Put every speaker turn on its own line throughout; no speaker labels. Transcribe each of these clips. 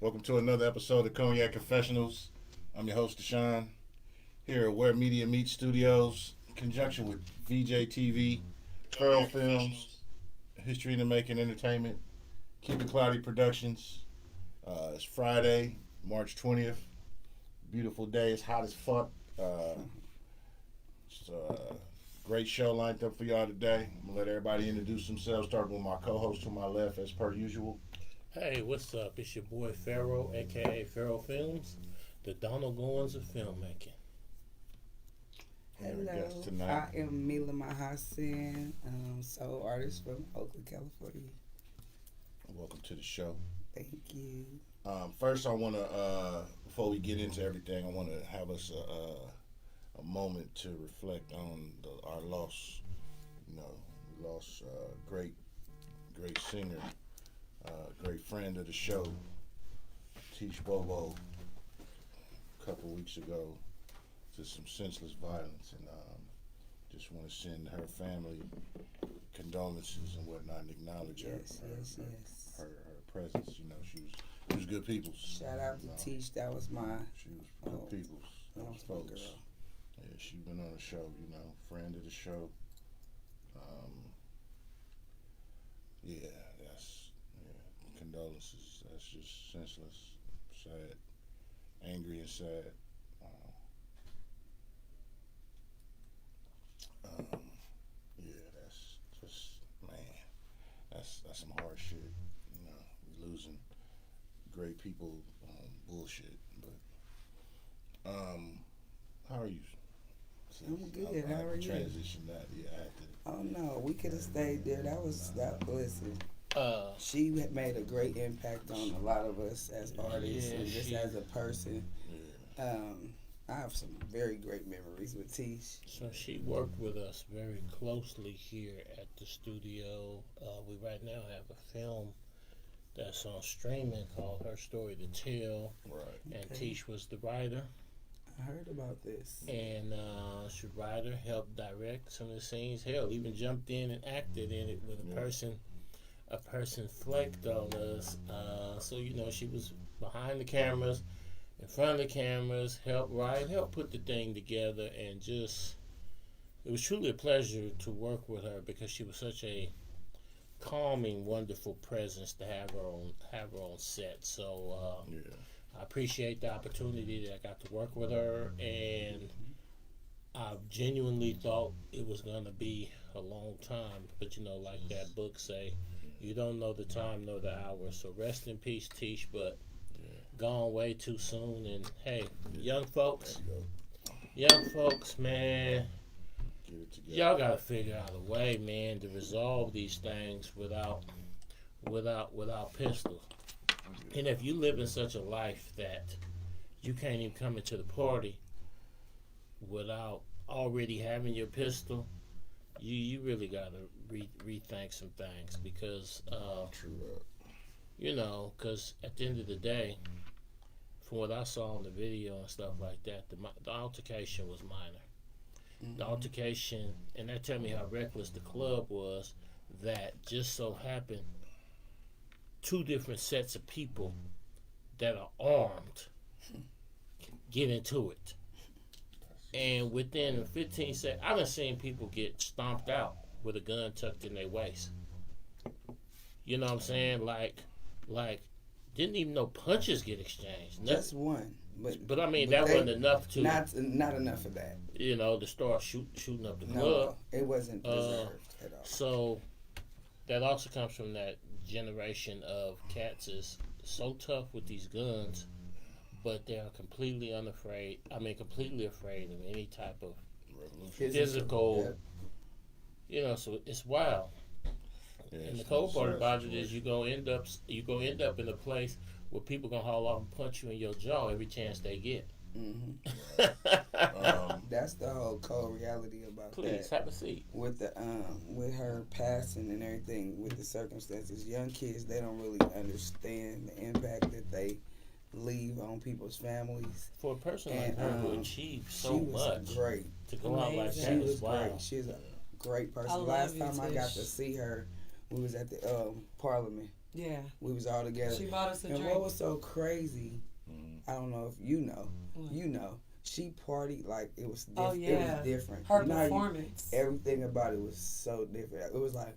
Welcome to another episode of Cognac Confessionals. I'm your host, Deshaun, here at Where Media Meets Studios, in conjunction with VJ TV, Pearl Films, History in the Making Entertainment, Keep It Cloudy Productions. It's Friday, March 20th. Beautiful day. It's hot as fuck. It's a great show lined up for y'all today. I'm going to let everybody introduce themselves, starting with my co-host to my left, as per usual.
Hey, what's up? It's your boy Pharaoh, aka Pharaoh Films, the Donald Goins of filmmaking.
Hello, I am Mila Mahassan, soul artist from Oakland, California.
Welcome to the show.
Thank you.
First, I want to, before we get into everything, I want to have us a moment to reflect on our loss. You know, we lost a great singer, great friend of the show, Tish Bobo, a couple weeks ago, to some senseless violence, and just want to send her family condolences and whatnot, and acknowledge her presence. You know, she was good people's.
Shout out to Tish. That was my.
She was good people's.
That was my
folks.
girl.
Yeah, she's been on the show. You know, friend of the show. Condolences. That's just senseless, sad, angry, and sad. That's just, man, that's some hard shit. You know, we losing great people on bullshit. But how are you?
I'm good. How are you?
Transition that, after.
Oh no, we could have stayed there. Listen. She made a great impact on a lot of us as artists and just as a person.
Yeah.
I have some very great memories with Tish.
So she worked with us very closely here at the studio. We right now have a film that's on streaming called Her Story to Tell.
Right.
And Tish was the writer.
I heard about this.
And she writer, helped direct some of the scenes. Hell, even jumped in and acted in it with a person flaked on us. So, you know, she was behind the cameras, in front of the cameras, helped write, helped put the thing together, and just, it was truly a pleasure to work with her because she was such a calming, wonderful presence to have her on set. So I appreciate the opportunity that I got to work with her, and I genuinely thought it was going to be a long time, but you know, like that book say, you don't know the time nor the hour. So rest in peace, Tish, but gone way too soon. And hey, young folks, man, y'all gotta figure out a way, man, to resolve these things without pistols. And if you live in such a life that you can't even come into the party without already having your pistol, you really gotta rethink some things because you know, because at the end of the day, from what I saw in the video and stuff like that, the altercation was minor. Mm-hmm. The altercation, and that tell me how reckless the club was, that just so happened two different sets of people that are armed get into it. And within 15 seconds, I've seen people get stomped out with a gun tucked in their waist. You know what I'm saying? Like, didn't even know punches get exchanged.
Just one.
But I mean, that wasn't enough to...
Not enough of that.
You know, to start shooting up the club.
No, it wasn't deserved at all.
So, that also comes from that generation of cats is so tough with these guns, but they're completely afraid of any type of physical, you know, so it's wild. Yeah, and the cold part about it is you gonna end up in a place where people gonna haul off and punch you in your jaw every chance they get.
Mm-hmm. That's the whole cold reality about that.
Please have a seat.
With the with her passing and everything, with the circumstances, young kids, they don't really understand the impact that they leave on people's families.
For a person like her who achieved so much,
great.
To go out like that,
she was
wow.
great. She's a great person. Last time I got to see her, we was at the Parliament
Yeah.
We was all together.
She bought us a
and
drink.
what was so crazy, I don't know if you know,
What?
she partied like it was
Oh,
it
yeah.
was different.
Her
You know how
performance.
everything about it was so different. It was like,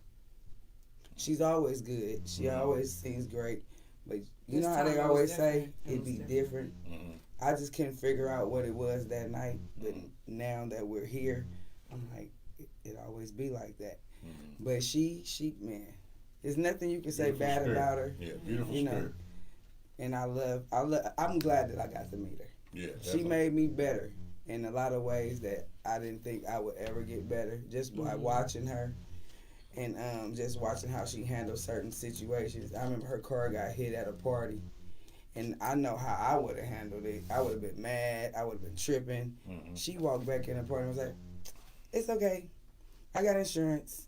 she's always good. She always sings great. But you
This
know how
time
they
it was
always say
different. It
it'd
was
be
different.
different? I just couldn't figure out what it was that night. But now that we're here, I'm like, it always be like that. But she, man, there's nothing you can say
Beautiful
bad
spirit.
about her.
Yeah, beautiful
You know.
spirit.
And I'm glad that I got to meet her.
Yeah,
She
definitely.
made me better in a lot of ways that I didn't think I would ever get better just by watching her and just watching how she handles certain situations. I remember her car got hit at a party, and I know how I would have handled it. I would have been mad. I would have been tripping. She walked back in the party and was like, "It's okay. I got insurance.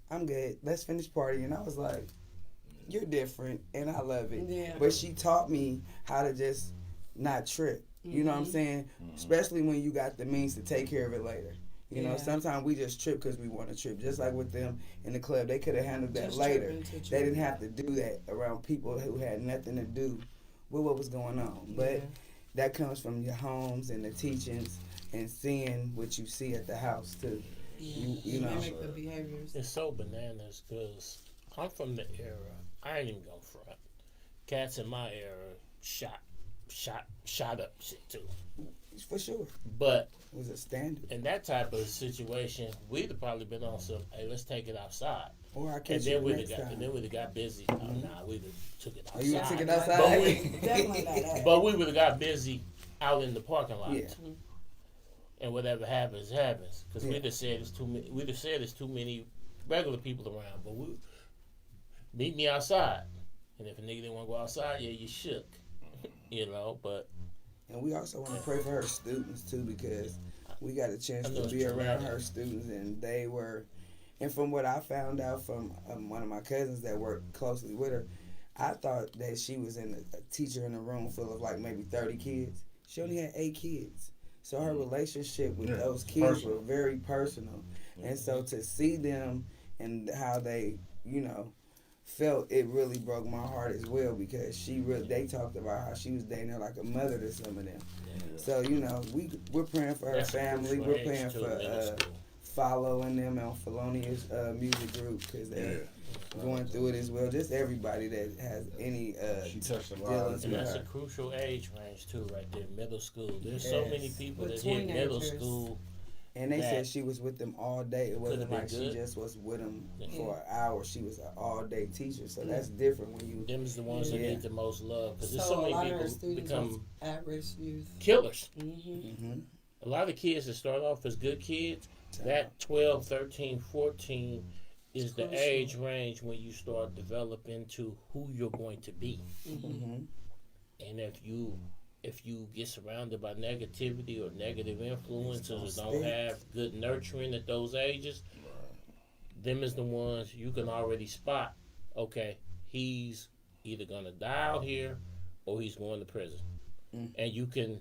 I'm good. Let's finish partying." And I was like, "You're different, and I love it."
Yeah.
But she taught me how to just not trip. You know what I'm saying? Especially when you got the means to take care of it later. You know,
Yeah.
sometimes we just trip because we want to trip. Just like with them in the club, they could have handled that
Just
later.
tripping to
They
trip.
didn't have to do that around people who had nothing to do with what was going on. But
Yeah.
that comes from your homes and the teachings and seeing what you see at the house too. You know.
Mimic the behaviors.
It's so bananas because I'm from the era. I ain't even gonna front. Cats in my era shot up shit too.
For sure.
But
It was a standard.
in that type of situation, we'd have probably been on some. Hey, let's take it outside.
Or I
And
catch
then
you
we'd
next
have got. And
time.
then we'd have got busy. Oh, nah, we'd have took it
Oh, you
outside.
took it outside?
But we,
Definitely not that.
but we would have got busy out in the parking lot.
Yeah.
And whatever happens, happens. Because
Yeah.
we'd have said it's too many. We'd have said it's too many regular people around. But we meet me outside. And if a nigga didn't want to go outside, yeah, you shook. You know, but
And we also want to pray for her students too, because we got a chance
I know
to
it's
be around
traumatic.
her students, and they were. And from what I found out from one of my cousins that worked closely with her, I thought that she was a teacher in a room full of like maybe 30 kids. She only had 8 kids. So her relationship with those kids were very personal. And so to see them and how they, felt, it really broke my heart as well, because they talked about how she was dating her like a mother to some of them. So, we're praying for her
that's a
family.
crucial
We're
age
praying
to
for
middle school.
following them on Felonious music group, because they're going through it as well. Just everybody that has any
She touched a lot.
dealings
And
with
that's a
her.
crucial age range too, right there, middle school. There's so many
Yes.
people
With
that hit middle
teenagers.
school.
And they
that
said she was with them all day. It wasn't
could've been
like she
good.
just was with them
Yeah.
for an hour. She was an all-day teacher. So that's different when you...
Them is the ones that
Yeah.
need the most love because there's
So
so
a
many
lot of her
people
students was
become
at-risk youth.
killers.
Mm-hmm.
A lot of kids that start off as good kids, that 12, 13, 14 is the
Crucial.
age range when you start developing to who you're going to be.
Mm-hmm.
And if you get surrounded by negativity or negative influences or don't
stick.
have good nurturing at those ages, them is the ones you can already spot. Okay, he's either gonna die out here or he's going to prison. And you can,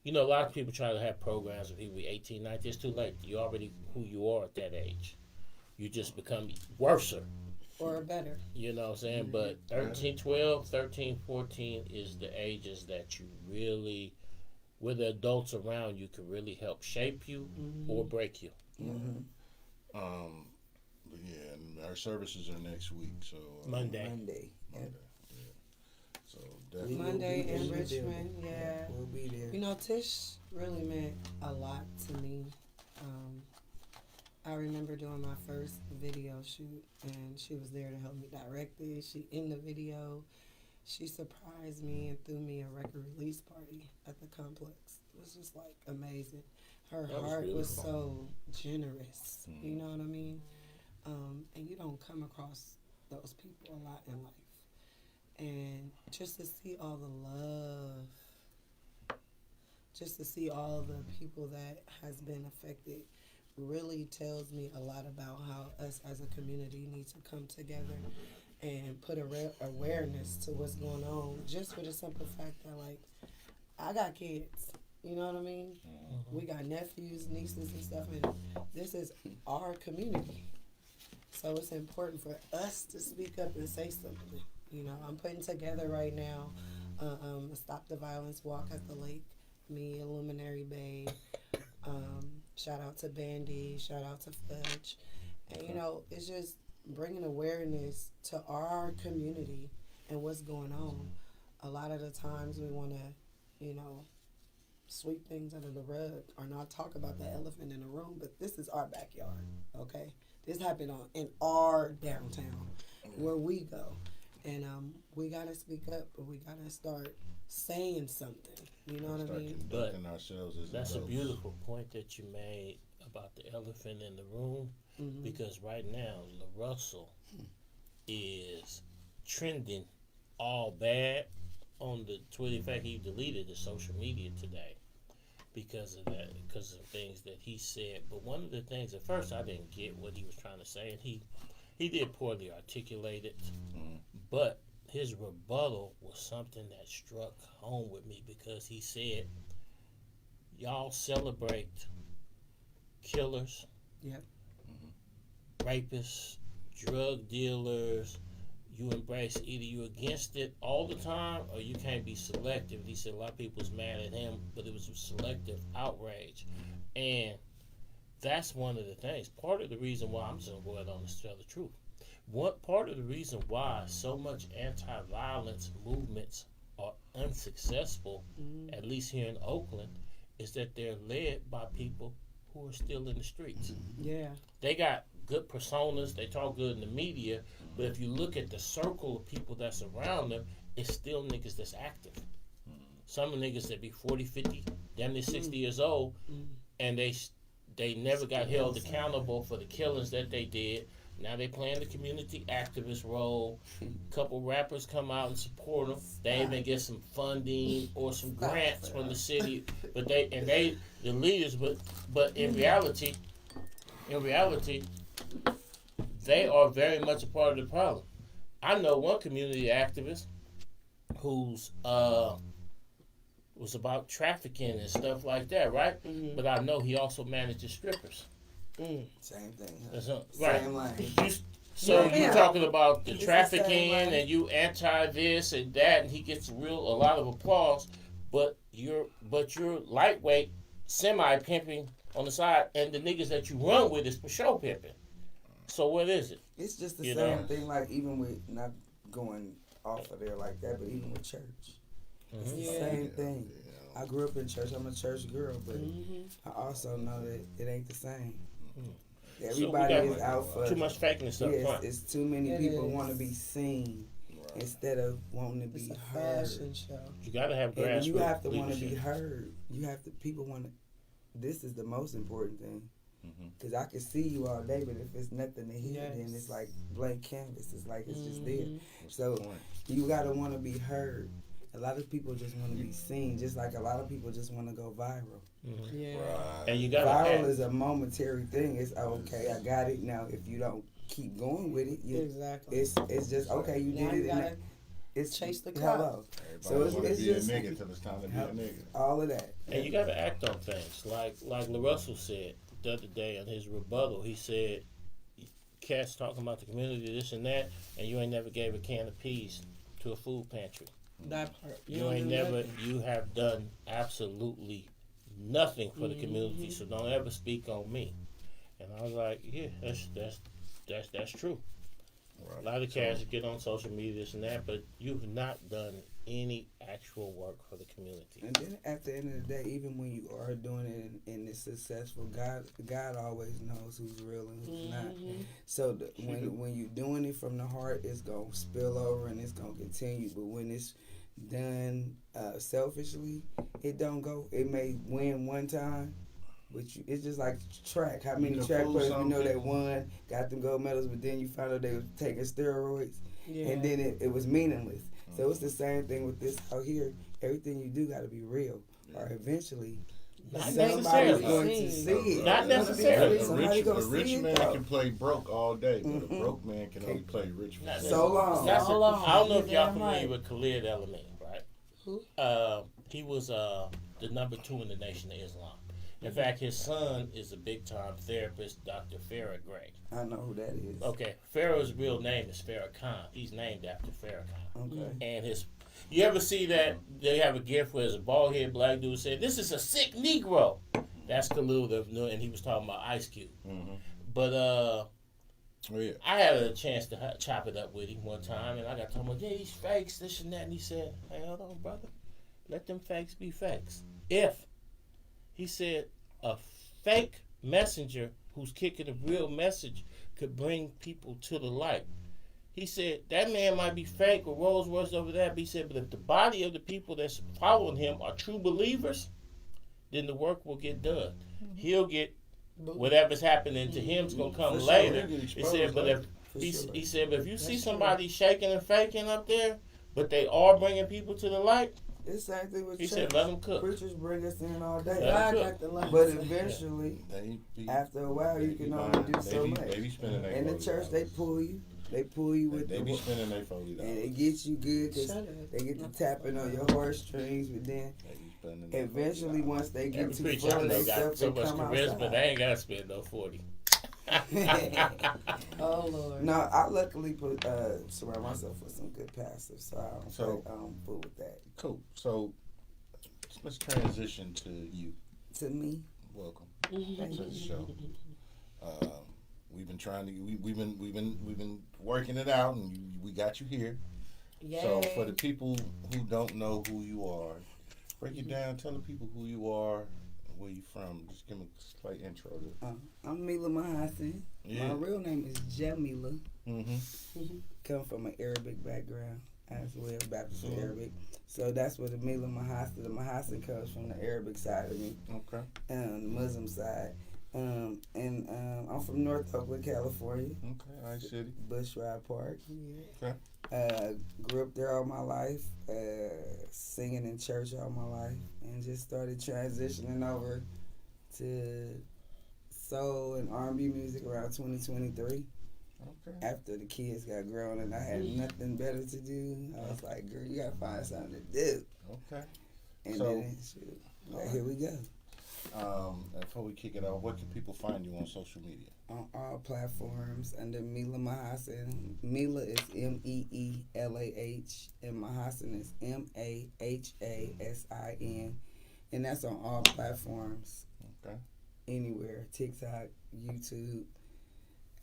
a lot of people try to have programs with people 18, 19. It's too late. You're already who you are at that age. You just become worser.
Or better.
You know what I'm saying? But 13, 14 is the ages that you really, with the adults around you, can really help shape you or break you.
Mm-hmm.
But yeah, and our services are next week, so
Monday.
Monday. Yeah.
So
We
definitely.
will
Monday
be in
in
the
Richmond,
building.
yeah.
We'll be there.
You know, Tish really meant a lot to me. I remember doing my first video shoot, and she was there to help me direct it. She in the video. She surprised me and threw me a record release party at the complex. It was just like amazing. Her
That was
heart was
beautiful.
so generous. You know what I mean? And you don't come across those people a lot in life. And just to see all the love, just to see all the people that has been affected really tells me a lot about how us as a community need to come together and put awareness to what's going on, just for the simple fact that, like, I got kids, you know what I mean? We got nephews, nieces and stuff, and this is our community. So it's important for us to speak up and say something, You know, I'm putting together right now a Stop the Violence walk at the lake. Me, and Luminary Bay. Shout out to Bandy. Shout out to Fudge. And, you know, it's just bringing awareness to our community and what's going on. A lot of the times we want to, you know, sweep things under the rug or not talk about the elephant in the room, but this is our backyard, okay? This happened in our downtown where we go. And we got to speak up, but we got to start saying something. You know what I mean?
But
ourselves as
that's a
adults.
beautiful point that you made about the elephant in the room, because right now, LaRussell is trending all bad on the Twitter. In fact, he deleted the social media today because of that, because of things that he said. But one of the things, at first, I didn't get what he was trying to say, and he did poorly articulate it. But his rebuttal was something that struck home with me, because he said, y'all celebrate killers,
Yep.
rapists, drug dealers. You embrace, either you against it all the time or you can't be selective. He said a lot of people was mad at him, but it was a selective outrage. And that's one of the things. Part of the reason why, I'm just going to go ahead on and tell the truth. What part of the reason why so much anti-violence movements are unsuccessful, at least here in Oakland, is that they're led by people who are still in the streets.
Yeah.
They got good personas, they talk good in the media, but if you look at the circle of people that's around them, it's still niggas that's active. Some of the niggas that be 40, 50, damn near 60 years old, and they never got held accountable for the killings that they did. Now they playing the community activist role. Couple rappers come out and support them. They even get some funding or some grants from the city. But the leaders. But in reality, they are very much a part of the problem. I know one community activist who's was about trafficking and stuff like that, right? But I know he also manages strippers.
Same thing.
That's
Huh?
right.
Same line.
So
Yeah.
you're talking about the
It's the
trafficking
same line.
and you anti this and that, and he gets a lot of applause, but you're lightweight, semi pimping on the side, and the niggas that you run with is for show pimping. So what is it?
It's just the
You
same
know?
thing, like even with, not going off of there like that, but even with church. It's the
Yeah.
same thing. I grew up in church. I'm a church girl, but I also know that it ain't the same. Everybody
So we got
is out for
too much fakeness up
yes,
front.
it's too many
It
people
is.
want to be seen instead of wanting to
It's
be
a
heard.
fashion show.
You gotta have
And
grassroots
you have to want to be
leadership.
heard. You have to. People want to. This is the most important thing. Because I can see you all day, but if it's nothing to hear, then it's like blank canvas. It's like it's just there. So you gotta want to be heard. A lot of people just want to be seen, just like a lot of people just want to go viral.
Yeah.
And you gotta
Viral
have,
is a momentary thing. It's okay, I got it. Now, if you don't keep going with it,
Exactly.
it's just okay. You
Now
did
you
it.
gotta
And it's
chase the
hello.
Everybody
So it's
want to be
just
a nigga till it's time to be a nigga.
all of that.
and you gotta act on things. Like LaRussell said the other day in his rebuttal, he said, cats talking about the community, this and that, and you ain't never gave a can of peas to a food pantry.
That part.
You
don't
ain't
do
never,
nothing.
you have done absolutely nothing for the community, so don't ever speak on me. And I was like, yeah, that's true.
Right.
A lot of cats get on social media, this and that, but you've not done any actual work for the community.
And then at the end of the day, even when you are doing it and it's successful, God always knows who's real and who's not. So when you're doing it from the heart, it's gonna spill over and it's gonna continue. But when it's done selfishly, it don't go. It may win one time, but it's just like track. How many
You
track
fool
players
some
we know that
people.
won, got them gold medals, but then you found out they were taking steroids,
Yeah.
and then it was meaningless. So it's the same thing with this out here. Everything you do got to be real, or eventually
Not
somebody's
necessarily.
going to see it.
Not necessarily.
A
Somebody
rich,
gonna
a
see
rich
it,
man
though.
can play broke all day, but a broke man can only play rich for
Not
So long.
That's
So
it.
long.
I don't know if
You're
y'all
damn
familiar
right.
with Khalid El-Amin, right?
Who?
He was the number 2 in the Nation of Islam. In fact, his son is a big-time therapist, Dr. Farrah Gray.
I know who that is.
Okay, Pharaoh's real name is Farrakhan. He's named after Farrakhan.
Okay.
And you ever see that they have a gift where there's a bald-headed black dude saying, "This is a sick Negro." That's Khalil, and he was talking about Ice Cube.
Mm-hmm.
But
Oh, yeah.
I had a chance to chop it up with him one time, and I got talking about, yeah, these fakes, this and that, and he said, "Hey, hold on, brother. Let them fakes be fakes." He said, a fake messenger who's kicking a real message could bring people to the light. He said, that man might be fake or Rolls Royce over that, but he said, but if the body of the people that's following him are true believers, then the work will get done. He'll get whatever's happening to him is going to come
For sure.
later.
He'll get
He
exposed
said, but
later.
he said, but if you see somebody shaking and faking up there, but they are bringing people to the light,
It's the same thing with
he
church.
said, let them cook.
Preachers bring us in all day.
Yeah.
God got the lights.
But eventually,
They be,
after a while, you
they
can
be
only
buying-
do so
they
much.
be spending their
In the
$40.
church, they pull you. They pull you with
They
the
be spending their $40.
and it gets you good because
Shut up.
they get to tapping on your heartstrings, but then
They be spending their
eventually
$40.
once they get
Every
too
preacher
full
I
of
know got
themselves,
so
they
much
come
charisma,
outside.
they ain't got to spend no 40.
Oh Lord.
No, I luckily surround myself with some good pastors, so I don't
So-
think I'm fool with that.
Cool. So let's transition to you.
To me,
Welcome
thank
to the
you.
show. We've been trying to we've been working it out, and we got you here.
Yay.
So for the people who don't know who you are, break it down. Tell the people who you are, where you from. Just give me a slight intro.
I'm Mila Mahasin.
Yeah.
My real name is Jamila.
Mm-hmm.
Come from an Arabic background as well, Baptist
Mhm.
Arabic. So that's where the Mila Mahasin, the Mahasin comes from the Arabic side of me,
Okay.
the Muslim side. I'm from North Oakland, California,
Okay. Nice city.
Bushrod Park.
Yeah.
Grew up there all my life, singing in church all my life, and just started transitioning over to soul and R&B music around 2023.
Okay.
After the kids got grown and I had nothing better to do, I was like, girl, you gotta find something to do.
Okay.
And
So-
then, shoot, like, here we go.
Before we kick it off, where can people find you on social media?
On all platforms under Mila Mahasin. Mila is Meelah, and Mahasin is Mahasin. And that's on all platforms.
Okay.
Anywhere. TikTok, YouTube,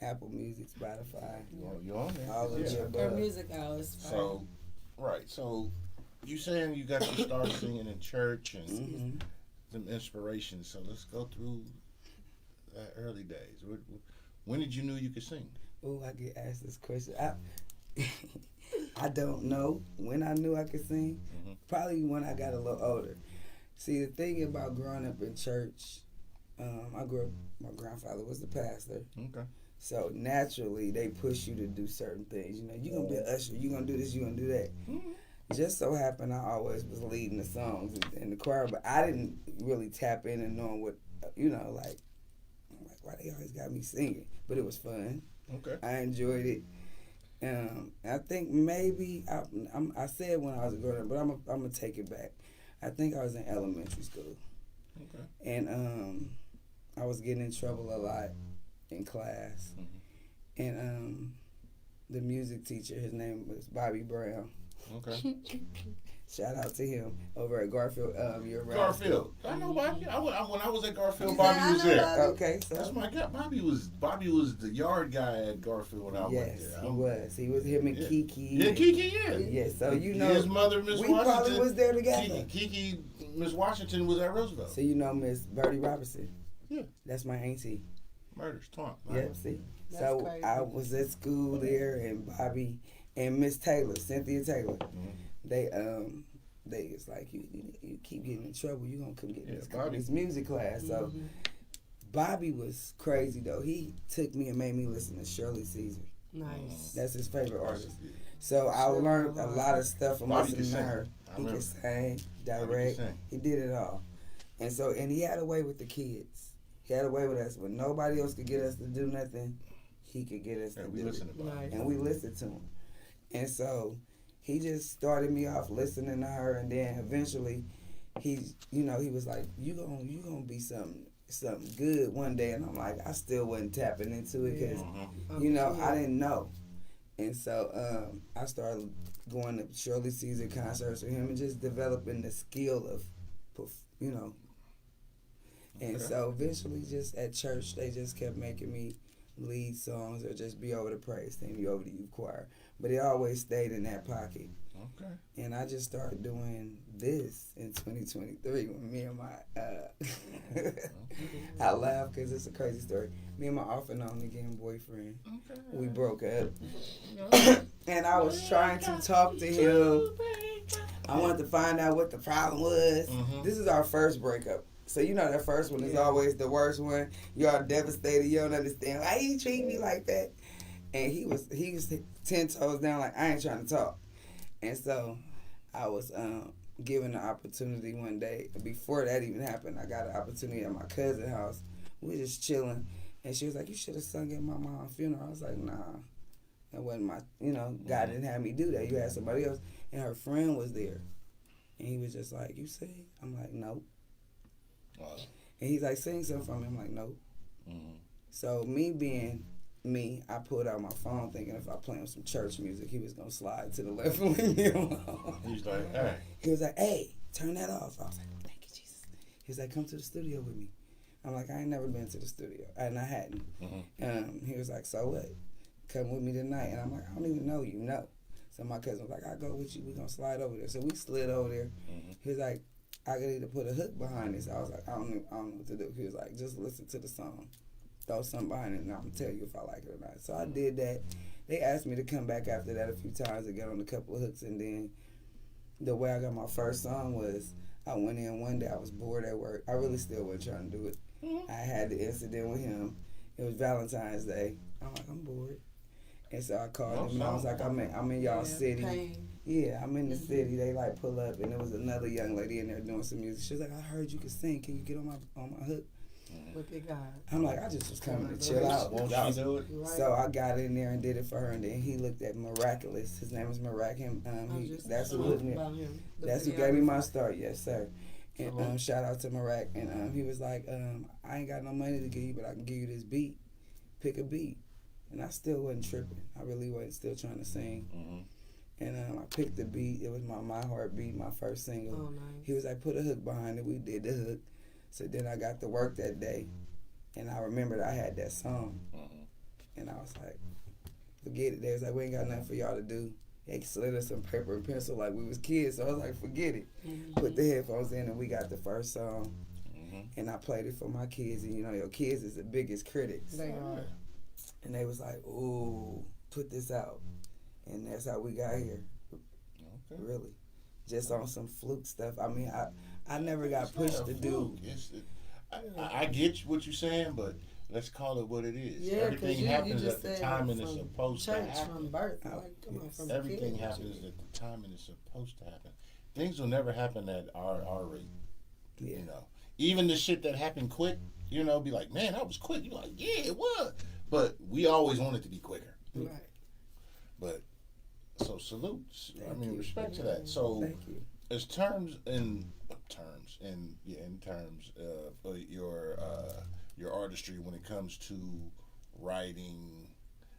Apple Music, Spotify.
You on there?
All of the
Her
above.
music hours.
So, right. So, you saying you got to start singing in church and
Mhm.
some inspiration. So let's go through that early days. When did you know you could sing?
Oh, I get asked this question. I don't know when I knew I could sing.
Mhm.
Probably when I got a little older. See, the thing about growing up in church, I grew up, my grandfather was the pastor.
Okay.
So naturally, they push you to do certain things. You know, you're going to be an usher, you're going to do this, you're going to do that. Just so happened I always was leading the songs in the choir, but I didn't really tap in and knowing what, like why they always got me singing. But it was fun.
Okay.
I enjoyed it. I think maybe I said when I was growing up, but I'm gonna take it back. I think I was in elementary school,
Okay.
and I was getting in trouble a lot in class, and the music teacher, his name was Bobby Brown.
Okay.
Shout out to him over at Garfield. You're right.
Garfield. I know Bobby. When I was at Garfield,
You
Bobby
said,
was
"I know
there.
Bobby."
Okay,
That's
so
my guy. Bobby was the yard guy at Garfield when I went
yes,
there.
he was. He was him and
Yeah.
Kiki.
Yeah, Kiki. Yeah.
Yes, so you know
his mother, Miss
we
Washington.
probably was there together.
Kiki, Miss Washington was at Roosevelt.
So you know Miss Birdie Robertson.
Yeah.
That's my auntie.
Murders, taunt.
Yep, see.
That's
So
crazy.
I was at school there, and Bobby and Miss Taylor, Cynthia Taylor,
Mhm.
they was like, you keep getting in trouble, you gonna come get
Yeah,
this,
Bobby.
this music class. So Bobby was crazy though. He took me and made me listen to Shirley Caesar.
Nice.
That's his favorite artist. So I learned a lot of stuff from
Bobby
listening
could
to
sing.
her.
I
He
remember.
could sing,
Bobby
direct.
could sing.
He did it all. And he had a way with the kids. He had a way with us. When nobody else could get us to do nothing, he could get us
Yeah,
to
we
do
listen
it.
to Bobby.
Nice.
And we listened to him. And so he just started me off listening to her, and then eventually he was like, you gonna be something good one day, and I'm like, I still wasn't tapping into it because I didn't know, and so I started going to Shirley Caesar concerts with him and just developing the skill of, and so eventually just at church they just kept making me lead songs or just be over the praise team, be over the youth choir, but it always stayed in that pocket.
Okay.
And I just started doing this in 2023 when me and my, I laugh because it's a crazy story. Me and my off and on again boyfriend, we broke up. And I was trying to talk to him. I wanted to find out what the problem was. This is our first breakup. So that first one is always the worst one. You are devastated. You don't understand. Why you treat me like that? And he was 10 toes down like, I ain't trying to talk. And so I was given the opportunity one day. Before that even happened, I got an opportunity at my cousin's house. We were just chilling. And she was like, you should have sung at my mom's funeral. I was like, nah. That wasn't my, God didn't have me do that. You had somebody else. And her friend was there. And he was just like, you sing? I'm like, no. And he's like, sing something for me. I'm like, no. So me being me, I pulled out my phone thinking if I play him some church music, he was going to slide to the left and leave me alone.
He's like, hey.
He was like, hey, turn that off. I was like, thank you, Jesus. He was like, come to the studio with me. I'm like, I ain't never been to the studio. And I hadn't. He was like, so what? Come with me tonight. And I'm like, I don't even know you, no. So my cousin was like, I'll go with you. We're going to slide over there. So we slid over there. He was like, I need to put a hook behind this. I was like, I don't know what to do. He was like, just listen to the song. Throw something behind it, and I'm going to tell you if I like it or not. So I did that. They asked me to come back after that a few times to get on a couple of hooks, and then the way I got my first song was I went in one day. I was bored at work. I really still wasn't trying to do it. I had the incident with him. It was Valentine's Day. I'm like, I'm bored. And so I called him, and I was like, I'm in y'all city.
Pain.
Yeah, I'm in the city. They like pull up, and there was another young lady in there doing some music. She was like, I heard you could sing. Can you get on my hook?
Look at God.
I'm like, I just was coming to chill out.
Won't you do it?
Right.
So I got in there and did it for her, and then he looked at Miraculous. His name is Mirac. That's who hooked me. That's who gave me my start. Yes, sir. And shout out to Mirac. And he was like, I ain't got no money to give you, but I can give you this beat. Pick a beat. And I still wasn't tripping. I really wasn't still trying to sing. And I picked the beat. It was my Heartbeat, my first single.
Oh, nice.
He was like, put a hook behind it. We did the hook. So then I got to work that day, and I remembered I had that song. And I was like, forget it. They was like, we ain't got nothing for y'all to do. They slid us some paper and pencil like we was kids. So I was like, forget it. Put the headphones in, and we got the first song. And I played it for my kids. And, your kids is the biggest critics.
They are.
And they was like, ooh, put this out. And that's how we got here. Really. Just on some fluke stuff. I mean, I never got pushed to do.
I get what you're saying, but let's call it what it is.
Yeah,
everything happens at the time and it's supposed to happen.
From birth. Like, come on, from
Everything
kid.
happens at the time and it's supposed to happen. Things will never happen at our rate.
Yeah.
Even the shit that happened quick, be like, man, that was quick. You're like, yeah, it was. But we always want it to be quicker.
Right.
But so salutes.
Thank you.
Respect to that. So
Thank you.
as terms of your artistry when it comes to writing,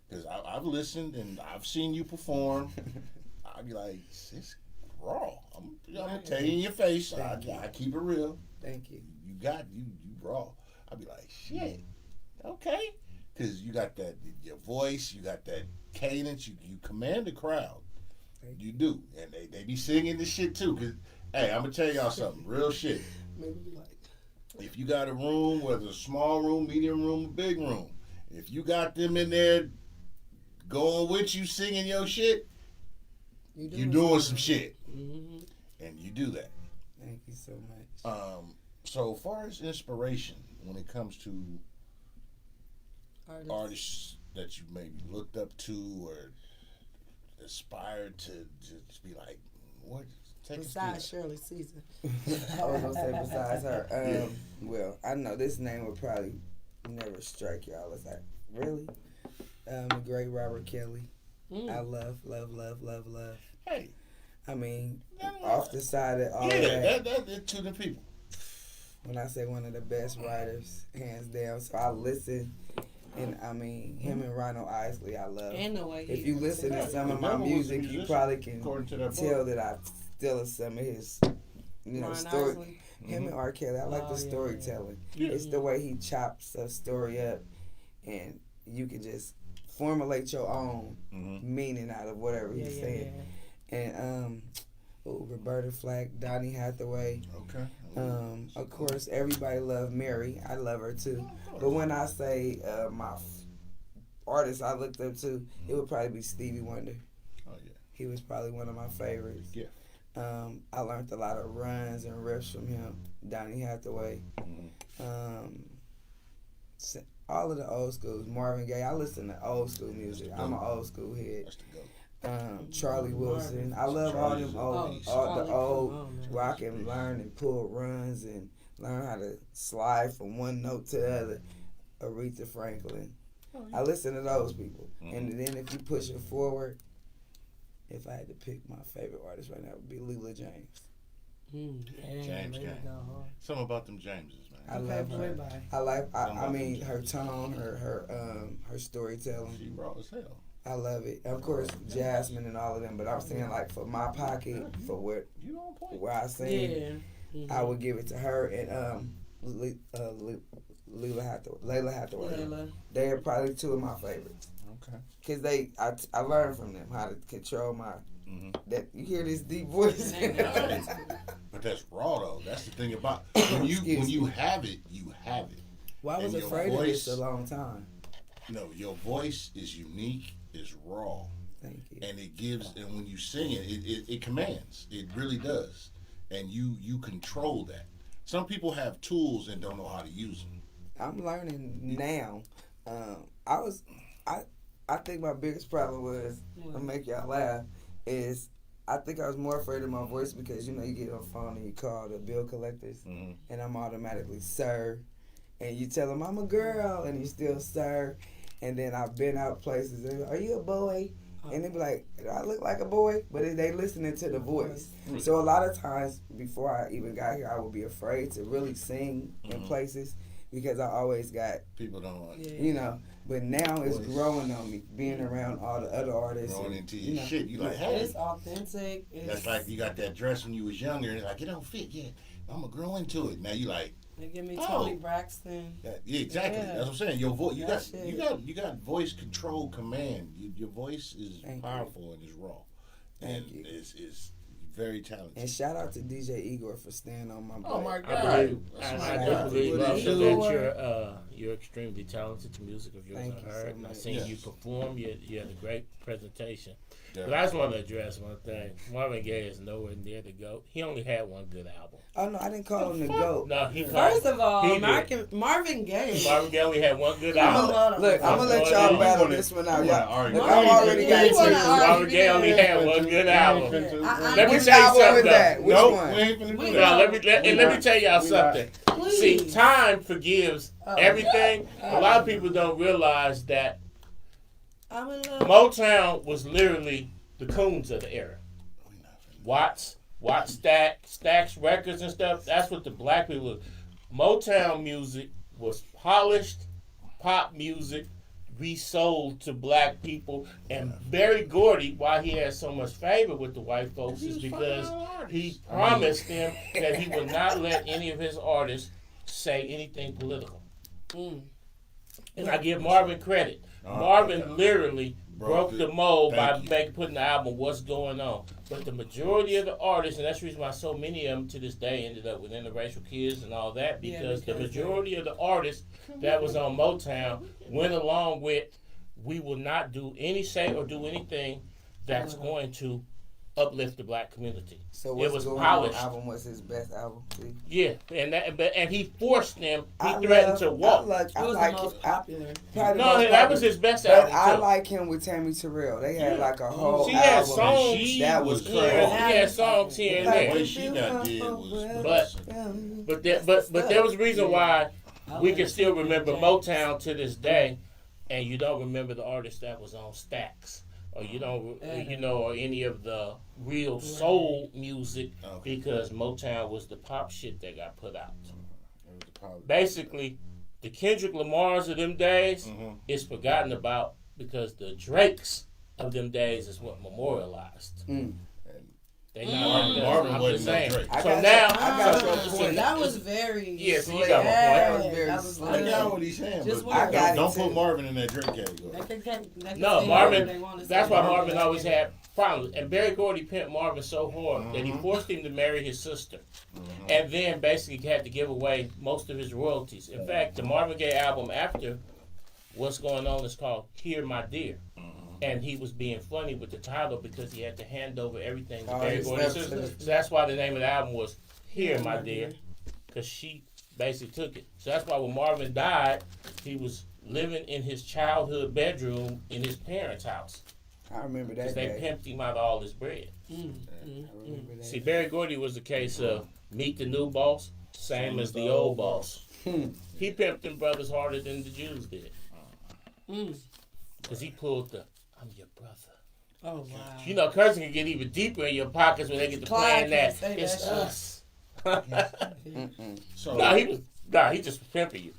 because I've listened and I've seen you perform. I'd be like, it's raw. I'm gonna tell you in your face. I keep it real.
Thank you.
You raw. I'd be like, shit, okay, because you got your voice, you got that cadence, you command the crowd. You do, and they be singing this shit too. Cause hey, I'm gonna tell y'all something, real shit.
Maybe like.
If you got a room, whether it's a small room, medium room, or big room, if you got them in there going with you singing your shit, you're doing some shit, and you do that.
Thank you so much.
So far as inspiration, when it comes to artists that you maybe looked up to or aspired to just be like, what?
Besides Shirley Caesar.
I was gonna say besides her. Well, I know this name would probably never strike y'all. It's like, really? The great Robert Kelly. I love.
Hey.
I mean, off the side of all
Yeah, that's to the people.
when I say one of the best writers, hands down. So I listen, and I mean, him and Ronald Isley, I love.
And the way
If you listen to some of my
Devil was a
music, you
musician,
probably can
according to that
tell
book.
that I steal some of his,
Ron
story.
Isley.
Him and R. Kelly, I like
Oh,
the
yeah,
storytelling.
yeah.
It's the way he chops a story up, and you can just formulate your own meaning out of whatever
Yeah,
he's
yeah,
saying.
yeah.
And Roberta Flack, Donny Hathaway.
Okay.
Of course, everybody love Mary. I love her too. But when I say my artist I looked up to, it would probably be Stevie Wonder.
Oh yeah.
He was probably one of my favorites.
Yeah.
I learned a lot of runs and riffs from him. Donny Hathaway. All of the old schools. Marvin Gaye. I listen to old school music. I'm an old school head.
That's the goat.
Charlie Wilson. I love all them old, all the old where I can learn and pull runs and learn how to slide from one note to the other. Aretha Franklin. I listen to those people. And then if you push it forward, if I had to pick my favorite artist right now, it would be Leela James.
James Gang. Something about them Jameses, man.
I love her. I mean, her tone, her storytelling.
She raw as hell.
I love it. Of course, Jasmine and all of them, but I'm saying like for my pocket, for what
You on point.
where I sing, I would give it to her and Layla Hathaway. They are probably two of my favorites.
Okay.
Cause I learned from them how to control my. That you hear this deep voice.
But that's raw though. That's the thing about when you have it, you have it.
Well, I was
And your
afraid of
voice-
this a long time.
No, your voice is unique, is raw,
Thank you.
and it gives. And when you sing it, it commands. It really does, and you control that. Some people have tools and don't know how to use them.
I'm learning now. I think my biggest problem was to make y'all laugh is I think I was more afraid of my voice because you get on the phone and you call the bill collectors and I'm automatically sir, and you tell them I'm a girl and you still sir, and then I've been out places and are you a boy? And they be like, do I look like a boy? But they listening to the voice. So a lot of times before I even got here, I would be afraid to really sing in places because I always got,
People don't want
but now it's growing on me, being around all the other artists.
growing
and,
into your shit. You like, hey,
It's authentic.
that's like you got that dress when you was younger, and it's like it don't fit yet. I'm gonna grow into it. Now you like,
They give me
Oh.
Tony Braxton.
yeah, exactly.
Yeah.
That's what I'm saying. Your voice,
That
you got voice control, command. Your voice is
Thank
powerful and is raw, and
Thank you.
is very talented.
And shout out to DJ Igor for staying on my back.
Oh my
I
God!
believe, I do
God.
believe
What
also
is
that you're extremely talented. The music of yours
Thank
I
you
heard,
so
and I
much.
seen
Yes.
you perform. You had a great presentation.
Yeah.
But I just want to address one thing. Marvin Gaye is nowhere near the GOAT. He only had one good album.
Oh no, I didn't call him the GOAT.
No, he
First of all,
He did.
Marvin Gaye.
Marvin Gaye only had one good
I'm
album.
gonna, look, I'm gonna let
You
y'all
wanna-
battle this one out.
you wanna
Y'all,
argue.
look, I'm already
Yeah,
got
you wanna
two.
argue.
Marvin Gaye only had one good album. Let me
Which
tell you
album
something.
is that? Which
Nope.
one?
We ain't finna do
We
that.
No, let me tell y'all something.
Please.
See, time forgives everything. A lot of people don't realize that
I'm in love.
Motown was literally the coons of the era. Watts, Stax records and stuff. That's what the black people. Motown music was polished pop music resold to black people, and Berry Gordy, why he had so much favor with the white folks, is because he promised them that he would not let any of his artists say anything political. And I give Marvin credit. Marvin literally broke the mold by putting the album What's Going On. But the majority of the artists, and that's the reason why so many of them to this day ended up with interracial kids and all that, because the majority of the artists that was on Motown went along with, we will not do say or do anything that's going to uplift the black community.
So
it
What's
was
Going
polished.
On album was his best album. See?
Yeah, and he forced them. He
I
threatened
love-
to walk.
I like,
It
I
was
like
the most
it.
popular.
Probably
No,
most
that
popular.
was his best
But
album
I
too.
like him with Tammy Terrell. They had like a whole
She had
album.
songs.
That was
Yeah,
crazy.
Yeah, he had songs here and
The
there.
way she got did was
But there was a reason why we can still remember Motown to this day, and you don't remember the artist that was on Stax or or any of the real soul music, because Motown was the pop shit that got put out. Basically, the Kendrick Lamars of them days is forgotten about because the Drakes of them days is what memorialized. They not
Marvin wasn't no Drake.
So now,
that was very.
Yes, you got my point.
That
was
I got what he's saying,
Just
but
I got
don't
it
put
too.
Marvin in that Drake category.
No, Marvin. That's why Marvin always had problems. And Berry Gordy pimped Marvin so hard that he forced him to marry his sister, and then basically had to give away most of his royalties. In fact, the Marvin Gaye album after What's Going On is called "Here, My Dear." And he was being funny with the title because he had to hand over everything to Berry Gordy's sister. So that's why the name of the album was "Here, My Dear," because she basically took it. So that's why when Marvin died, he was living in his childhood bedroom in his parents' house.
I remember that.
Because they pimped him out of all his bread.
I remember that.
See, Berry Gordy was the case of meet the new boss, same as the old boss. He pimped them brothers harder than the Jews did. Because he pulled the, I'm your brother.
Oh, wow.
You know, cursing can get even deeper in your pockets when they get to playing that. It's us.
So
he just pimping you.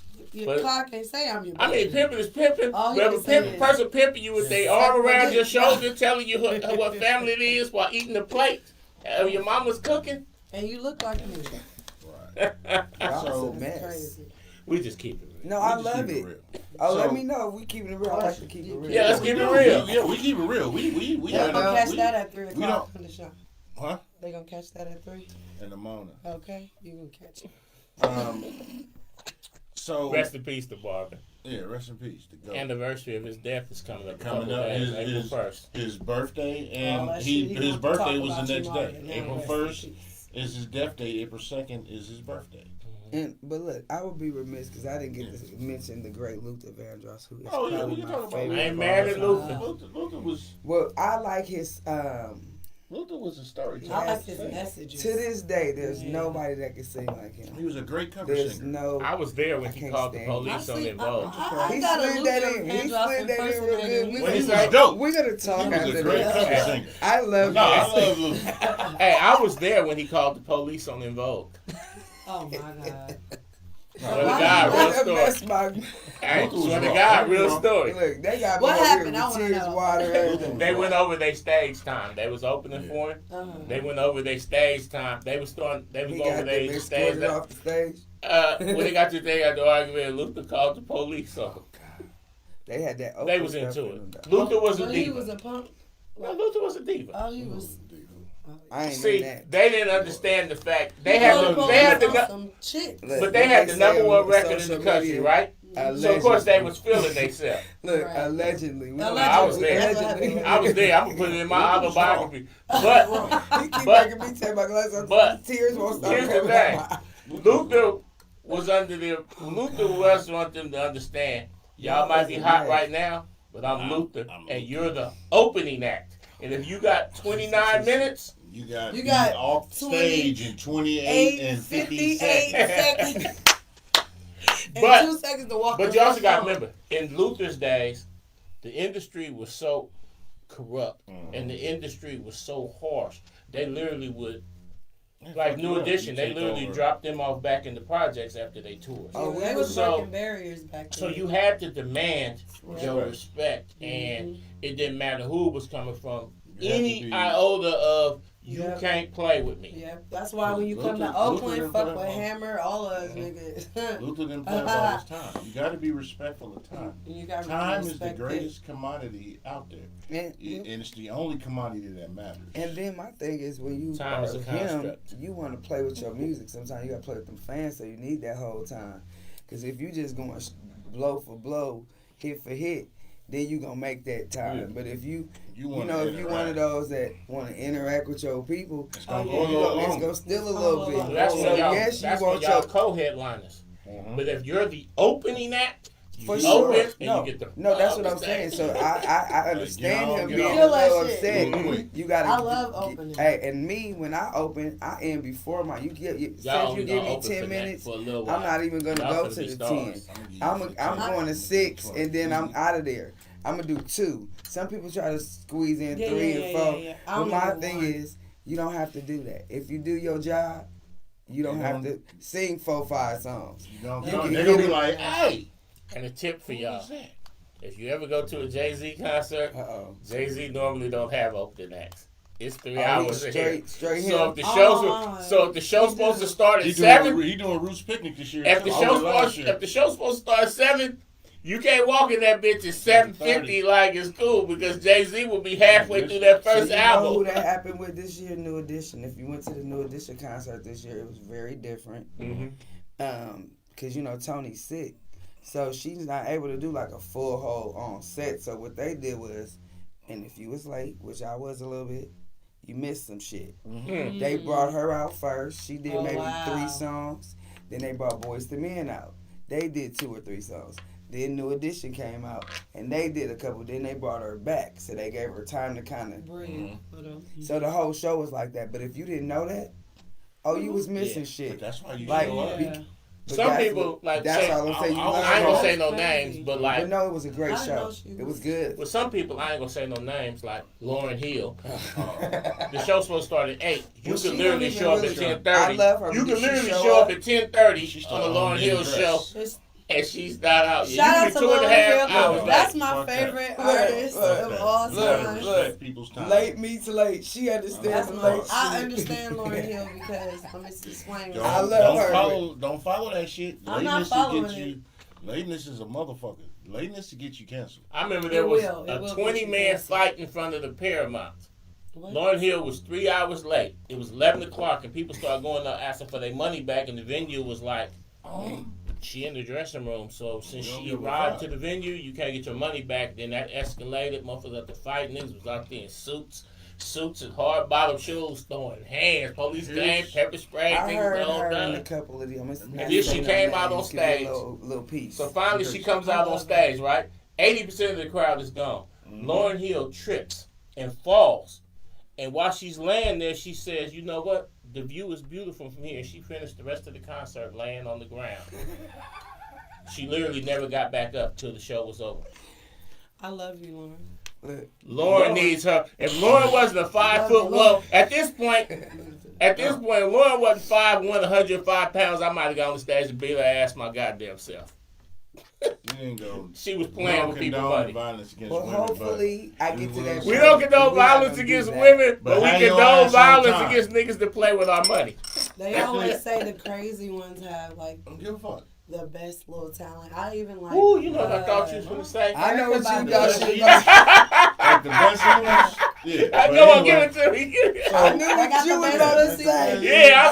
But,
Clark can't say I'm your brother.
I mean, pimping is pimping.
All he
Whether
can say is-
person pimping you with their arm around your shoulder, telling you what family it is while eating the plate your mama's cooking.
And you look like me.
So
mess.
Crazy.
We just keep it real.
No, I
just
love
keep
it.
real.
Oh,
So-
let me know if we keeping it real. I like to keep it real.
Yeah, let's
we
keep it
do.
real.
Yeah, we keep it real. We
They're
got
gonna catch
we-
that at 3
we
o'clock
don't-
on the show.
Huh?
They gonna catch that at 3?
In the morning.
Okay, you gonna catch it.
So
Rest in peace to Marvin.
yeah, rest in peace. The GOAT.
Anniversary of his death is coming up.
Coming
a couple
up
days,
is
April 1st.
his birthday,
All
and
that
he
shit
his
gonna
birthday
talk
was
about
the
you,
next
Marvin.
day.
Now
April
rest in
1st
peace.
is his death day. April 2nd is his birthday.
But look, I would be remiss because I didn't get to mention the great Luther Vandross, who is
Oh yeah,
probably
we can
my
talk about
favorite.
I ain't mad at Luther.
Luther was
Well, I like his.
Luther was a storyteller.
I like his messages.
To this day, there's nobody that can sing like him.
He was a great cover
There's
singer.
no.
I was there when
I
he
can't
called the
stand
police
I
on
see-
the Vogue.
I
He
got a
slid that
Luther
in. He
Vandross
slid that in real good.
impersonator.
Well, he's like dope.
We're gonna talk
He was
after
a great
this.
cover singer.
I love
No, I
this.
love Luther.
Hey, I was there when he called the police on En Vogue.
Oh my God.
Swear to God, real
That messed
story.
my.
Hey,
Luther was
swear to
wrong.
God, real
Look,
story.
Look, they got
What
me over
happened?
here
I
with
wanna
tears,
know.
water, everything.
They went over their stage time. They was opening for him. They went over their stage time. They was
He
going
got
over
them
their stage.
escorted off the stage.
When they got the argument, Luther called the police on him.
They had that.
They
Oprah
was
stuff
into
in
it.
them, though.
Luther was a
But he
diva.
was a punk.
No, Luther was a diva.
Oh, he was.
I ain't
See,
in that.
they didn't understand the fact they
He
had
called
the,
the
they had
police
the,
on some chick.
Look,
but they had the
say
number one
on
record in the
social
country,
media,
right? So of course they was feeling themselves.
Look,
Right.
allegedly. We
Allegedly.
I was there.
Allegedly.
I was there. I'm gonna put it in my autobiography. But
He keep
But-
making me take my glasses off.
but
Tears won't stop.
here's the
coming
thing.
out.
Luther was want them to understand. Y'all might be hot right now, but I'm Luther, and you're the opening act. And if you got 29 minutes,
You got
You got
off
20,
stage in 28 and 50 seconds.
seconds. And
But-
2 seconds to walk.
but you also got to remember, in Luther's days, the industry was so corrupt, and the industry was so harsh. They literally would, like New Edition, they literally dropped them off back in the projects after they toured.
Oh,
They was
So-
breaking barriers back then.
So you had to demand your
Right.
respect, and
Mm-hmm.
it didn't matter who it was coming from.
You had to
Any
be-
iota of you
Yeah.
can't play with me.
Yeah, that's why when you come to
Luther
Oakland,
didn't
fuck
put
with
up on-
Hammer, all of us niggas.
Luther didn't play about his time. You got to be respectful of time.
You got
Time is the
respect
greatest commodity out there,
And,
and it's the only commodity that matters.
and then my thing is when you
Time
are
is a
him,
construct.
you want to play with your music. Sometimes you got to play with them fans, so you need that whole time. Because if you just going blow for blow, hit for hit, then you gonna make that time.
Yeah.
But if you
wanna
if you one of those that want to interact with your people,
It's gonna
Oh,
go a
yeah.
little
it's
longer.
gonna still a little bit.
So that's
So
when y'all,
yes, you
that's when
want
y'all
your
co-headliners. But if you're the opening act, you
For
open
sure.
and
No,
you get the
no, that's what I'm
stage.
saying. So I understand
Get
him
on,
being
get
a
on.
little
Feel that
upset.
shit. Quick.
You gotta.
I love opening.
Hey, and me when I open, I end before my. You get.
Y'all
Since
only
you give
gonna
me
open
10
for that
minutes,
for a little while.
I'm not even gonna
Y'all
go
finna
to
be
the
stars.
10. I'm going to 6 and then I'm out of there. I'm gonna do 2. Some people try to squeeze in 3 and 4.
I
But
only
my
do
thing
1.
is, you don't have to do that. If you do your job, you don't have to sing 4, 5 songs.
They're
can
gonna
get
be
it.
like, hey.
And a tip for y'all:
Who's that?
if you ever go to a Jay-Z concert, Jay-Z normally don't have opening acts. It's 3 hours ahead.
Straight
So
here.
if the show's supposed to start at
He
7,
doing Roots Picnic this year.
if the show's supposed to start at 7, you can't walk in that bitch at 7:50 like it's cool because Jay-Z will be halfway through that first
So you
album.
know who that happened with this year? New Edition. If you went to the New Edition concert this year, it was very different. Cause you know Tony's sick, so she's not able to do like a full whole on set. So what they did was, and if you was late, which I was a little bit, you missed some shit. They brought her out first. She did maybe 3 songs. Then they brought Boyz II Men out. They did 2 or 3 songs. Then New Edition came out, and they did a couple. Then they brought her back, so they gave her time to kind of. So the whole show was like that. But if you didn't know that, you was missing shit.
But that's why you
Like,
show up.
Some people like
that's
say,
all I'm saying.
I ain't gonna say no names, but like,
But no, it was a great show. It was good.
with some people, I ain't gonna say no names, like Lauryn Hill. The show's supposed to start at 8. You
Well,
could
she
literally
don't
show up
even
at
really-
10:30.
I love her,
You
but
could
she
literally
show
show up
up-
at 10:30
She
on the
started
Lauryn Hill
getting
show,
dressed.
and she's not out yet.
Shout
You
out
could
to
be 2.5
Lauryn
hours
Hill.
late.
That's my
Fuck that.
favorite
Look,
artist
look,
of all
look,
time.
Respect people's time.
Late meets late. She understands
That's
the
my,
late
I
shit.
understand Lauryn Hill because let me explain.
Don't,
I love her.
Don't follow that shit.
I'm not
Lateness will
following
get
it.
you. Lateness is a motherfucker. Lateness to get you canceled.
I remember there was a
It will
20-man
get you
fight in front of the Paramount.
What?
Lauryn Hill was 3 hours late. It was 11 o'clock, and people started going up asking for their money back, and the venue was like, she in the dressing room, so since
You don't
she
give a
arrived
fuck.
to the venue, you can't get your money back. Then that escalated. Motherfuckers at the fight. Niggas was out there in suits and hard bottom shoes, throwing hands. Police came, pepper spray,
I
things
heard
all
her in
done.
a couple of them.
And then she came out on stage.
Little piece.
So finally she comes out on stage, right? 80% of the crowd is gone. Lauryn Hill trips and falls. And while she's laying there, she says, you know what? The view is beautiful from here. She finished the rest of the concert laying on the ground. She literally never got back up till the show was over.
I love you, Lauren.
Look,
Lauren needs her. If Lauren wasn't a 5 foot, well, at this point, Lauren wasn't 5'1", 105 pounds, I might have gone on the stage and beat her ass my goddamn self.
You ain't go.
She was playing with people's money.
Violence against
well,
women,
hopefully I get to that.
We
show.
don't condone
We're not
violence
gonna do
against
that.
women,
But
but we
hang your
condone
ass on
violence
time.
against niggas that play with our money.
They always say the crazy ones have like
Don't give a fuck.
the best little talent. I even like.
Ooh, you know what I thought you was going to say?
I know what you
Everybody
got.
does.
She got.
Like the best ones. Yeah.
I
but
know,
anyway,
give it to me.
I knew
I got
what you
the
was
best
gonna
pussy.
say.
Yeah, I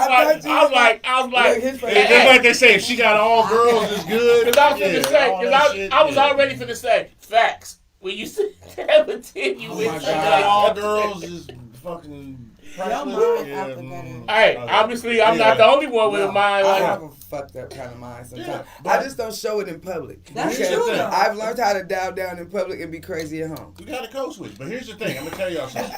was like,
Look, his face-
It's just like they say, if she got all girls, it's good.
Because I was finna say,
all
because
that shit,
I was
yeah.
already finna say, facts. When you say have a 10, you
Oh
with
my
somebody.
God, all girls is fucking
Your
priceless.
mind
Yeah,
after that.
Hey, obviously, I'm not the only one with a mind
I
like
have a fucked up kind of mind sometimes.
Yeah,
I
but-
just don't show it in public.
That's
Because
true, though.
I've learned how to dial down in public and be crazy at home.
You got to code switch. But here's the thing. I'm going to tell y'all something.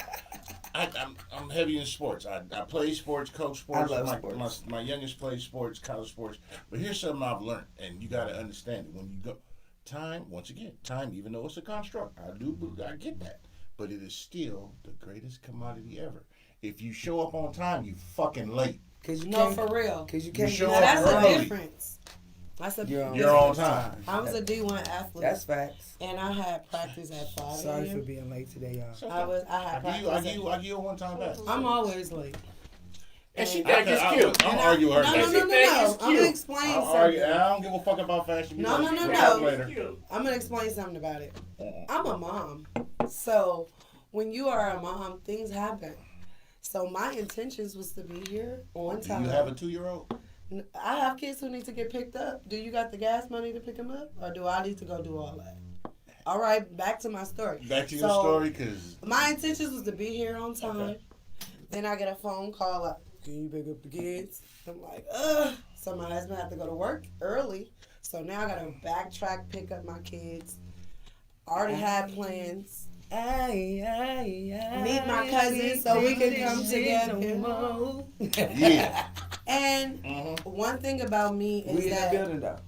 I'm heavy in sports. I play sports, coach sports.
I love sports.
My youngest plays sports, college sports. But here's something I've learned, and you got to understand it. When you go, time, once again, time, even though it's a construct, I get that. But it is still the greatest commodity ever. If you show up on time, you fucking late.
Cause you
No,
can't,
for real.
Cause you can't.
show
Now
up
that's
early.
a difference. That's a
You're
You're on time.
I was a D1 athlete.
That's facts.
and I had practice at 5
Sorry for
a.m.
being late today, y'all.
I had practice.
I give you a one time back.
I'm always late.
And she
And-
think it's cute.
I'm arguing her.
No,
case.
no, no, no,
think
no.
it's
I'm gonna
cute.
explain
I
something.
don't give a fuck about fashion.
No, no, no,
We'll
no.
talk later.
I'm gonna explain something about it. I'm a mom, so when you are a mom, things happen. So my intentions was to be here on
Do
time.
you have a 2-year-old?
I have kids who need to get picked up. Do you got the gas money to pick them up, or do I need to go do all that? All right, back to my story.
Back to your
So,
story, because
My intentions was to be here on time.
Okay.
Then I get a phone call like, "Can you pick up the kids?" I'm like, So my husband had to go to work early. So now I gotta backtrack, pick up my kids. Already had plans. Meet my cousins so we can come together.
yeah.
And one thing about me
We
is
in the
that
building though.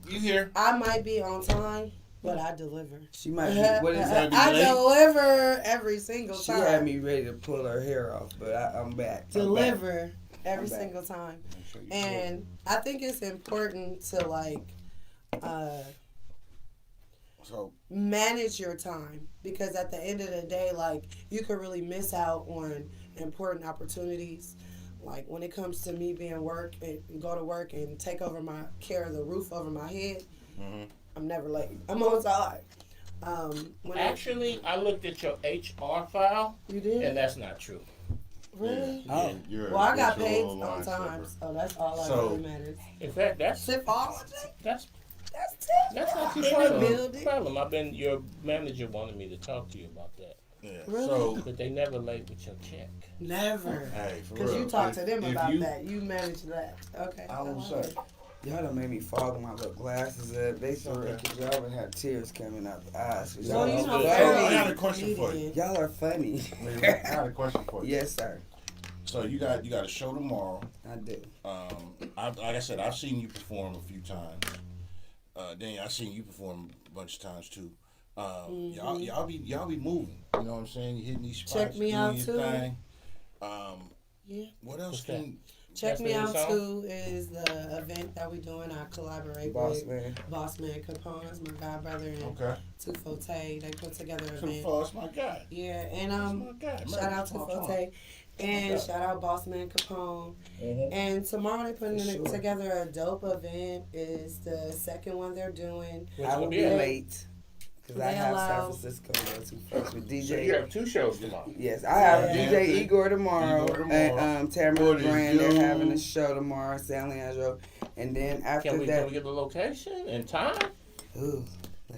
You here?
I might be on time, But I deliver.
She might be, what is that?
I deliver every single
She
time.
had me ready to pull her hair off, but I'm back.
Deliver every
I'm back.
single time. And I think it's important to like
So
manage your time, because at the end of the day, like, you could really miss out on important opportunities. Like when it comes to me being work and go to work and take over my care of the roof over my head, I'm never late. I'm on time.
Actually, I looked at your HR file,
You did?
and that's not true.
Really?
Oh.
You're-
Well, I got
you're a
paid
little
on
line
time,
stepper.
so that's all that
So-
really matters.
In fact, that's
Tip all of it?
that's
That's
that's not
in
too
the
problem.
building.
Your manager wanted me to talk to you about that,
Yeah.
Really?
So,
but they never late with your check.
Never.
hey, for
Because
real.
you talked to
If-
them
if
about
you-
that. You managed that. Okay.
I will
like
say,
it.
Y'all done made me fog my little glasses up. They so because y'all would have tears coming out the eyes. 'Cause
Well,
y'all
you
are
know,
So,
funny.
I got a question for you.
comedian.
Y'all are funny.
I got a question for you.
Yes, sir.
So you got a show tomorrow.
I do.
Like I said, I've seen you perform a few times. Daniel, I've seen you perform a bunch of times too. Y'all be moving. You know what I'm saying? You hitting these spots,
Check me
doing
out,
your
too.
thing.
Yeah.
What else
What's that?
can?
Check
That's
Me
the
Out
song?
Too is the event that we're doing. I collaborate
Boss
with
man.
Boss Man Capone's my god brother and
Okay.
Tufote. They put together an
Too
event.
far, it's my guy.
Yeah, and
That's my guy.
shout out to
Small time.
Fote and
Okay.
shout out Boss Man Capone.
Mhm.
And tomorrow they're putting
For sure.
together a dope event. Is the second one they're doing.
Which
I
will
will
be
be
at?
late because I
They
have
allow-
San Francisco to go to first with
So you
DJ.
have 2 shows tomorrow.
Yes, I have
Yeah.
DJ Igor tomorrow,
Igor tomorrow.
and Tamara
What is
Brand. They're
you?
having a show tomorrow, San Leandro, and then after
Can we
that,
get the location and time?
ooh,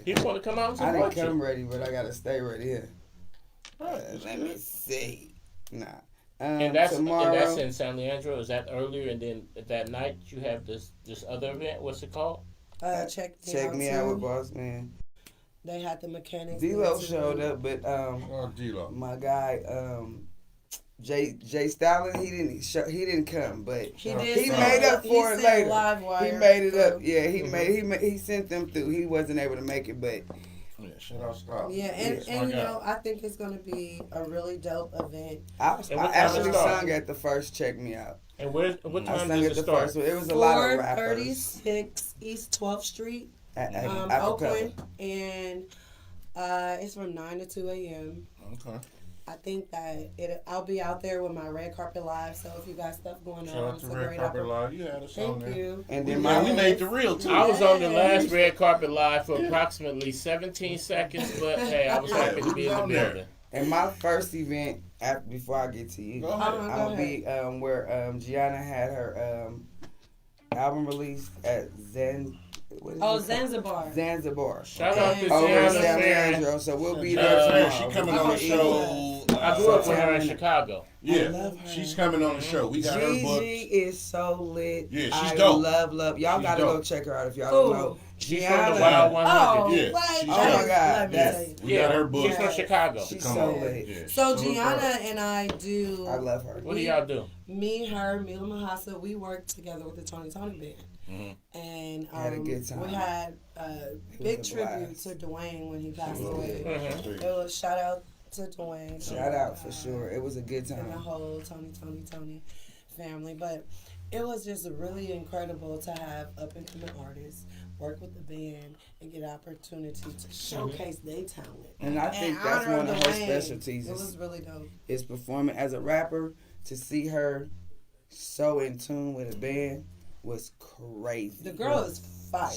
He want to come out and
I didn't
support
come
you.
ready, but I gotta stay ready here.
Right.
Let me see. Nah.
And that's
tomorrow.
in San Leandro. Is that earlier? And then that night you have this other event. What's it called?
Check
Check me out
too.
with Boss Man.
They had the mechanics.
D-Lo
there, too.
showed up, but
Oh, D-Lo.
my guy Jay Stalin, he didn't come, but
He
He
he
send-
made up
he
for it
sent
later.
Livewire
He made it
through.
up. Yeah, he sent them through. He wasn't able to make it, but
Yeah, shout out Scott.
Yeah, and,
Yes,
and
my
you
guy.
know, I think it's gonna be a really dope event.
I
And what time
actually
it start?
sung at the first Check Me Out.
And what
I
time
sung
does
at
it
the
start?
first one. It was a lot of rappers
436 East 12th Street,
at
Oakland, and it's from 9 to 2 a.m.
Okay.
I think that I'll be out there with my red carpet live. So if you got stuff going
Shout
on,
out
it's
to
a
Red
great
Carpet
opportunity.
Live. You had us on
Thank
there.
you.
And
We
then
made
my
the real too.
I was on the last red carpet live for approximately 17 seconds, but hey, I was happy to be in the
On there.
building.
and my first event before I get to you,
Go ahead.
Go
I'll
ahead.
be where Gianna had her album released at what is
Oh,
it called?
Zanzibar.
Zanzibar.
Shout out to
Over in
Gianna
San
Sharon.
Leandro, so we'll be
Shout
there
out to her.
tomorrow.
She coming on the show.
I grew up with her in Chicago.
I
Yeah,
love her.
she's coming on the show. We got her
Gigi
booked.
is so lit.
Yeah, she's
I
dope.
love. Y'all
She's
gotta
dope.
go check her out if y'all
Who?
don't know.
She's from
Gianna.
the Wild 100.
Oh,
Yeah,
like,
she's
Oh my
dope.
God,
let me
that's-
tell you.
We got her
She's
booked.
from Chicago.
She's
Come
so
on.
lit.
Yeah,
So
she's
Gianna
dope.
and I do.
I love her.
What do y'all do?
Me, her, Mila Mahasa, we worked together with the Tony Band.
Mm-hmm.
And
Had a good time.
we had a
It
big
was a
tribute
blast.
to Dwayne when he passed
Mhm.
away.
Mhm.
It was shout out to Dwayne.
Shout out for sure. It was a good
And the
time.
whole Tony family. But it was just really incredible to have up and coming artists work with the band and get an opportunity to showcase their talent.
And I think
And
that's
honor
one of her
Dwayne.
specialties
It was
is,
really dope.
is performing as a rapper. To see her so in tune with a band was crazy.
The girl is fire.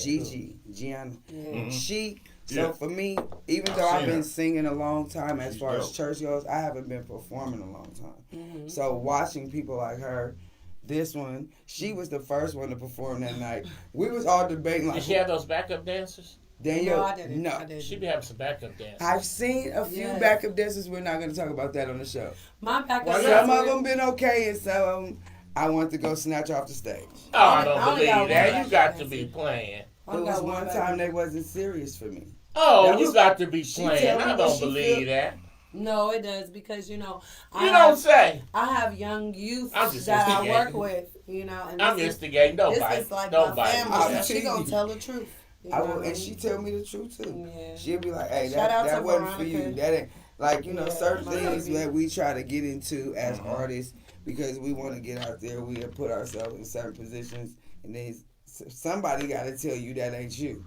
Gianna.
Yeah.
Mhm.
So
Yeah.
for me, even
I've
though I've
seen
been
her.
singing a long time as
She's
far as
dope.
church goes, I haven't been performing a long time.
Mhm.
So watching people like her, this one, she was the first one to perform that night. We was all debating
Did
like,
she have those backup dancers?
Danielle,
No, I didn't.
no.
I didn't.
She be having some backup dancers.
I've seen a few
Yes.
backup dancers. We're not going to talk about that on the show.
My backup
Why not?
Some of
dancer-
them been okay, and some of them I want to go snatch off the stage.
Oh, I don't
I only
believe
got
that.
one
You got to
backup
be
dancer.
playing.
I
There
got
was one
backup.
time they wasn't serious for me.
Oh,
That
you
was-
got to be
she
playing.
tell me
I
what
don't
she
believe
feel.
that.
No, it does because you know
You don't say.
I have young youth
I'm just
that I
instigating.
work with, you know, and
I'm
this is,
instigating. Don't
this
bite.
is like
Don't
my
bite.
family,
I'm
so she gonna
teasing.
tell the truth.
I will, and she tell me the truth too.
Yeah.
She'll be like, "Hey,
Shout out
that
to
wasn't for you.
Veronica.
That ain't like certain
my
things
baby.
that we try to get into as artists because we want to get out there. We have put ourselves in certain positions, and then somebody got to tell you that ain't you.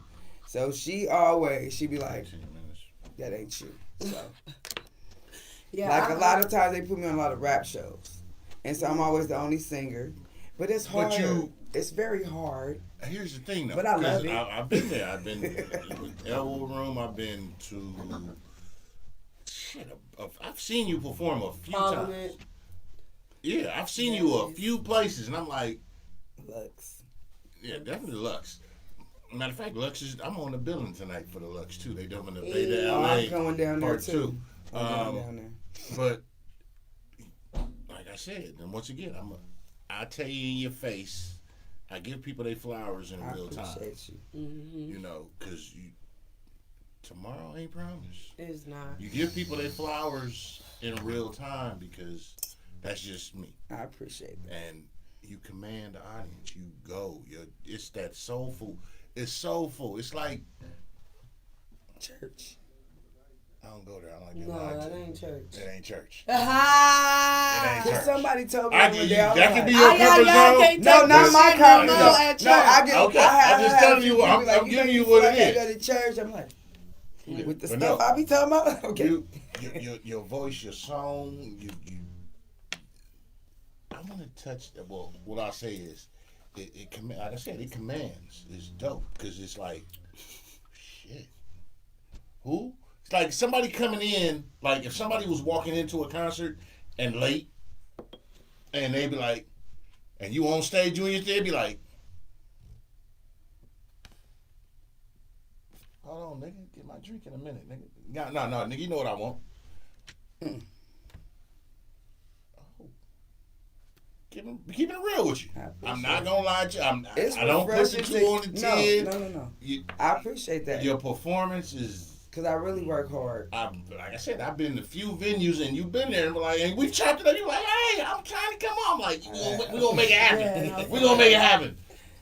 So she be like, that ain't you. So
Yeah,
like a lot of times they put me on a lot of rap shows, and so I'm always the only singer. But it's hard. It's very hard.
Here's the thing, though.
But I love it.
I've been there. I've been with Elbow Room. I've been to. I've seen you perform a few times. Yeah, I've seen you a few places, and I'm like,
Lux.
Yeah, definitely Lux. Matter of fact, Lux is. I'm on the billing tonight for the Lux too. They doing the Beta LA
I'm going down there
part
too.
2.
I'm going down there.
But like I said, and once again, I tell you in your face. I give people their flowers in real time.
I appreciate you.
Mm-hmm.
You know, because tomorrow ain't promised.
It's not.
You give people their flowers in real time because that's just me.
I appreciate that.
And you command the audience. You go. It's that soulful. It's soulful. It's like
church.
I don't go there. I don't like
No, that ain't church.
It ain't church.
It
ain't church.
Somebody told me
That can be your comfort zone.
No, not my comfort zone. No, I get.
Okay,
I'm
just telling you what. I'm giving you what it is.
I go to church. I'm like, with the
But
stuff
no.
I be talking about. Okay.
Your voice, your song, you. I want to touch. Well, what I say is, it like I said, it commands. It's dope because it's like, shit. Who? It's like somebody coming in. Like if somebody was walking into a concert and late, and they'd be like, and you on stage doing your thing, they'd be like, hold on, nigga, get my drink in a minute, nigga. No, nigga, you know what I want. Keeping it real with you. I'm not gonna lie to you. I don't put the 2 on the 10.
No. I appreciate that.
Your performance is.
Cause I really work hard.
Like I said, I've been to a few venues and you've been there and like, and we've chopped it up. You're like, hey, I'm trying to come on. I'm like, we gonna make it happen. We gonna make it happen.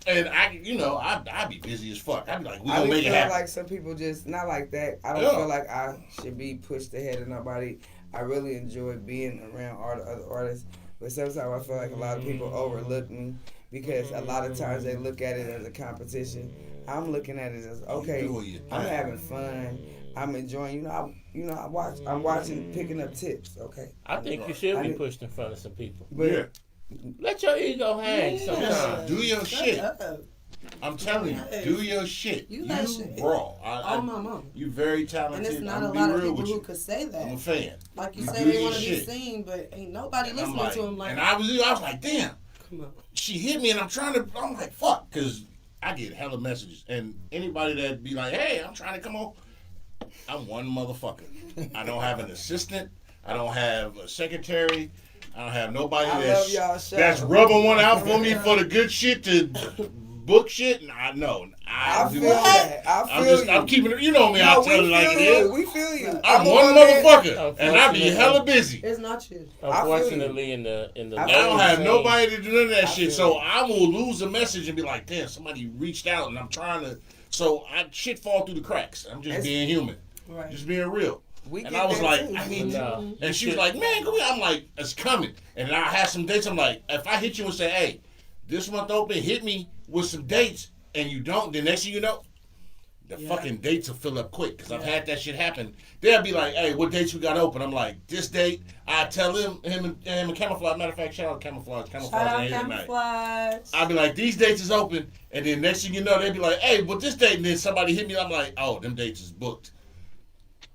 And I'd be busy as fuck. I'd be like, we gonna make it happen.
Like some people just not like that. I don't feel like I should be pushed ahead of nobody. I really enjoy being around other artists. But sometimes I feel like a lot of people overlook me because a lot of times they look at it as a competition. I'm looking at it as okay. I'm having fun. I'm enjoying. I'm watching, picking up tips. Okay.
I think you should be pushed in front of some people.
But
let your ego hang sometimes.
Do your shit. I'm telling you, do your shit.
You
raw.
Oh my mom.
You very talented.
And it's not
I'm
a lot of
real
people
with
who
you.
could say that.
I'm a fan.
Like you
You
say,
do
they
your
want to be
shit.
seen, but ain't nobody
And
listening to them. Like,
and I was like, damn.
come on.
She hit me, and I'm like, fuck, because I get hella messages, and anybody that be like, hey, I'm trying to come on, I'm one motherfucker. I don't have an assistant. I don't have a secretary. I don't have nobody that's rubbing one out for me for the good shit to book shit. And I feel
that.
I'm keeping it. You know me. I'll tell you like it is.
We feel you.
I'm one motherfucker, and I be hella busy.
It's not you.
Unfortunately, in the
I don't have nobody to do none of that shit, so I will lose a message and be like, damn, somebody reached out, and I'm trying to. So shit fall through the cracks. I'm just being human, just being real. And I was like, I need to. And she was like, man, go ahead. I'm like, it's coming. And I had some dates. I'm like, if I hit you and say, hey, this month open, hit me with some dates, and you don't, then next thing you know, the fucking dates will fill up quick. Because I've had that shit happen. They'll be like, hey, what dates we got open? I'm like, this date. I tell him and Camouflage. Matter of fact, shout out Camouflage. Camouflage ain't here tonight. I'll be like, these dates is open. And then next thing you know, they be like, hey, but this date. And then somebody hit me. I'm like, oh, them dates is booked.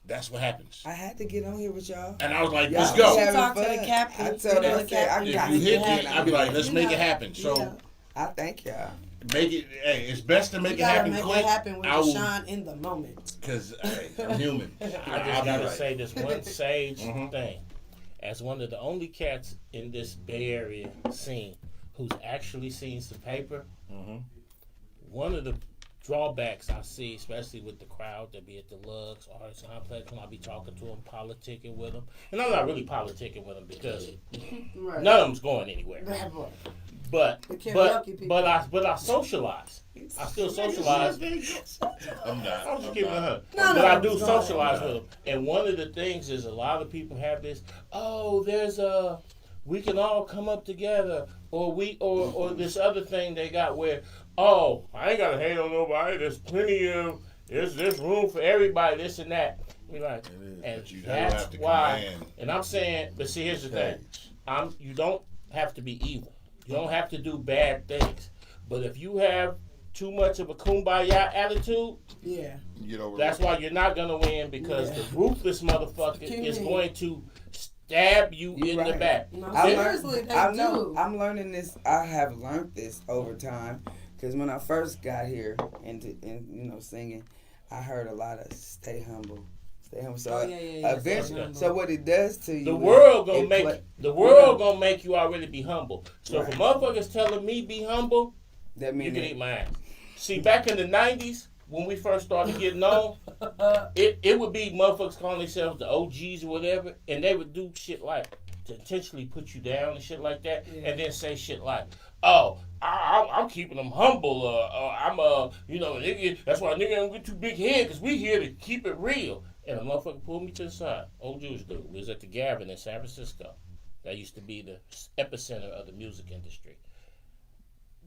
That's what happens.
I had to get on here with y'all.
And I was like, let's go.
Talk to the captain.
I told her,
if you hit me, I'd be like, let's make it happen. So
I thank y'all.
Make it. Hey, it's best to make it happen quick.
Make it happen when you shine in the moment.
Because I'm human.
I just gotta say this one sage thing. As one of the only cats in this Bay Area scene who's actually seen some paper, one of the drawbacks I see, especially with the crowd that be at the Lugs or Arts Complex, when I be talking to them, politicking with them, and I'm not really politicking with them because none of them's going anywhere. But
The karaoke people.
but I socialize. I still socialize.
I'm not.
I'm just giving her.
No,
But I
no,
do
go
socialize
ahead.
with them. And one of the things is a lot of people have this. Oh, there's we can all come up together, or this other thing they got where, oh, I ain't gotta hate on nobody. There's room for everybody. This and that. We like, and
but you
that's
have to
why.
command.
And I'm saying, but see, here's the thing. You don't have to be evil. You don't have to do bad things. But if you have too much of a kumbaya attitude,
Yeah.
You know,
that's why you're not gonna win, because
Yeah.
the ruthless motherfucker is going to stab you in the
right.
back.
No,
I
seriously, they
I know.
do.
I'm learning this. I have learned this over time, because when I first got here into singing, I heard a lot of stay humble. So
Oh, yeah.
eventually, so what it does to you,
The world
is
gonna
it
gonna make you already be humble. So if a motherfucker's telling me be humble,
that
you
means
can eat my ass. See, back in the 90s, when we first started getting on, it would be motherfuckers calling themselves the OGs or whatever, and they would do shit like to intentionally put you down and shit like that, and then say shit like, oh, I'm keeping them humble, nigga, that's why a nigga don't get too big head, because we here to keep it real. And a motherfucker pulled me to the side. Old Jewish dude. We was at the Gavin in San Francisco. That used to be the epicenter of the music industry.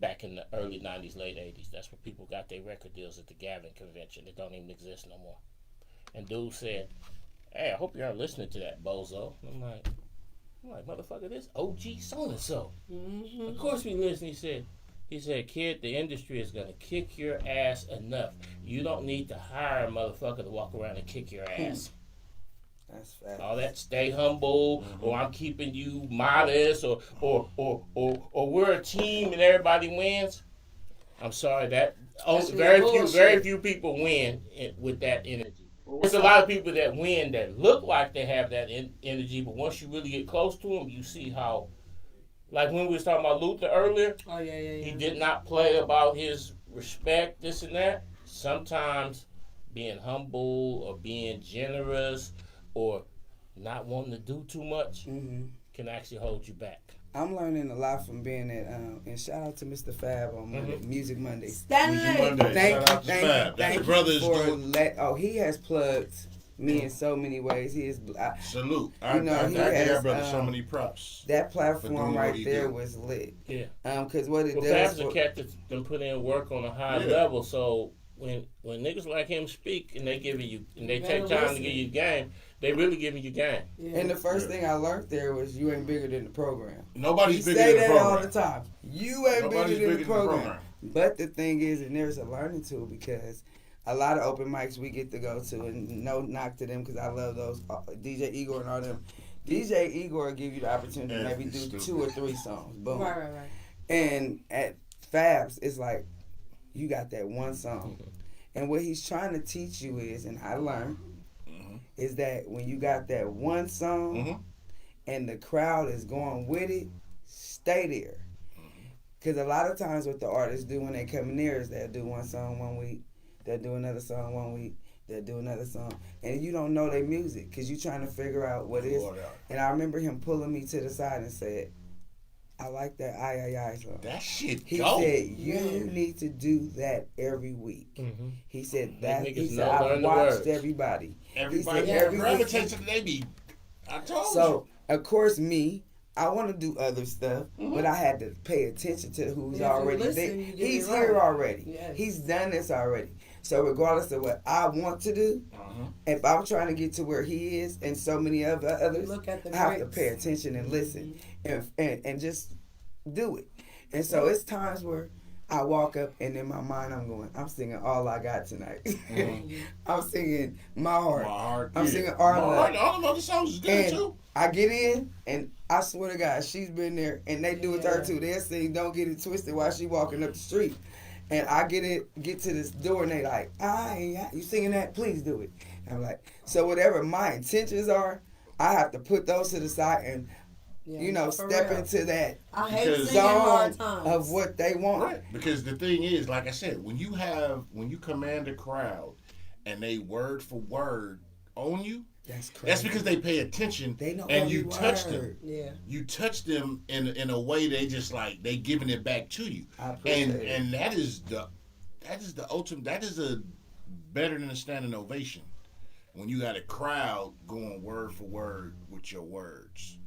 Back in the early 90s, late 80s. That's where people got their record deals at the Gavin convention. It don't even exist no more. And dude said, hey, I hope you aren't listening to that, bozo. I'm like, motherfucker, this OG so-and-so.
Mm-hmm.
Of course we listen. He said, kid, the industry is going to kick your ass enough. You don't need to hire a motherfucker to walk around and kick your ass.
That's fact.
All that stay humble, or I'm keeping you modest, or we're a team and everybody wins. I'm sorry, that's very few people win with that energy. There's a lot of people that win that look like they have that energy, but once you really get close to them, you see how. Like when we was talking about Luther earlier,
Oh yeah.
he did not play about his respect, this and that. Sometimes being humble or being generous or not wanting to do too much can actually hold you back.
I'm learning a lot from being at, and shout out to Mr. Fab on Monday, Music Monday.
Stanley.
Shout out to Fab. That's your brother's doing.
He has plugged me in so many ways. He is
Salute.
You know,
I
he
give
has,
that brother so many props.
that
For
platform
doing
right
what he
there
do.
was lit.
Yeah.
Because what it
Well,
does
Fab's a cat that's been put in work on a high
Yeah.
level, so when niggas like him speak and they giving you and they take time to give you game, they really giving you game.
Yeah.
and the first thing I learned there was you ain't bigger than the program.
Nobody's
He
bigger
say
than the
that all
program.
the time. You ain't
Nobody's
bigger than the program. But the thing is, and there's a learning tool, because a lot of open mics we get to go to, and no knock to them because I love those DJ Igor and all them. DJ Igor will give you the opportunity to maybe do
Stupid.
2 or 3 songs. Boom.
Right.
And at Fabs, it's like you got that one song. And what he's trying to teach you is, and I learned, is that when you got that one song and the crowd is going with it, stay there. Because a lot of times what the artists do when they come in there is they'll do one song 1 week, they'll do another song 1 week, they'll do another song. And you don't know their music because you're trying to figure out what it is. And I remember him pulling me to the side and said, I like that I song.
That shit
He
go.
said, you need to do that every week. He said,
Niggas
I've
learn the
watched
words.
everybody.
Everybody
every
gravitates to they be. I told
So, of course, me, I want to do other stuff, but I had to pay attention to who's
Yeah, if you
already
listen,
there.
you get
He's
it right.
here already.
Yes.
He's done this already. So regardless of what I want to do, if I'm trying to get to where he is and so many other others,
Look at the
I have to
greats.
pay attention and listen and just do it. And so it's times where I walk up and in my mind I'm singing All I Got Tonight. I'm singing My Heart. I'm singing Our Love.
All the other songs is good
And
too.
I get in, and I swear to God, she's been there, and they do it to her too. They'll sing Don't Get It Twisted while she walking up the street. And I get to this door, and they like, you singing that? Please do it. And I'm like, so whatever my intentions are, I have to put those to the side and,
For
step
real.
into that
I hate
Because-
singing hard
zone
times.
of what they want.
Right. Because the thing is, like I said, when you command a crowd and they word for word on you,
That's crazy.
That's because they pay attention.
They know
and
every
you touch
word.
them.
Yeah.
You touch them in a way they just like they giving it back to you.
I appreciate it.
And that is the ultimate. That is a better than a standing ovation. When you got a crowd going word for word with your words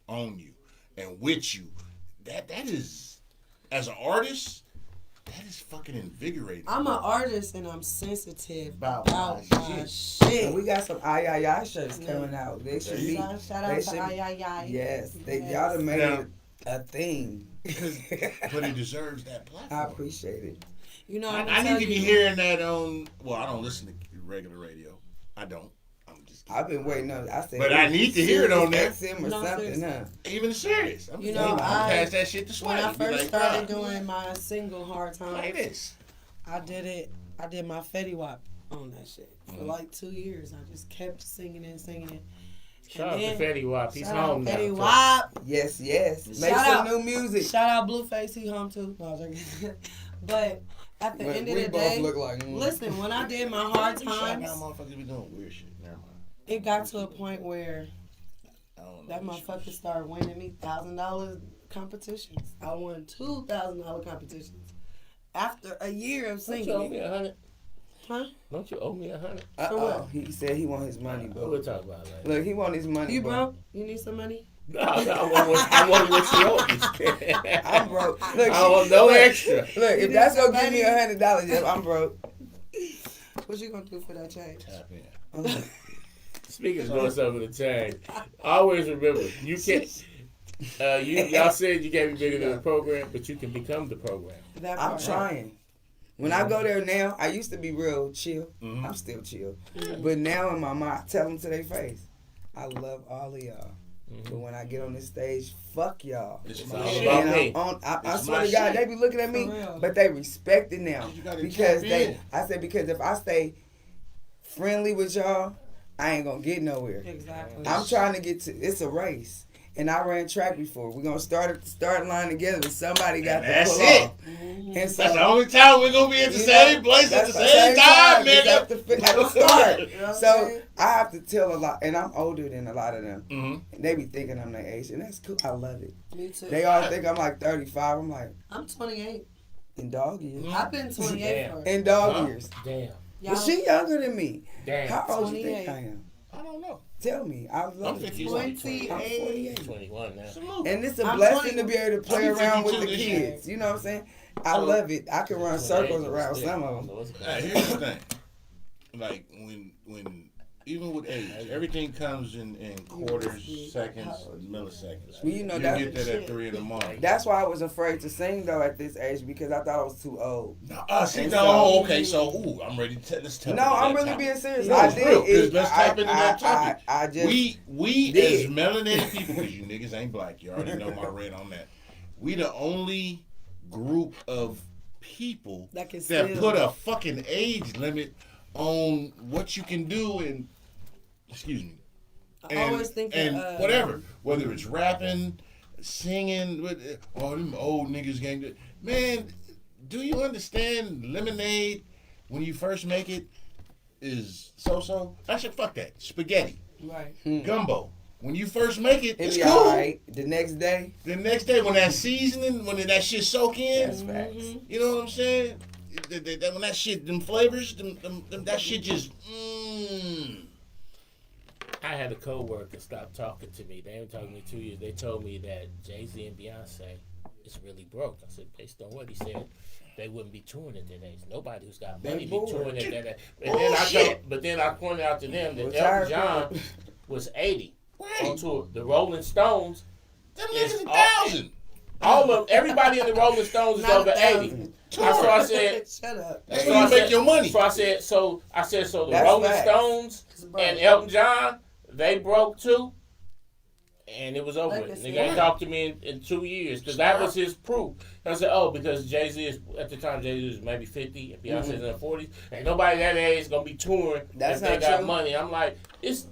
on you and with you, that is, as an artist, that is fucking invigorating.
I'm an artist and I'm sensitive
About
about
my
my
And
shit.
we got some ay shirts coming out. They should be.
Shout
they
out
should
to
be-
Ay.
Yes, they
Yes.
y'all done made
Now-
it a thing.
But it deserves that
I
platform.
appreciate it.
You know,
I need to be hearing that on. Well, I don't listen to regular radio. I don't. I'm just.
I've been waiting on. I said,
But I need to hear it on there.
XM or
No,
something,
seriously.
huh?
Even serious. I'm
You
just-
know,
I'm
I-
pass that shit to
when I
Swag. Be
first
like,
started
"Bruh,
doing my single Hard
play
Times,
this.
I did my Fetty Wap on that shit for like 2 years. I just kept singing it.
Shout out
And
to
then-
Fetty Wap. He's
Shout out
home now.
Fetty
too.
Wap.
Yes. Make
Shout
some
out.
new music.
Shout out Blueface, he home too. No, I'm joking. But at the
But
end of
we
the
both
day,
look like.
listen, when I did my Hard
Shout
Times,
out motherfuckers be doing weird shit. Never mind.
it got to a point where
I don't know
that
this shit.
motherfucker started winning me $1,000 competitions. I won $2,000 competitions after a year of
Don't you owe me
singing.
100?
Huh?
Don't you owe me 100?
Uh-oh.
what?
He said he want his money,
We'll
bro.
talk about that.
Look, he want his money,
You
bro.
broke? You need some money?
No, I want what you owe me.
I'm broke. Look,
I want no
look,
extra.
Look,
You
if
need
that's gonna give
somebody-
me $100, Jeff, I'm broke.
What you gonna do for that change?
Tap in.
Speaking of going over the chain, always remember you can. Y'all said you can't be bigger than the program, but you can become the program.
That
I'm
part.
trying. When I go there now, I used to be real chill.
Mhm.
I'm still chill. But now in my mind, I tell them to their face, I love all of y'all. But when I get on this stage, fuck y'all.
It's
It's
my
all
shit.
about
And
me.
I
It's
swear
my
to God,
shit.
they be looking at me,
For real.
but they respect it now.
You gotta
Because
tap in.
I said, because if I stay friendly with y'all, I ain't gonna get nowhere.
Exactly.
I'm trying to get to, it's a race. And I ran track before. We're gonna start at the starting line together, but somebody got to
That's
pull
it.
off.
Mhm.
And so
That's the only time we're gonna be at the
You
same
know,
place at
that's
the same time,
We got
nigga.
to fit at the start.
You know what I'm
So
saying?
I have to tell a lot, and I'm older than a lot of them.
Mm-hmm.
And they be thinking I'm their age, and that's cool. I love it.
Me too.
They all think I'm like 35. I'm like,
I'm 28.
in dog years.
Mm-hmm.
I've been 28
Damn.
for.
In dog
Huh?
years.
Damn.
But she younger than me.
Damn.
How old you think
28.
I am?
I don't know.
Tell me. I love
I'm
it.
50.
28.
I'm 48.
21 now.
Salute.
And it's a
I'm
blessing
20.
to be able to play
I'll be
around with
52
the
this year.
kids. You know what I'm saying? I love it. I can run circles around some of them.
So it's
Now, here's the thing. Like when even with age, everything comes in quarters, seconds, milliseconds.
Well, you know
you
that-
get that at 3 in the morning.
That's why I was afraid to sing though at this age because I thought I was too old.
See,
And
no,
so-
okay, so I'm ready to let's tap
No,
into
I'm
that
really
topic.
being serious.
No,
I
it's
did.
real, 'cause
it.
let's tap into that topic.
I just
We
did.
as melanated people, because you niggas ain't black, you already know my red on that. We the only group of people
That can
that
still-
put a fucking age limit on what you can do and excuse me.
I always think
and
that,
whatever, whether it's rapping, singing, all them old niggas gang. Man, do you understand lemonade when you first make it is so? I should fuck that spaghetti,
Right.
gumbo. When you first make it,
It
it's
be
cool.
alright. The next day,
The next day, when that seasoning, when that shit soak in,
that's facts.
you know what I'm saying? When that shit, them flavors, that shit just.
I had a coworker stop talking to me. They ain't talking to me 2 years. They told me that Jay-Z and Beyonce is really broke. I said, based on what he said, they wouldn't be touring at that age. Nobody who's got money be
bored.
touring at that age.
Bullshit.
But then I pointed out to them that
Retired
Elton John was 80 on
Right.
tour. The Rolling Stones,
Them
It's
niggas
all-
1,000.
everybody in the Rolling Stones is
Not
over 80.
1,000.
So I said,
Shut up.
That's
so
where
I
you make
said-
your money.
So I said, so the
That's
Rolling
facts.
Stones
Bro.
and Elton John, they broke too, and it was over.
Like I
with.
said.
Nigga ain't talked to me in 2 years because that was his proof. I said, oh, because Jay-Z is at the time Jay-Z was maybe 50 and Beyonce's in her 40s. Ain't nobody that age gonna be touring
That's
if they
not
got
true.
money. I'm like, it's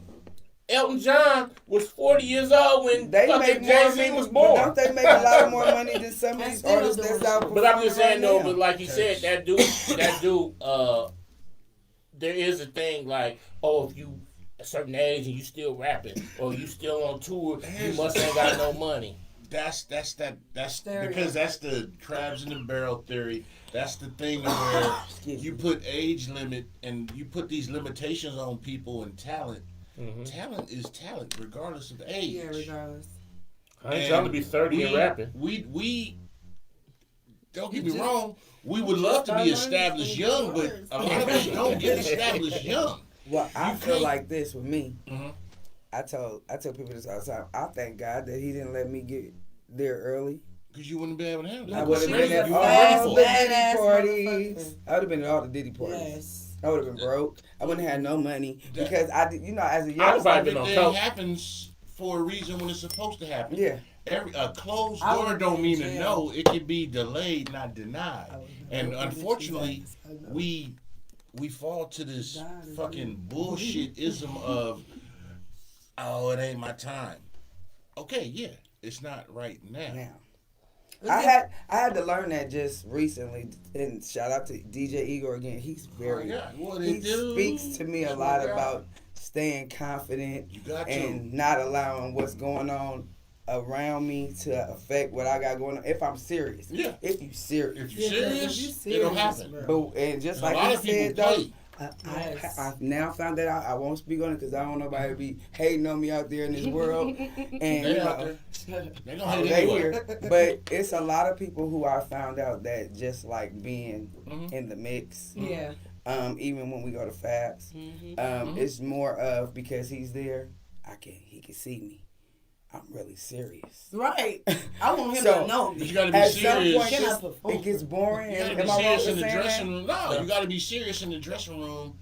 Elton John was 40 years old when
They
fucking
make more
Jay-Z
money.
was
but
born.
Don't they make a lot more money than some of
And
these
still
artists
doing
that's
it.
out?
But I'm just saying
performing
though,
right
but
now?
like he said, that dude, there is a thing like, oh, if you a certain age and you still rapping or you still on tour, you must ain't got no money.
That's because
Stereotype.
that's the crabs in the barrel theory. That's the thing where you put age limit and you put these limitations on people and talent.
Mm-hmm.
Talent is talent regardless of age.
Yeah, regardless.
I ain't trying to be 30 and rapping.
We don't get
You
me
just-
wrong. We would love to be
learning
established
some
young, but
words.
a lot of us don't get established young.
Well, I
You
feel
can't-
like this with me.
Mhm.
I tell people this all the time. I thank God that He didn't let me get there early.
Because you wouldn't be able to handle it.
I would have
she
been
was
at
a
all
fast,
the
badass
Diddy parties.
motherfucker.
I would have been at all the Diddy parties.
Yes.
I would have been broke. I wouldn't have had no money
That-
because I, did- as a
I'd
young
have probably been on
Everything
coke.
happens for a reason when it's supposed to happen.
yeah.
A closed
I
door
would've
don't
been
mean
in
a
jail.
no. It can be delayed, not denied.
I would've
And
been
unfortunately,
I know.
we fall to this
God is
fucking bullshit-ism of, oh, it ain't my time. Okay, yeah, it's not right now.
Now, I had to learn that just recently, and shout out to DJ Igor again. He's very
Oh, yeah. What
he
it do?
speaks to me a
That's
lot
what I got.
about staying confident
You got to.
and not allowing what's going on around me to affect what I got going on. If I'm serious,
Yeah.
if you serious,
If you're
Yeah,
serious,
if you
it'll
serious,
happen.
bro.
but and just
And a
like
lot
you
of people
said though.
play.
Yes.
I've now found that out. I won't speak on it because I don't know nobody be hating on me out there in this world. And
They
you
out
know,
there. They gonna
oh,
hate
they
anyway.
here. But it's a lot of people who I found out that just like being
Mhm.
in the mix.
Yeah.
Even when we go to Fabs,
Mm-hmm.
it's more of because he's there. He can see me. I'm really serious.
Right. I want him
So-
to know
But
me.
you gotta be
At some
serious.
point,
Can I
it's-
perform?
it gets boring.
You gotta be
Am I wrong
serious
for
in the
saying
dressing
that?
room. No,
Yeah.
you gotta be serious in the dressing room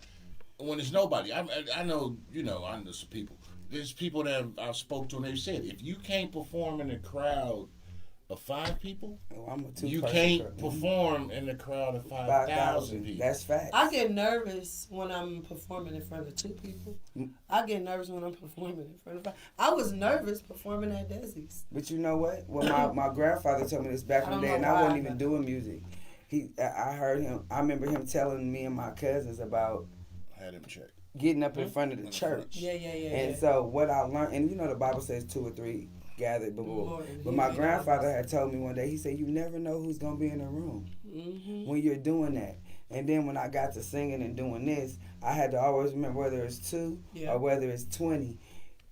when there's nobody. I know, I know some people. There's people that I've spoke to and they've said, if you can't perform in a crowd of 5 people,
Oh, I'm a two-person
you can't
crowd.
perform in a crowd of 5,000
5,000.
people.
That's fact.
I get nervous when I'm performing in front of 2 people. I get nervous when I'm performing in front of 5. I was nervous performing at Desi's.
But you know what? Well, my grandfather told me this back in
I
the
don't
day,
know
and I
why,
wasn't even
but-
doing music. I heard him. I remember him telling me and my cousins about
Had him check.
getting up in front of the church.
Yeah.
And so what I learned, and the Bible says 2 or 3 gathered, but my grandfather had told me one day. He said, "You never know who's gonna be in the room
Mm-hmm.
when you're doing that." And then when I got to singing and doing this, I had to always remember whether it's 2
Yeah.
or whether it's 20.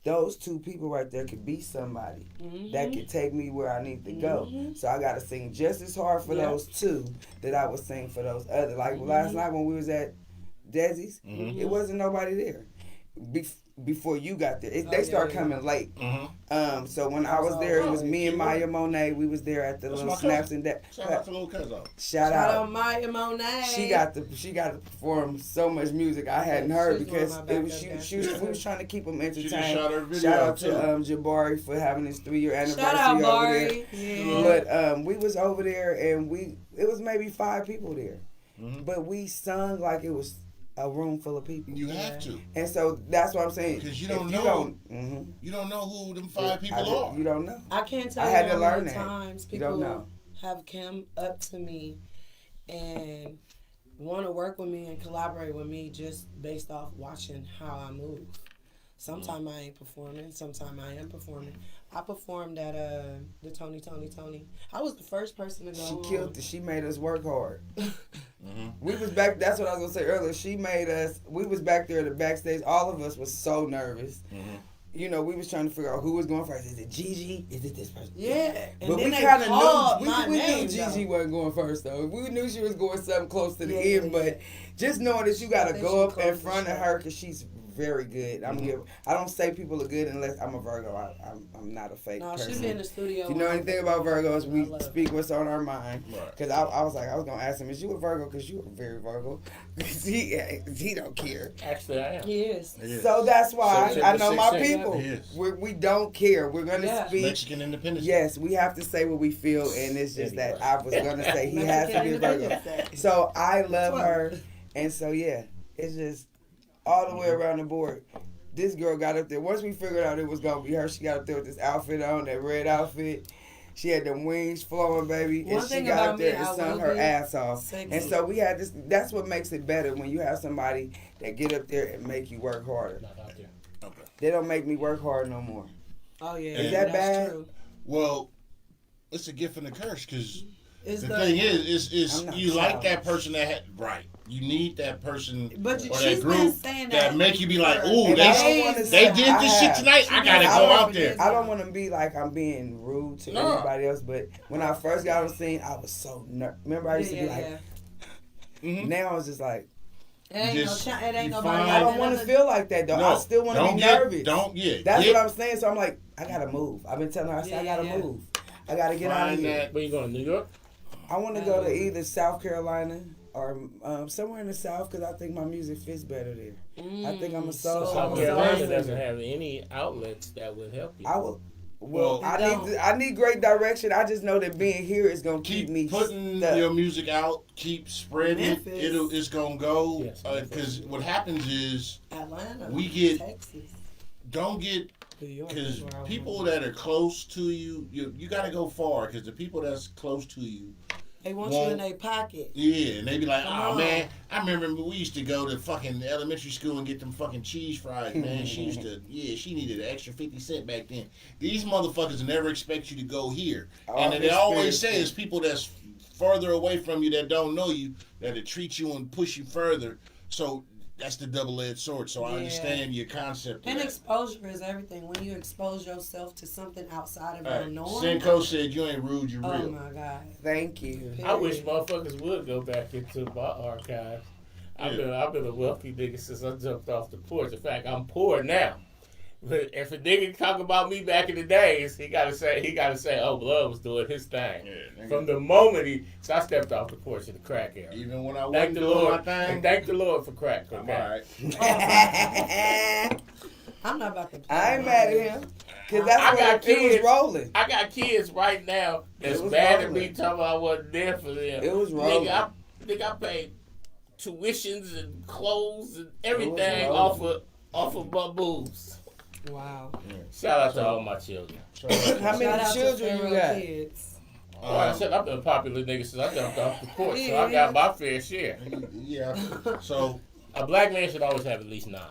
Those 2 people right there could be somebody that could take me where I need to go. So I got to sing just as hard for
Yeah.
those 2 that I would sing for those other. Like last night when we was at Desi's, it wasn't nobody there. Before you got there, they start coming late.
Mm-hmm.
So when I was there, it was me and Maya Monet. We was there at the
That's
little
my
snaps
cousin.
and that.
Shout out to little cousin.
Shout
Shout out
out.
Maya Monet.
She got to perform so much music I hadn't heard
She's
because
one of my
it was
backup
we was trying to keep them
She just
entertained.
shot her video
Shout out to
too.
Jabari for having his 3-year anniversary
Shout out
over there.
Bari. Yeah.
But we was over there and it was maybe 5 people there,
Mhm.
but we sung like it was a room full of people.
You have to.
And so that's what I'm saying.
Because you
If
don't know.
mhm.
You don't know who them 5 people are.
You don't know.
I can't tell
I
you
had to
how
learn
many
that.
times
You don't
people
know.
have come up to me and want to work with me and collaborate with me just based off watching how I move. Sometimes I ain't performing. Sometimes I am performing. I performed at the Tony. I was the first person to go
She
on.
killed it. She made us work hard.
Mhm.
We was back. That's what I was gonna say earlier. She made us. We was back there at the backstage. All of us was so nervous.
Mhm.
You know, we was trying to figure out who was going first. Is it Gigi? Is it this person?
Yeah, and
But
then
we
they
kind of
called
knew.
my
We
name,
knew Gigi
though.
wasn't going first though. We knew she was going something close to the
Yeah,
end.
yeah,
But just knowing that you got to
That
go
she
up in
closed the
front of
show.
her because she's very good. I don't say people are good unless I'm a Virgo. I'm not a fake
No,
person.
she be in the studio.
If you know anything about Virgos, we
I love
speak what's on our mind.
Right.
Because I was going to ask him, is you a Virgo? Because you are very Virgo. 'Cause he don't care.
Actually, I am.
He is.
It is.
So that's why
So,
I know my
6'6".
people.
It is.
We don't care. We're going to
Yeah.
speak.
Mexican independence.
Yes, we have to say what we feel, and it's just that I was going to say he has to be a Virgo.
Mexican
So I love
what?
her. And so, yeah, it's just all the way around the board. This girl got up there. Once we figured out it was going to be her, she got up there with this outfit on, that red outfit. She had them wings flowing, baby.
One
And she
thing
got
about
up there
me,
and
I
sung
will
her
be
ass off.
sexy.
And so we had this. That's what makes it better when you have somebody that get up there and make you work harder.
Not out there.
They don't make me work hard no more.
Oh yeah,
Is
that
that's
bad?
True.
Well, it's a gift and a curse because
It's
the thing is
I'm not
you like
childish.
that person that had, right. You need that person
But
or that
she's been
group
saying
that make you be like, ooh,
And
they
I don't wanna
they
say
did
I
this shit
have.
tonight. I gotta
I
go
don't-
out there.
I don't want to be like I'm being rude to
No.
everybody else, but when I first got on the scene, I was so remember I used to be like,
Mhm.
now I was just like,
It ain't
Just-
no it ain't
you
nobody.
find-
I don't want to feel like that though.
No,
I still want to
don't
be
get-
nervous. That's
get-
what I'm saying. So I'm like, I gotta move. I've been telling her, I said, I
Yeah,
gotta
yeah.
move. I gotta get out of
Find
here.
that-
Where you going? New York?
I want to go to either South Carolina or somewhere in the South because I think my music fits better there. I think I'm a soul.
South
I'm a
Carolina
soul
doesn't
singer.
have any outlets that would help you.
I will. Well,
Well,
I need great direction. I just know that being here is gonna keep
Keep
me
putting
stuck.
your music out. Keep spreading it.
Memphis.
It's gonna go.
Yes,
Because what happens is
Atlanta,
we get-
Texas,
don't get
New York.
because
is where I
people
want.
that are close to you, you got to go far. Because the people that's close to you,
They want you in their pocket.
yeah, and they be like,
Come
oh
on.
man, I remember we used to go to fucking elementary school and get them fucking cheese fries, man. She used to, she needed an extra 50 cents back then. These motherfuckers never expect you to go here, and then they always say it's people that's further away from you that don't know you that'll treat you and push you further. So that's the double-edged sword. So I
Yeah.
understand your concept. Of
And
that.
exposure is everything. When you expose yourself to something outside of
All
your
right.
norm.
Senko said you ain't rude, you
Oh
real.
my God.
Thank you.
I wish motherfuckers would go back into my archives. I've been a wealthy nigga since I jumped off the porch. In fact, I'm poor now. But if a nigga talk about me back in the days, he gotta say, oh, Blood was doing his thing.
Yeah,
From the moment so I stepped off the porch in the crack era.
even when I
Thank
wasn't
the
doing
Lord.
my
And
thing,
thank the Lord for crack.
I'm
Okay?
all right.
I'm not about to play.
I ain't mad at him because that's
I
what
got
it was
kids.
rolling.
I got kids right now that's
It was
mad at me
rolling.
talking about I wasn't there for them.
It was rolling.
Nigga, I paid tuitions and clothes and everything
rolling.
off of my boobs.
Wow.
Shout out to all my children.
So,
How
Shout
many
out to
children you
Pharaoh
got?
kids.
Well, I said I've been a popular nigga since I jumped off the porch, so I got my fair share.
yeah. So,
A black man should always have at least 9.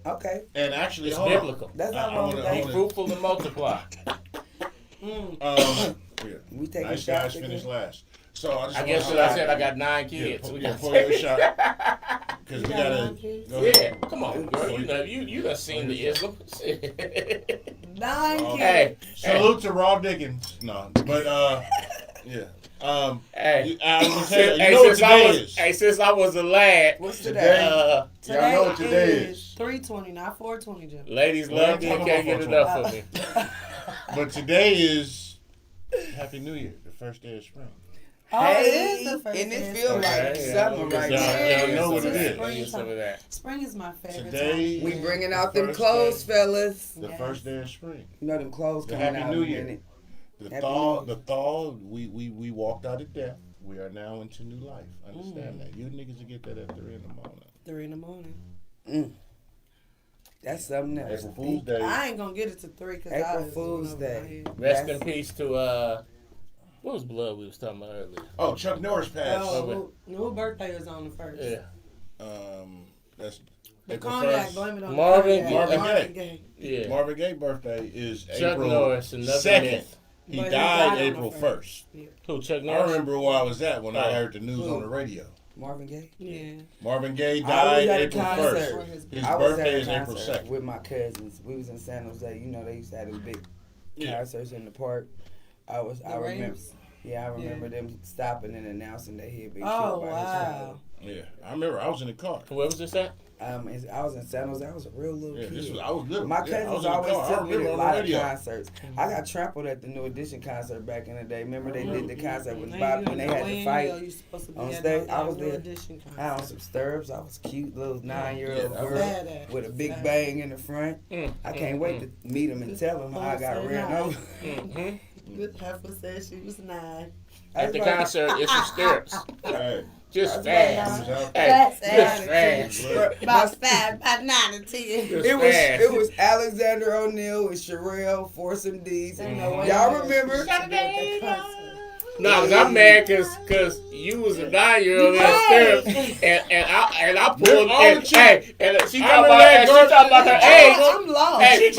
Okay,
and actually,
It's
hold on.
biblical.
that's not
I
wrong with
wanna-
Be
that.
fruitful and multiply.
Yeah.
We taking
Nice
shots
guys
again?
finish last. So I just
I guess
wanna-
what I said, I got 9
Yeah,
kids.
pour,
We
yeah,
got
pour your shot. Because we
got
gotta.
9 kids?
Go ahead.
Yeah, come on, girl. You done seen the ism.
9 kids.
Hey,
Salute to Raw Dickens. No, but yeah.
hey.
I was gonna say, you know what today is.
Since I was a lad,
What's
Today,
today?
y'all know what today is.
320, not 420, Jim.
ladies
Well,
love me
I'm
and
talking
can't get
about
enough of me.
But today is Happy New Year, the first day of spring.
Oh,
Hey,
it is the first
and
day
it
of
feel
spring.
like summer right
y'all-
now.
y'all know what it is.
Let me get some of that.
Spring is my favorite
Today-
time.
We bringing out them
First
clothes,
day.
fellas.
The
Yes.
first day of spring.
You know them clothes
The
coming
Happy
out
New
in a
Year.
minute.
The
Happy
thaw,
New Year.
we walked out of death. We are now into new life. Understand that. You niggas will get that at 3 in the morning.
3 in the morning.
That's something else.
April Fool's Day.
I ain't gonna get it to 3 because I
April
just
Fool's
went over my
Day.
head.
Rest in
That's-
peace to what was Blood we was talking about earlier?
Oh, Chuck Norris passed.
Oh, who birthday is on the 1st?
Yeah,
That's
The
April
cognac,
1st.
blame it on
Marvin
the
Gaye.
Marvin Gaye.
yeah.
Marvin Gaye's birthday is
Chuck
April
Norris, another
2nd.
myth.
He
But he
died
died on the
April 1st.
Who? Chuck
I
Norris.
remember where I was at when I
Oh.
heard the news
Who?
on the radio.
Marvin Gaye.
Yeah.
Marvin Gaye
I was
died
at a
April
concert.
1st. His
I was
birthday
at a
is April
concert
2nd.
with my cousins. We was in San Jose. You know they used to have them big
Yeah.
concerts in the park. I remember.
Raves?
Yeah, I remember them stopping and announcing that he'd be
Oh,
killed by his
wow.
Yeah, I remember. I was in the car.
Where was this at?
I was in San Jose. I was a real little
Yeah,
kid.
I was little.
My
Yeah, I was
cousins
in the
always
car. I
took me to
remember
a
on the
lot of
radio.
concerts. I got trampled at the New Edition concert back in the day. Remember they did the concert with
Man,
Bob
you
when they
know
had
when
the
the
fight
hell you supposed to be
on
at
stage.
no
I was
New
there.
Edition concert.
I had on some stirrups. I was cute, little 9-year-old
Yeah, I
girl
Badass.
with a big
Badass.
bang in the front. I can't wait to meet him and tell him how I got ran over.
Good heifer said she was 9.
At the concert, it's some stirrups.
Hey,
Just
That's
fast.
I was out
Hey,
there.
just fast.
About 5, about 9 and 10.
Just
It
fast.
was Alexander O'Neal and Sherelle, Foursome D's.
Ain't no way
Y'all
in
remember?
hell she should be at that concert.
No, cause I'm mad cause you was a 9-year-old in stirrup, and I pulled and she talking about her age.
I'm lost.
Hey,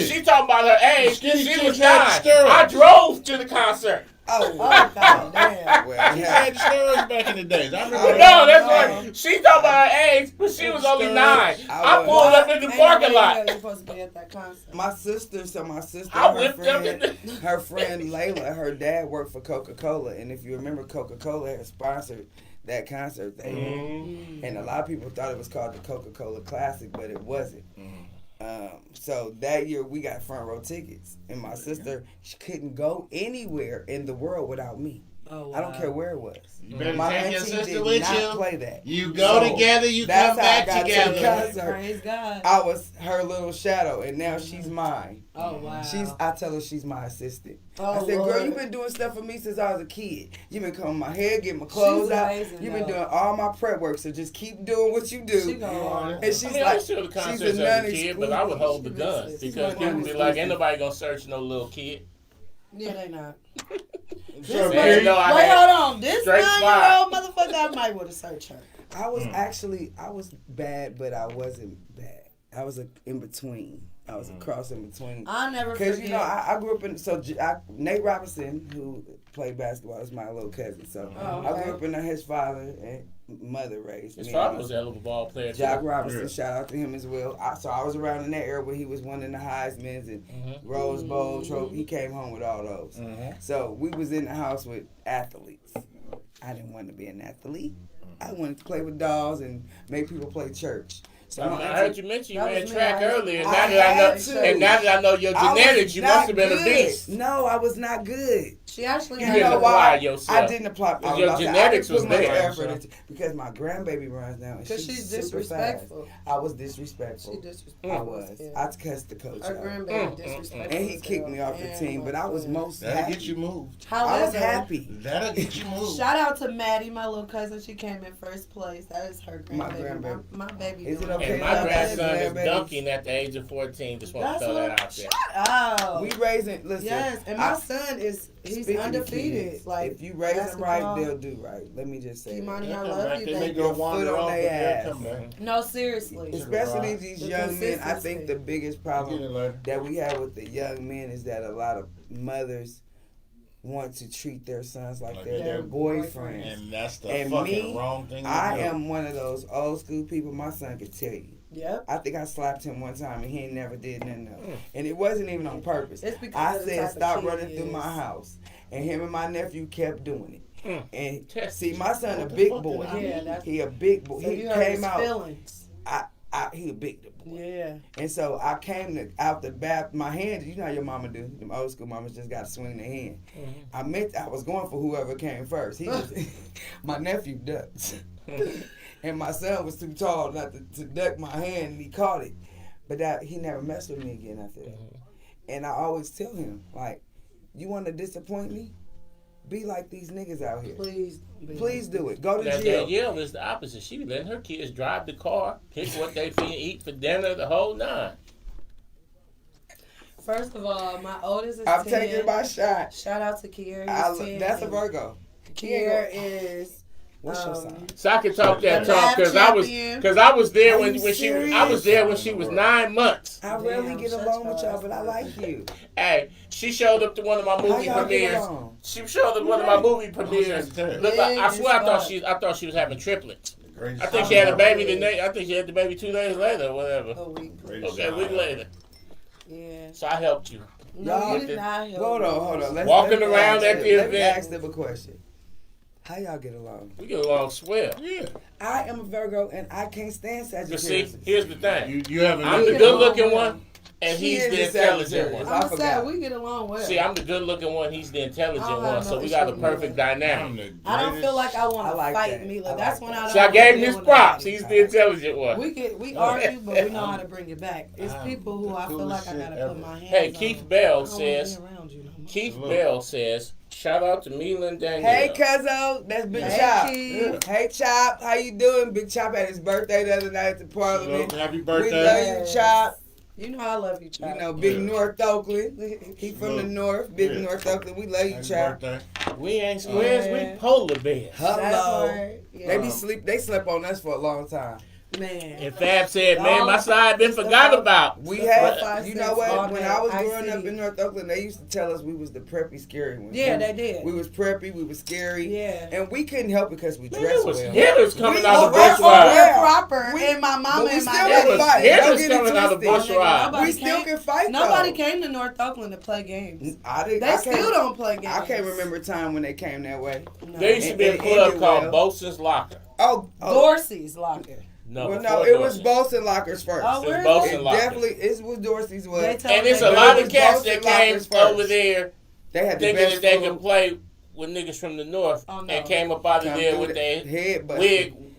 she talking about her age. She was 9. I drove to the concert.
Oh,
God damn.
well,
She had stirrups back in the days. I remember.
No, that's right. She talking about her age, but she was only 9. I pulled up in the parking lot.
You're supposed to be at that concert.
my sister,
I whipped up in
her friend Layla, her dad worked for Coca-Cola, and if you remember, Coca-Cola had sponsored that concert thing, and a lot of people thought it was called the Coca-Cola Classic, but it wasn't. So that year we got front row tickets, and my sister, she couldn't go anywhere in the world without me.
Oh, wow.
I don't care where it was.
You better
My
take your
auntie
sister
did
with
not
you.
play that.
You go together, you
that's
come
how I
back
got to the
together.
concert.
Praise God.
I was her little shadow, and now she's mine.
Oh, wow.
I tell her she's my assistant.
Oh,
I said, girl,
Lord.
you've been doing stuff for me since I was a kid. You've been combing my hair, getting my clothes
She's
out.
amazing,
You've been
though.
doing all my prep work, so just keep doing what you do.
She go hard.
And she's
I mean, I
like,
was to the
she's
concerts
a
as a
nun
kid, but I would hold the
She's
guns
racist.
because
She's
people be
racist.
like, ain't nobody gonna search no little kid.
Yeah, they not.
So,
Man,
Mary,
you know, I
Wait,
had
hold on. This
straight
9-year-old motherfucker, I might want to search her.
I was I was bad, but I wasn't bad. I was in between. I was a cross in between.
I'll never
Because,
forget.
you know, I grew up in, Nate Robinson, who played basketball, is my little cousin. So
Oh,
I
okay.
grew up in his father and mother raised
his
me.
father was a hell of a ball player.
Jock
too.
Robinson,
Yeah.
shout out to him as well. So I was around in that era when he was winning the Heisman's and Rose Bowl trophy. He came home with all those. So we was in the house with athletes. I didn't want to be an athlete. I wanted to play with dolls and make people play church. So
I heard you mention you
That
ran
was me.
track earlier, and
I
now that I
had
know,
to.
and now that I know your
I was
genetics, you
not
must have been a
good.
beast.
No, I was not good.
She actually
You
had
didn't
know
apply
why?
yourself.
I didn't apply.
Because your
I said,
genetics
I didn't put
was
much
there.
effort into, because my grandbaby runs now, and
Because she's
super
disrespectful.
fast. I was disrespectful.
She disrespectful.
I was. I cussed the coach
Her
out.
grandbaby disrespectful.
And he kicked me off the team, but I was most
That'll
happy.
get you moved.
I was
However,
happy.
That'll get you moved.
shout out to Maddie, my little cousin. She came in first place. That is her
My
grandbaby.
grandbaby.
My baby.
Is it
doing
okay
And
to
my
have
grandson is
grandbabies?
dunking at the age of 14. Just want to
That's
throw
what.
that out there.
Shut up.
We raising. Listen.
Yes, and my son is he's
speaking to
undefeated.
kids,
Like
if you raise them right,
basketball.
they'll do right. Let me just say.
Kimani,
that.
I love you,
They may
baby.
go wander
Foot on
off, but
their
they'll
ass.
come back.
No, seriously.
Especially these
The
young men, I
consistency.
think the biggest
Get
problem
it later.
that we have with the young men is that a lot of mothers want to treat their sons like they're their boyfriends.
And that's the
And
fucking
me,
wrong thing to
I
do.
am one of those old school people. My son could tell you.
Yep.
I think I slapped him one time and he ain't never did nothing else. And it wasn't even on purpose.
It's because
I
of the
said
type of
stop
kid
running
he
through
is.
my house. And him and my nephew kept doing it. And
Test.
see, my son a
What the
big
fuck
boy.
did I
Yeah, that's-
He a big boy.
So
He
you hurt his
came out.
feelings.
He a big boy.
Yeah.
And so I came out the bath. My hands, you know how your mama do. Them old school mamas just got to swing their hand. I was going for whoever came first. He just, my nephew ducked. And my son was too tall not to duck my hand, and he caught it. But he never messed with me again after that. And I always tell him, like, you want to disappoint me? Be like these niggas out here. Please do it. Go to
Now,
jail.
Danielle is the opposite. She be letting her kids drive the car, pick what they finna eat for dinner, the whole nine.
First of all, my oldest is
I'm
10.
taking my shot.
Shout out to Kier. He's 10.
That's a Virgo.
Kier is.
What's your sign?
So I can talk that
The
talk because
lab
I was
champion.
there
Are
when
you
she I was
serious?
there when she was 9 months.
I rarely
Damn,
get
shut
along
your
with y'all,
ass
but I
up.
like you.
Hey, she showed up to one of my
How
movie
y'all get
premieres.
along?
She showed up to one of my movie premieres. Look, I swear I thought she was having triplets. I think she had a baby I think she had the baby 2 days later or whatever.
A week.
Okay, a week later.
Yeah.
So I helped you.
No,
Y'all-
you did not help.
Hold
me.
on.
Walking
let me
around
ask
at
them-
the
Let me
event.
ask them a question. How y'all get along?
We get along swell.
Yeah.
I am a Virgo and I can't stand
But see,
Sagittarius.
here's the thing.
You haven't.
I'm the
get
good
along
looking
well.
one, and
She
he's
is
the
the
intelligent
Sagittarius.
one.
I
I'm
forgot.
sad we get along well.
See, I'm the good looking one, he's the intelligent
I don't
one,
have
so
no
we got a
issue
perfect
with that.
dynamic.
I don't feel like I want
I
to
like
fight
that.
Mila.
I
That's
like
when
that.
I don't.
So I gave him his
deal with
props.
nobody.
He's the intelligent one.
We argue, but we know how to bring it back. It's
I'm
people who I feel
coolest
like I gotta
shit
put
ever.
my hands
Hey,
on.
Keith
I
Bell
don't wanna
says.
be around you no more.
Keith
Look.
Bell says, shout out to Mila and Danielle.
Hey, Cuzzo, that's Big
Hey,
Chop.
Keith.
Hey, Chop, how you doing? Big Chop had his birthday the other night at the Parliament.
Happy
We
birthday.
love you, Chop.
You know I love you,
You
child.
know, Big
Yeah.
North Oakland. He from the north. Big
Yeah.
North Oakland. We love you,
Happy
child.
birthday.
We ain't squares,
Yeah.
we polar bears.
Hello.
That part, yeah.
They slept on us for a long time.
Man.
And Fab said, man, my side been forgot about.
We
The
had,
4, 5,
you
6
know what?
all
When
day.
I was
Ice
growing up
City.
in North Oakland, they used to tell us we was the preppy, scary ones.
Yeah,
We-
they did.
We was preppy, we was scary.
Yeah.
And we couldn't help because we
Man,
dressed
there was
well.
hitters coming
We
out of
were
bush
all
ride.
right.
proper,
We-
and my
but
mama
we
and my
still
There
can
was
daddy.
fight.
hitters
Don't get it
coming out of
twisted.
bush ride.
We still can fight,
Nobody
though.
came to North Oakland to play games.
I
They still don't play games.
I can't remember a time when they came that way.
No.
There used to be a
And
club
ended
called
well.
Bosun's Locker.
Oh,
Dorsey's locker.
No,
well,
before
no, it was
Dorsey.
Bolson Lockers first.
Oh,
It
where
was Bosun
It
Locker.
definitely, it was Dorsey's was.
They tell
And it's
me
a
But
lot
it
of
was
cats
Bosun
that came
Lockers first.
over there
They had the
thinking
best
that they
food.
could play with niggas from the north
Oh, no.
and came up out of
Come
there
through
with
the
their
head, but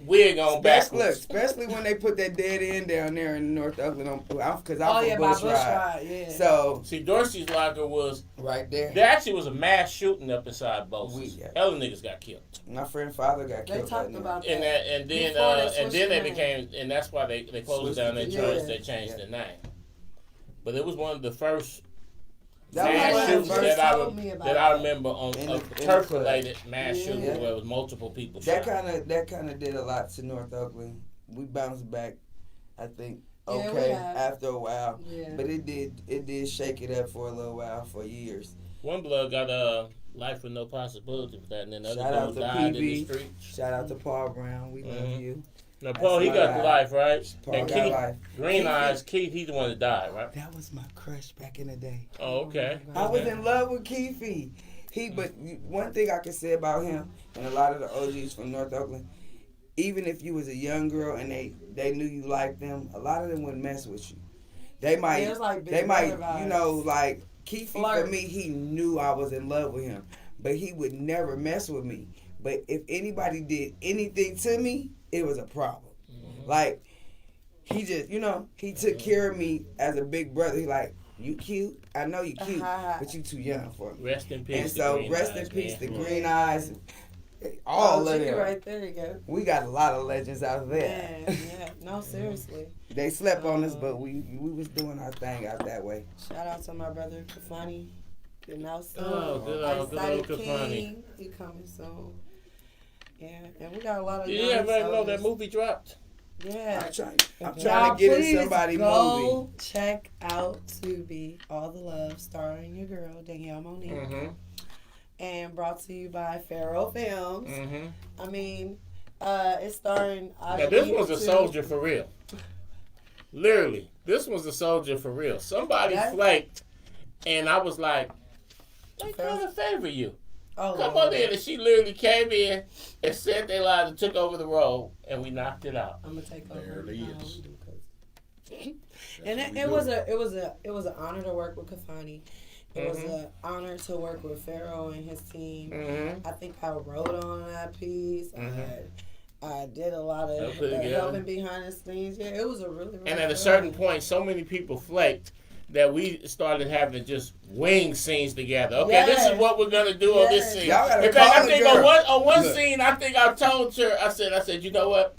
wig on backwards.
especially when they put that dead end down there in North Oakland, because I'm
Oh
from
yeah, by
Bush
Bush
Ride.
Ride. Yeah.
So
See, Dorsey's Locker was,
right there,
there actually was a mass shooting up inside Bosun's.
Yeah.
Hella niggas got killed.
my friend father got
They
killed.
talked
that night.
about
And
that.
that, and then
Before they
and
switched
then
the
they
name.
became, and that's why they closed
Switched
down their
it.
church.
Yeah.
They changed
Yeah.
the name. But it was one of the first
That was
mass
one of
shootings
the
first
that
told me about
I
that.
remember on
In
of
the- in
turf
the club.
related mass
Yeah.
shootings
Yeah.
where it was multiple people
That
shot.
kind of did a lot to North Oakland. We bounced back, I think,
Yeah, we
okay
have.
after a while,
Yeah.
but it did shake it up for a little while, for years.
One blood got a life with no possibility for that, and then the
Shout
other
out
dude
to
died in the
PB.
street.
Shout out to Paul Brown. We love
Mhm.
you.
Now, Paul,
That's
he
my
got
guy.
the life, right?
Paul
And
got
Keith,
life.
Green Eyes, Keith, he's the one that died, right?
That was my crush back in the day.
Oh, okay.
I was in love with Keefy. But one thing I can say about him and a lot of the OGs from North Oakland, even if you was a young girl and they knew you liked them, a lot of them wouldn't mess with you. They might,
Yeah, it's like Big
they might,
Brother
you
vibes.
know, like Keefy for
Flirt.
me, he knew I was in love with him, but he would never mess with me. But if anybody did anything to me, it was a problem. Like he just, he took care of me as a big brother. He like, you cute, I know you cute, but you too young for me.
Rest in peace.
And
to
so,
Green
rest
Eyes,
in peace
man.
to Green Eyes. All of
Chicken
them.
right there, you go.
We got a lot of legends out there.
Man, yeah. No, seriously.
They slept on us, but we was doing our thing out that way.
Shout out to my brother Kafani. Getting out soon.
Oh, good old
Excited
Kafani.
King. He coming soon. Yeah, and we got a lot of
Did
young
you ever know
soldiers.
that movie dropped?
Yeah.
I'm trying
Y'all,
to get in
please
somebody
go
movie.
check out Tubi, All the Love, starring your girl Danielle Monique,
Mm-hmm.
and brought to you by Pharaoh Films.
Mm-hmm.
I mean, it's starring.
Now, this
Ajay
was a
too.
soldier for real. Literally, this was a soldier for real. Somebody
That-
flaked, and I was like, they kind of favor you.
Oh,
Come
Lord.
on in. And she literally came in and said they lied and took over the role, and we knocked it out.
I'm gonna take over.
There it is.
And it was an honor to work with Kafani. It was
Mhm.
an honor to work with Pharaoh and his team.
Mm-hmm.
I think I wrote on that piece.
Mhm.
I did a lot
That
of
put it together.
helping behind the scenes. Yeah, it was a really, really
And at a
good
certain
run.
point, so many people flaked that we started having to just wing scenes together. Okay,
Yes.
this is what we're gonna do on this
Yes.
scene.
Y'all gotta
In fact,
call
I
the
think
girl.
on one
Look.
scene, I think I told her, I said, you know what?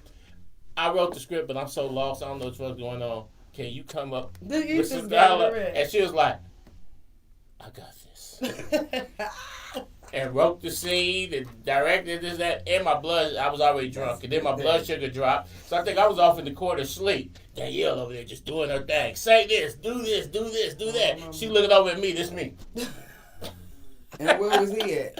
I wrote the script, but I'm so lost. I don't know what's going on. Can you come up
You
with
just
some
got
dialogue?
it.
And she was like, I got this. And wrote the scene and directed this, that, and my blood, I was already drunk. And then my blood sugar dropped. So I think I was off in the corner asleep. Danielle over there just doing her thing. Say this, do this, do this, do that. She looking over at me, this me.
And where was he at?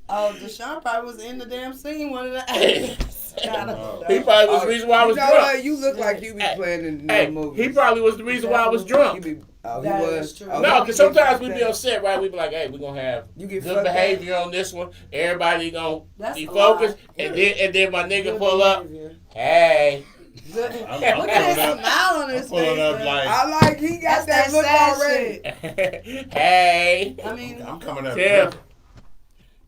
Oh, Deshaun probably was in the damn scene. One of the actors. I don't know.
He probably was the reason why I was
you know
drunk.
What? You look like you be
Hey,
playing in the
Hey,
movies.
he probably was the reason why I was
He
drunk.
be, oh, he
That
was.
is true.
Oh,
No,
he
because sometimes
be
we be on set, right? We be like, hey, we're going to have
You get
good
fucked up.
behavior on this one. Everybody going to
That's
be
a
focused.
lot.
And then my nigga
Good
pull up.
behavior.
Hey.
Good.
I'm
Look at his
pulling up.
smile on his
I'm pulling
face.
up
man.
like
I like he got
That's
that look
sad
already.
shit.
Hey.
I mean,
I'm coming up.
Tiff.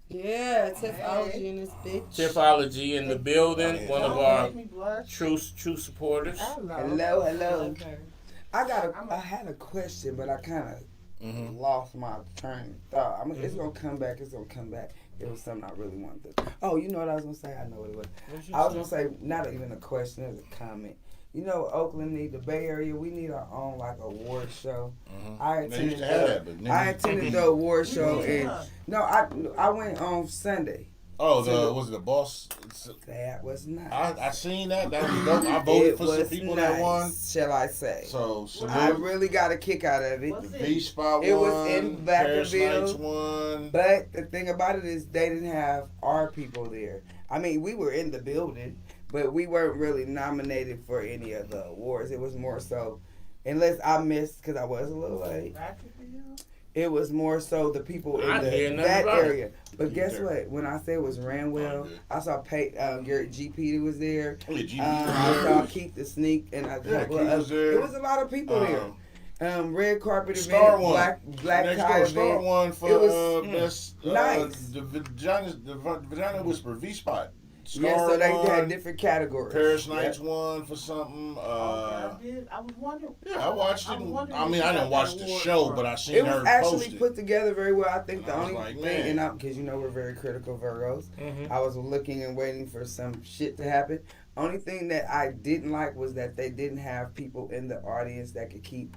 yeah, Tiffology in this bitch.
Tiffology in the building. One of
Don't
our
make me blush.
true supporters.
Hello, hello.
Love her.
I had a question, but I kind of
Mm-hmm.
lost my train of thought. It's gonna come back. It's gonna come back. It was something I really wanted to. Oh, you know what I was gonna say? I know what it was. I was gonna say not even a question. It was a comment. You know, Oakland need the Bay Area. We need our own like award show.
Mm-hmm.
I
They used to have that, but
I attended the award show, and no, I went on Sunday.
Was it the boss?
That was nice.
I seen that. That was dope. I voted for some people that won.
Shall I say?
So
I really got a kick out of it.
The V Spot won.
It was in
Paris
Vacaville.
Nights won.
But the thing about it is they didn't have our people there. I mean, we were in the building, but we weren't really nominated for any of the awards. It was more so, unless I missed because I was a little late. It was more so the people in that area. But guess what? When I say it was ran well, I saw Garrett GP was there. I saw Keith the Sneak, and it was a lot of people there. Red carpet
Star
event,
won.
black tie event.
Star won for
it was
best
nice.
The Vagina Whisper V Spot.
So they had different categories.
Paris Nights won for something.
I did. I was wondering.
Yeah, I watched it. I mean, I didn't watch the show, but I seen her post it.
It was actually put together very well. I think the only
like,
thing, and because you know we're very critical Virgos, I was looking and waiting for some shit to happen. Only thing that I didn't like was that they didn't have people in the audience that could keep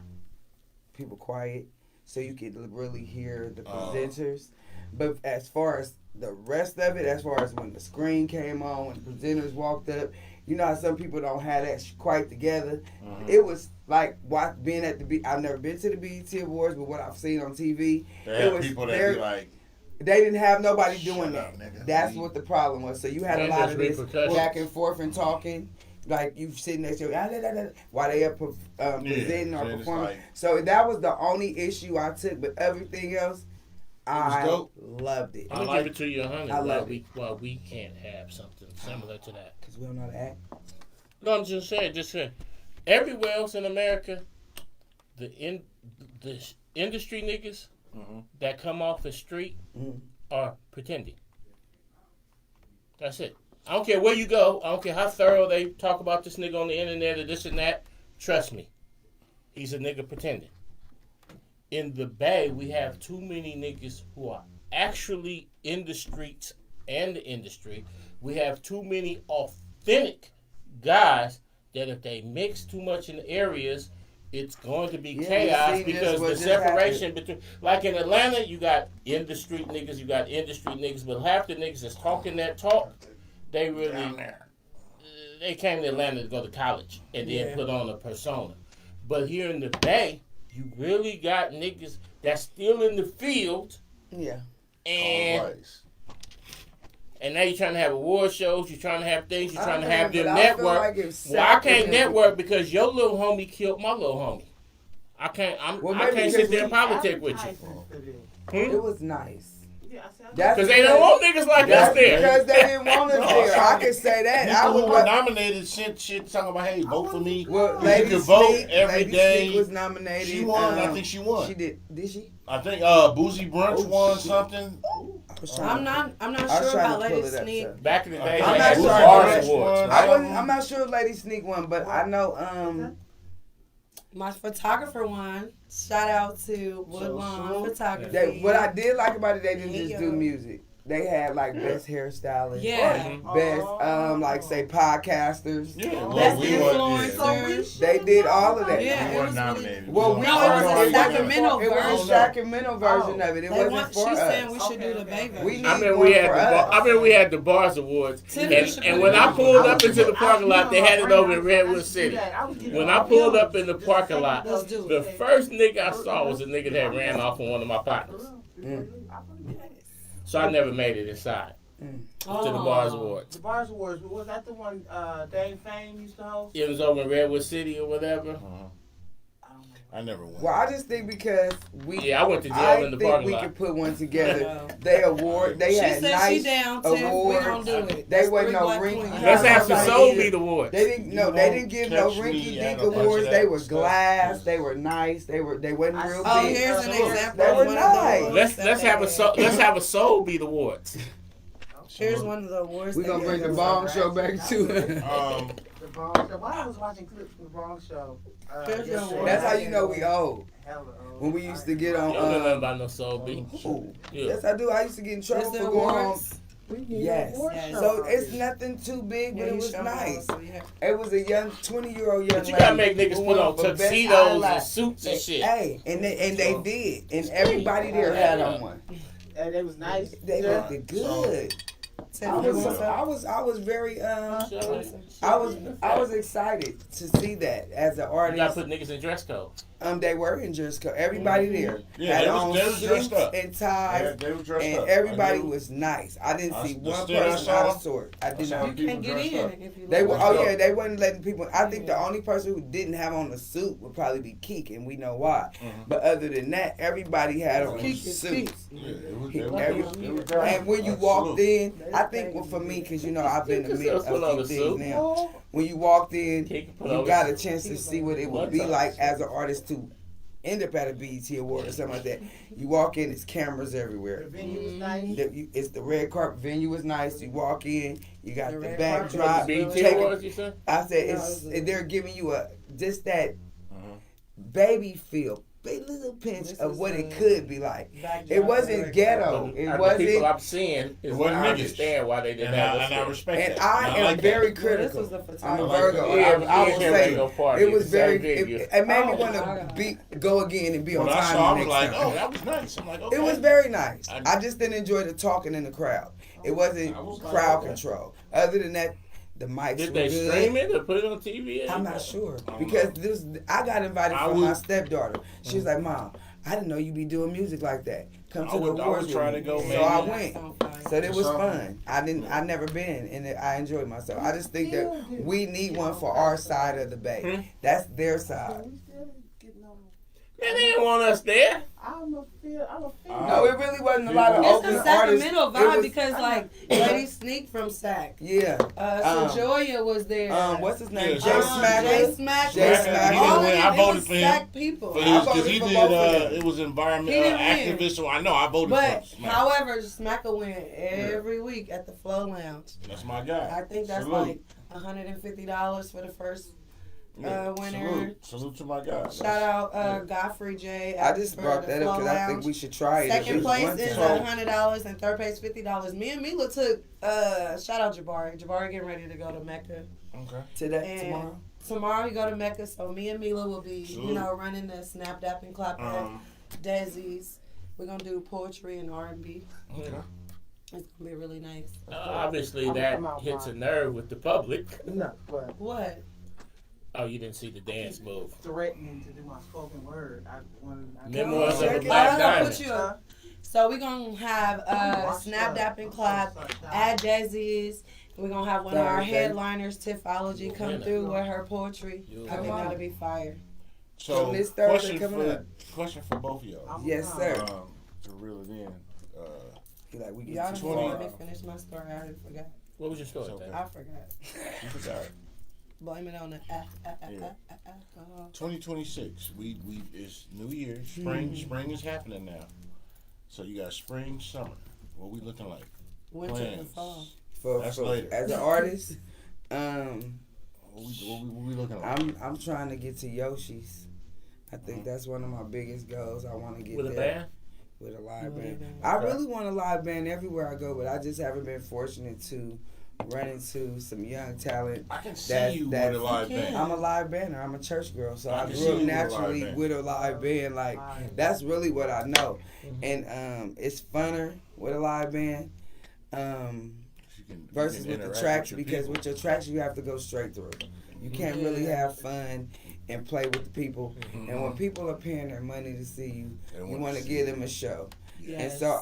people quiet, so you could really hear the presenters. But as far as the rest of it, as far as when the screen came on, when the presenters walked up, you know how some people don't have that quite together. It was like being at the I've never been to the BET Awards, but what I've seen on TV,
it was people that be like,
they didn't have nobody doing that.
Nigga.
That's what the problem was. So you had a lot of this back and forth and talking. Like you sitting next to while they up presenting or performing.
Like,
so that was the only issue I took, but everything else, I loved it.
I'll give it to you 100.
I love it.
Well, we can't have something similar to that.
Because we don't know how to act.
No, I'm just saying. Everywhere else in America, the industry niggas that come off the street are pretending. That's it. I don't care where you go. I don't care how thorough they talk about this nigga on the internet or this and that. Trust me. He's a nigga pretending. In the Bay, we have too many niggas who are actually in the streets and the industry. We have too many authentic guys that if they mix too much in areas, it's going to be chaos because the separation between, like in Atlanta, you got in the street niggas, but half the niggas that's talking that talk, they really, they came to Atlanta to go to college and then put on a persona. But here in the Bay, you really got niggas that's still in the field.
Yeah.
And now you're trying to have award shows, you're trying to have things, you're trying to have them network. I can't network because your little homie killed my little homie. I can't sit there and politic with you.
It was nice.
Because they don't want niggas like us there.
Because they didn't want us there. I can say that.
People who were nominated shit talking about, hey, vote for me.
Well,
you can vote every
Lady
day.
Sneak was nominated.
She won. I think she won.
She did. Did she?
I think Boozy Brunch won something.
I'm not sure about Lady Sneak.
Back in the day,
I'm not sure if Lady Sneak won, but I know
my photographer won. Shout out to Woodlawn Photography.
What I did like about it, they didn't just do music. They had like best hairstylists, best like say podcasters,
best influencers.
They did all of that.
Yeah,
we weren't nominated.
Well,
it was a Sacramento version.
It was a Sacramento version of it. It wasn't for us.
She's saying we should do the Bay version.
I mean, we had the Bars Awards, and when I pulled up into the parking lot, they had it over in Redwood City. When I pulled up in the parking lot, the first nigga I saw was a nigga that ran off on one of my partners. So I never made it inside to the Bars Awards.
The Bars Awards, was that the one Dame Fame used to host?
It was over in Redwood City or whatever.
I never went.
Well, I just think because
I went to jail in the parking lot.
I think we could put one together. They had nice awards. They wasn't no rinky.
Let's have some Soul Beat awards.
They didn't give no rinky dink awards. They were glass. They were nice. They wasn't real big.
Oh, here's an example.
They were nice.
Let's have a Soul Beat awards.
Here's one of the awards.
We're gonna bring the Bong Show back to it.
Why I was watching clips from the Bong Show.
That's how you know we old. When we used to get on.
You don't know nothing about no Soul Beat.
Yes, I do. I used to get in trouble for going on.
Yeah.
Yes.
Yes.
So it's nothing too big, but
Yeah,
it
you
was
showed me
nice.
also, yeah.
It was a young 20-year-old young
But you gotta
lady
make niggas
who
put
won
on
for best
tuxedos
eyelash.
and suits and shit.
Hey, and they
So-
did, and everybody there had on one.
And it was nice.
They
Yeah.
looked good.
Tell
I
me
was,
what's up.
I was very
So,
I was excited to see that as an
you gotta
artist.
put niggas in dress code.
They were in dress code. Everybody there
Yeah,
had
they
on
was dressed
suits
up.
and ties,
They were dressed
and
up.
everybody
Like,
was nice. I didn't
I-
see
the
one
still I
person
saw,
out of sort. I did
saw
not.
You
people
can't get
dressed
in
up.
if you
They
like
were.
Dressed
Oh
up.
yeah, they wasn't letting people. I think the
Yeah.
only person who didn't have on the suit would probably be Keek, and we know why.
Mhm.
But other than that, everybody had on
Keek is
suits.
Yeah, it was,
He-
they were,
every-
they were dressed
And when you
up.
walked in,
They
I
was
think
banging
for
me.
me, because you know I've been to
You
meet
can put on
a
a
few
suit.
things now. When you walked in,
Can't put
you
on
got a
a
chance to see what it would
One
be
time.
like as an artist to end up at a BET award or something like that. You walk in, it's cameras
The
everywhere.
venue was nice.
It's the red carpet venue is nice. You walk in, you got
The
the
red
backdrop.
carpet
BT
Take-
Awards, you said?
I said
No,
it's
it was
they're giving you a just that
Mhm.
baby feel, big little pinch
This
of
is
what
the
it could be like.
Backdrop
It wasn't
lyrics.
ghetto.
But
It
the people
wasn't.
I'm seeing is
wasn't
I
niggas.
understand why they didn't
And
have
I
us there.
respect
And
that.
I am
like
very
that.
Well, this
critical.
was the
I'm a
photography.
Virgo.
Yeah,
I will
can't
say
go party.
it was
It's the
very.
same venue.
It made me
Oh,
want
my
to
God.
go again and be on
When I
time.
saw, I
the
was
next
like,
time.
oh, that was nice. I'm like, okay.
It was very nice.
I-
I just didn't enjoy the talking in the crowd. It wasn't
I was like,
crowd
okay.
control. Other than that, the mics
Did
were
they
good.
stream it or put it on TV?
I'm not sure
I don't
because
know.
I got invited
I
from
would-
my stepdaughter. She was like, "Mom, I didn't know you be doing music like that. Come to
I
the
would
awards
try
with
to
me."
go,
So
man.
I
Yeah.
went.
Sound fire.
So it was
Something.
fun. I never been, and I enjoyed myself. I just think that we need one for our side of the bay. That's their side.
We still getting on.
Man, they didn't want us there.
I'm a feel.
No, it really wasn't a lot of
It's
open
the
artists.
Sacramento
It
vibe
was-
because like Lady Sneak from Sac,
yeah.
Sanjoya was there.
What's his name?
Yeah,
Jay
Jay
Jay
Smacker.
Smacker.
Jay
Smacker.
Smacker.
He didn't win. I
It
voted
was
for him.
Sac people.
For
I
his,
voted
because he
for
did,
both of them.
it was environment
He didn't win.
activist, so I know I voted
But
for him.
however, Smacker win every week at the Flow Lounge.
That's my guy.
I think that's
Salute.
like $150 for the first
Yeah,
winner.
Salute to my guy.
Shout out Godfrey J.
I just
for
brought
the
that up
Flow
because I think
Lounge.
we should try it. at
Second
least
place
one
is
time.
$100 and third place $50. Me and Mila took shout out Jabari. Jabari getting ready to go to Mecca.
Okay.
Today,
And
tomorrow.
tomorrow we go to Mecca, so me and Mila will be,
Salute.
you know, running the Snap Dap and Clap Desi's. We're gonna do poetry and R&B.
Okay.
It's gonna be really nice.
Obviously,
I'm
that
out
hits a
fine.
nerve with the public.
No, but
What?
Oh, you didn't see the dance move.
threatening to do my spoken word. I wanted.
Memoirs of
check
a
it
Black
out.
Diamond.
Put you up. So we're gonna have Snap Dap and Clap at Desi's. We're gonna have one of our
Thursday.
headliners, Tiffology, come
Yeah.
through with her poetry.
You-
I think that'll be fire.
So,
So this Thursday
question
coming
for
up.
question for both of y'all.
Yes, sir.
To reel it in.
He like we
Y'all
get
don't
to
20.
let me finish my story. I already forgot.
What was your story?
It's okay.
Dad?
I forgot.
You forgot.
Blame it on the
Yeah.
alcohol.
2026. We it's New Year. Spring is happening now. So you got spring, summer. What we looking like?
Winter and fall.
That's later.
As an artist,
What we looking like?
I'm trying to get to Yoshi's. I think that's one of my biggest goals. I want to get
With a
there
band?
with a live
With a
band.
band.
I
Okay.
really want a live band everywhere I go, but I just haven't been fortunate to run into some young talent.
I can see
That-
you
that-
with a live
You
band.
can.
I'm a live bander. I'm a church girl, so
I
I
can
grew
see
up
you with a
naturally
live band.
with a live band. Like that's really what I know, and it's funner with a live band
You can- you
versus
can
with the
interact
tracks
your
because
people.
with your tracks you have to go straight through. You can't really
Yeah.
have fun and play with the people. And when people are paying their money to see you,
They
you
want
want
to
to
see
give
you.
them a show. And
Yes.
so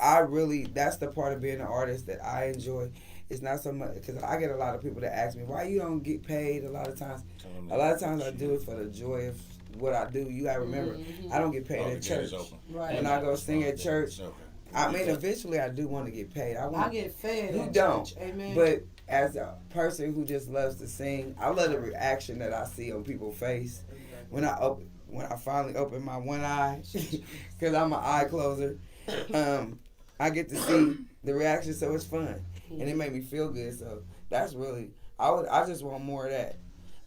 that's the part of being an artist that I enjoy. It's not so much because I get a lot of people that ask me why you don't get paid. A lot of times I do it for the joy of what I do. You gotta remember,
Mhm.
I don't get paid
Oh,
at
the gate is
church.
open.
Right.
When I go sing at church,
Okay.
I mean, eventually I do want to get paid. I
I
want,
get fed.
Who
at
don't?
church. Amen.
but as a person who just loves to sing, I love the reaction that I see on people's face when I finally open my one eye, because I'm an eye closer. I get to see the reaction, so it's fun, and it made me feel good. So that's really I just want more of that.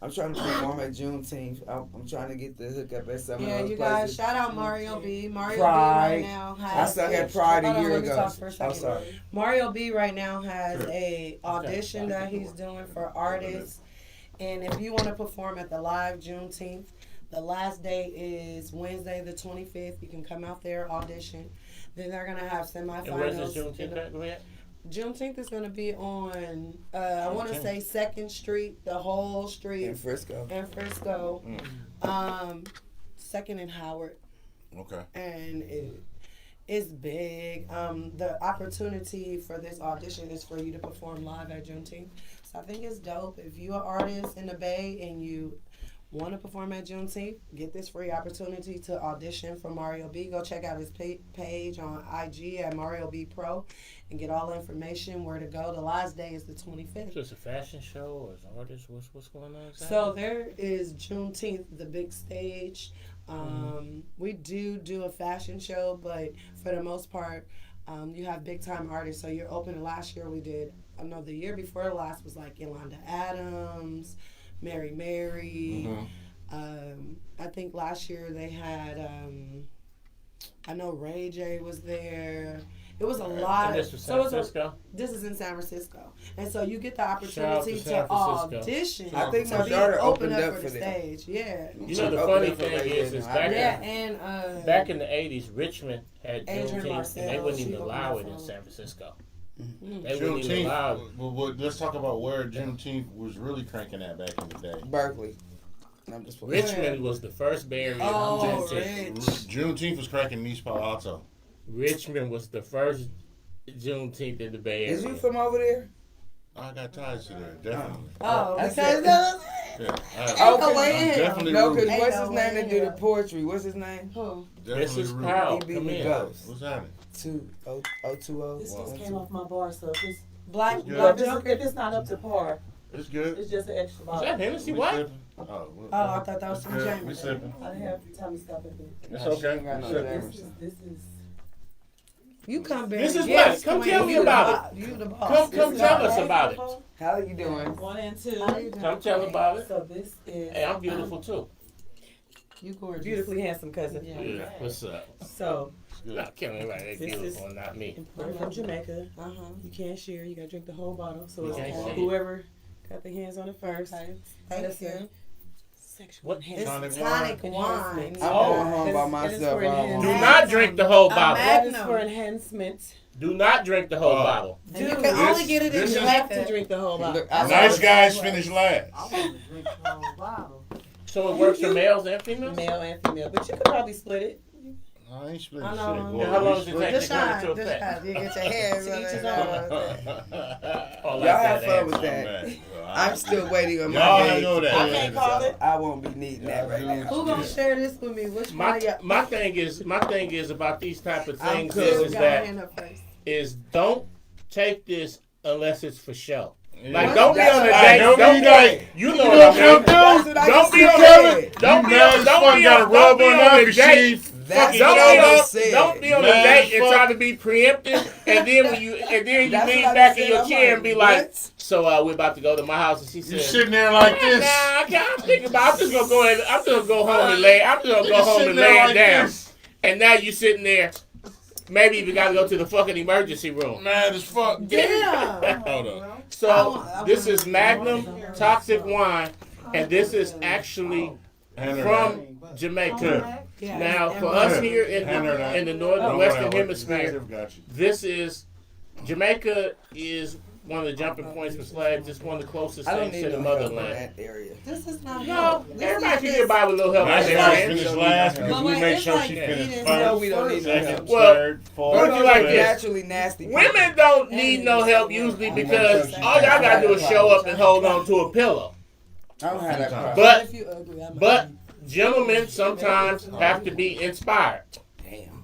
I'm trying to perform at Juneteenth. I'm trying to get the hookup at some of
Yeah,
those
you guys,
places.
shout out Mario B. Mario
Pride.
B right now
I
has.
sung at Pride a
Hold on,
year
let me
ago.
talk for a
I'm
second.
sorry.
Mario B right now has a audition that he's doing for artists, and if you want to perform at the live Juneteenth, the last day is Wednesday the 25th. You can come out there, audition. Then they're gonna have
And where's this
semifinals.
Juneteenth at? Go ahead.
Juneteenth is gonna be on I want to say 2nd Street, the whole street
In Frisco.
in Frisco, 2nd and Howard.
Okay.
And it's big. The opportunity for this audition is for you to perform live at Juneteenth. So I think it's dope. If you're an artist in the Bay and you want to perform at Juneteenth, get this free opportunity to audition for Mario B. Go check out his page on IG at Mario B Pro and get all the information, where to go. The last day is the 25th.
So it's a fashion show or is artists? What's going on exactly?
So there is Juneteenth, the big stage. We do a fashion show, but for the most part, you have big time artists. So you're open. Last year we did. The year before last was like Yolanda Adams, Mary. I think last year they had. I know Ray J was there. It was a lot.
And
Of,
this was
so
San
it's
Francisco?
this is in San Francisco, and so you get the
Shout out
opportunity
to
to
San Francisco.
audition.
I think
to
my
be
daughter
open
opened
up
up
for
for
the
them.
stage. Yeah.
You know, the
Open
funny
up for
thing
Ray
is
J
it's
now.
back,
Yeah, and
back in the 80s, Richmond had
Adrian
Juneteenth, and they
Marcel,
wouldn't
she
even
opened
allow
up
it in
for-
San Francisco. They wouldn't even allow it.
Juneteenth. Let's talk about where Juneteenth was really cranking at back in the day.
Berkeley. I'm just playing.
Richmond was the first Bay Area.
Oh,
Juneteenth.
Rich.
Juneteenth was cracking in East Palo Alto.
Richmond was the first Juneteenth in the Bay Area.
Is you from over there?
I got ties to there, definitely.
Oh,
I
because
said-
Yeah,
Oh,
no
cause-
way in.
definitely
No,
rooting.
because what's his
Ain't
name
no
that do
way
the
in.
poetry? What's his name?
who?
Definitely
Mrs.
rooting.
Powell,
He beat
come
me
in.
Ghost.
What's happening?
2020.
This
Wow.
just came off my bar, so if it's,
Black
It's good.
Black
if
Joker.
it's not up to par,
It's good.
it's just an extra
Is
bottle.
that Hennessy?
We
What?
sipping. Oh,
Oh, I thought that was
it's
from
good. We
James.
sipping.
I have Tommy stop at it.
It's
Nah, she
okay.
ain't got no
We sipping.
Jameson.
This is.
You come back.
This is
yes,
what? Come
Queen,
tell me
you
about
the, You the boss.
Come tell us about it.
How you doing?
1 and 2.
How you doing?
Come tell about it.
So this is.
Hey, I'm beautiful too.
You gorgeous.
Beautifully handsome cousin.
Yeah.
Yeah. What's up?
So,
It's good.
Not killing anybody. They
This
beautiful,
is-
not me.
imported from Jamaica.
Uh-huh.
You can't share. You gotta drink the whole bottle. So
You
it's
can't share.
whoever got their hands on it first.
Okay. Thank
That's
you.
it. Sexual
What?
It's
enhancement.
Tonic
tonic
I'm
wine.
wine.
going home by
It is
myself.
for
I don't
Do
want-
enhancement.
not drink the whole
A
bottle.
That is
Magnum.
for enhancement.
Do not drink the whole
Oh.
bottle.
And you
Dude,
can only get it in
this is-
You have to
Jamaica.
drink the whole bottle.
Look, I
Nice
saw-
guys finish last.
I want to drink the whole bottle.
So it works for males and females?
Male and female, but you could probably split it.
I ain't splitting
I
shit.
know.
boy.
Yeah, how long does it
We
take?
Just
to come
shine.
into
Just
effect.
shine. You get your hands
To
on
each his
it.
Oh, like
Y'all have
that
fun with
answer.
that. I'm still waiting on
Y'all
my date.
know that.
I can't call it.
I won't be needing that right now.
Who gonna share this with me? Which one
My
of y'all?
my thing is about these type of
I'm
things
cool.
is
Got
that
my hand up first.
is don't take this unless it's for show.
Yeah.
Like don't be
That's
on the
what
date.
don't be
Don't be
like,
you
you
know
gonna
what I
come
mean.
through?
That's what I
Don't
used
be
to
on
say.
the don't
You
be
mad
on
as
don't
fuck,
be
gotta
on
rub
don't be
on
on
up,
the date.
chief.
That's
Don't
what
be
I
on
just said.
don't be on the
Man,
date and
fuck.
try to be preemptive, and then when you
That's
lean
what I
back
just
in your
said. I'm
chair and be like,
what?
so we're about to go to my house, and she
You
said,
sitting there like
"Yeah,
this.
nah, I can't think about. I'm just gonna go ahead. I'm just gonna go home and lay. I'm just gonna go
You
home
sitting
and
there
lay
like
down."
this.
And now you sitting there. Maybe you gotta go to the fucking emergency room.
Mad as fuck.
Yeah.
Hold on.
So this is Magnum Toxic Wine, and this is actually
Hand her
from Jamaica.
Yeah.
Now,
And
for
we're-
us here in
Hand her that.
the northern
Don't
western
worry,
hemisphere,
got you.
this is Jamaica is one of the jumping points for slaves. It's one of the closest
I don't
things
need
to the
no help in
motherland.
that area.
This is not
No,
help. This
everybody
is
can
just-
get by with a little help.
Nice
at their
guys
end.
finish last because
But
we
wait,
make
it's
sure
like
she
eating
finished
so
No, we
first,
don't need no
second,
help.
Well,
third,
put
fourth,
it like
We're
this.
naturally nasty. people.
Women don't need no help usually because all y'all gotta do is show up and hold on to a pillow.
I don't have that problem.
But
If you ugly, I might
but
be.
gentlemen sometimes have to be inspired.
Damn.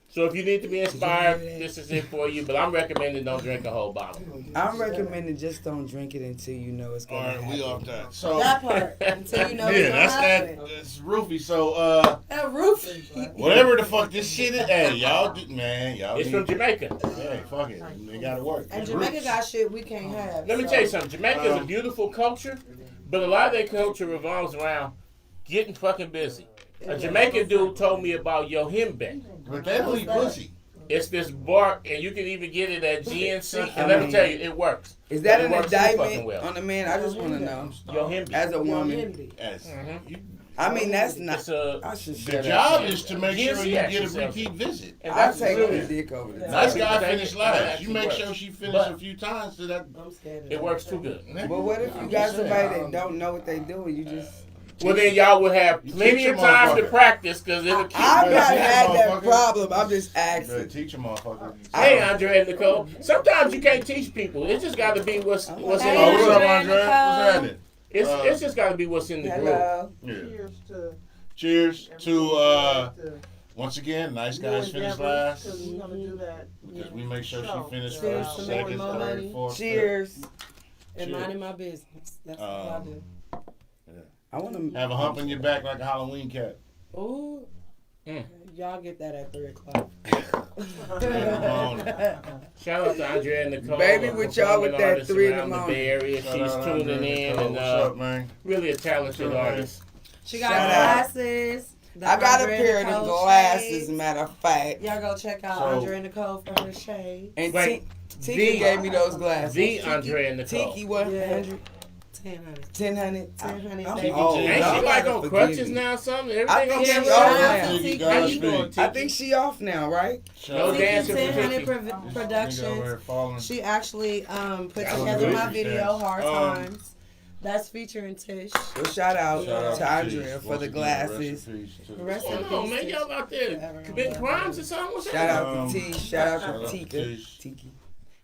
So if you need to be inspired, this is it for you. But I'm recommending don't drink a whole bottle.
I'm recommending just don't drink it until you know it's
All
gonna
right,
happen.
we off that. So
That part until you know
yeah,
it's
that's
not happening.
that's roofie. So
That roof.
whatever the fuck this shit is, hey y'all, man, y'all.
It's from Jamaica.
Hey, fuck it, they gotta work.
And
It's
Jamaica
roots.
got shit we can't have.
Let me
so-
tell you something. Jamaica is a beautiful culture, But a lot of their culture revolves around getting fucking busy. A Jamaican dude told me about Yohimbe.
But they don't eat pussy.
It's this bark, and you can even get it at GNC. And let me tell you, it works.
Is that
It
an
works too fucking
indictment
well.
on the man? I just want to know.
Yohimbe.
As a woman,
Yes.
I mean that's not.
It's a,
I should
The
shut
job
up.
is to make sure you get a repeat visit.
and
I
that's
take
really,
the dick over the
Nice
top.
guy
That
finished
actually
last. You make
works.
sure she finished
But-
a few times so that.
I'm scared of
it works too good.
But what if you got somebody that don't know what they doing? You just.
Well, then y'all would have
You
plenty
teach
of
them
time to
motherfucker.
practice because it'll keep
I've
you.
not had that
motherfucker.
problem. I'm just
Better
asking.
teach them, motherfucker.
Hey, Andre and Nicole. Sometimes you can't teach people. It just got to be what's in
Oh,
the
what's
group.
up, Andre? What's happening?
It's just got to be what's in the group.
Hello.
Yeah.
Cheers to
Cheers to
to
once again, nice
new
guys finished
endeavors,
last.
'cause we're gonna do that.
Because we make sure she finished
Cheers
first,
to
second,
more
third,
money.
fourth.
Cheers.
And minding my business. That's all I do.
I want to
Have a hump on your back like a Halloween cat.
Ooh.
Mm.
Y'all get that at 3:00.
Shout out to Andre and Nicole.
Baby,
a
with y'all with
performing
that
artist
3 in the
around
morning.
Bay Area.
Shout
She's
out
tuning
Andre
in
Nicole.
and
What's up, man?
really a talented
What's up, man?
artist.
She got
Shout out.
glasses. The
I got a
Andre
pair of them
Nicole
glasses,
shades.
matter of fact.
Y'all go check out
So-
Andre Nicole for her shade.
And
Wait,
Tika
the-
gave me those glasses.
The Andre and Nicole.
Tiki, what?
Yeah.
100?
1000.
1000?
1000,
I'm
baby.
old.
Ain't
Y'all
she like
gotta
on
forgive
crutches
me.
now or something?
I
Everything
think
on
she's
camera?
off
Shout out
now.
to
Tiki,
Tiki.
How you
Godspeed.
doing,
I
Tiki?
think she off now, right?
No
Tiki
dancing for
1000
Tiki.
Nigga over
Productions.
here falling.
She actually put
That was
together
good.
my video, Hard
Um,
Times. That's featuring Tish.
Well, shout out
Shout out
to
to
Andrea
Cheese.
for
Once
the
again,
glasses.
rest in peace to-
Rest in
Hold on,
peace,
man.
Tish.
Y'all out there committing crimes or something? What's
Shout
that?
out to T. Shout out
shout
to
out to
Tika.
Tish.
Tiki.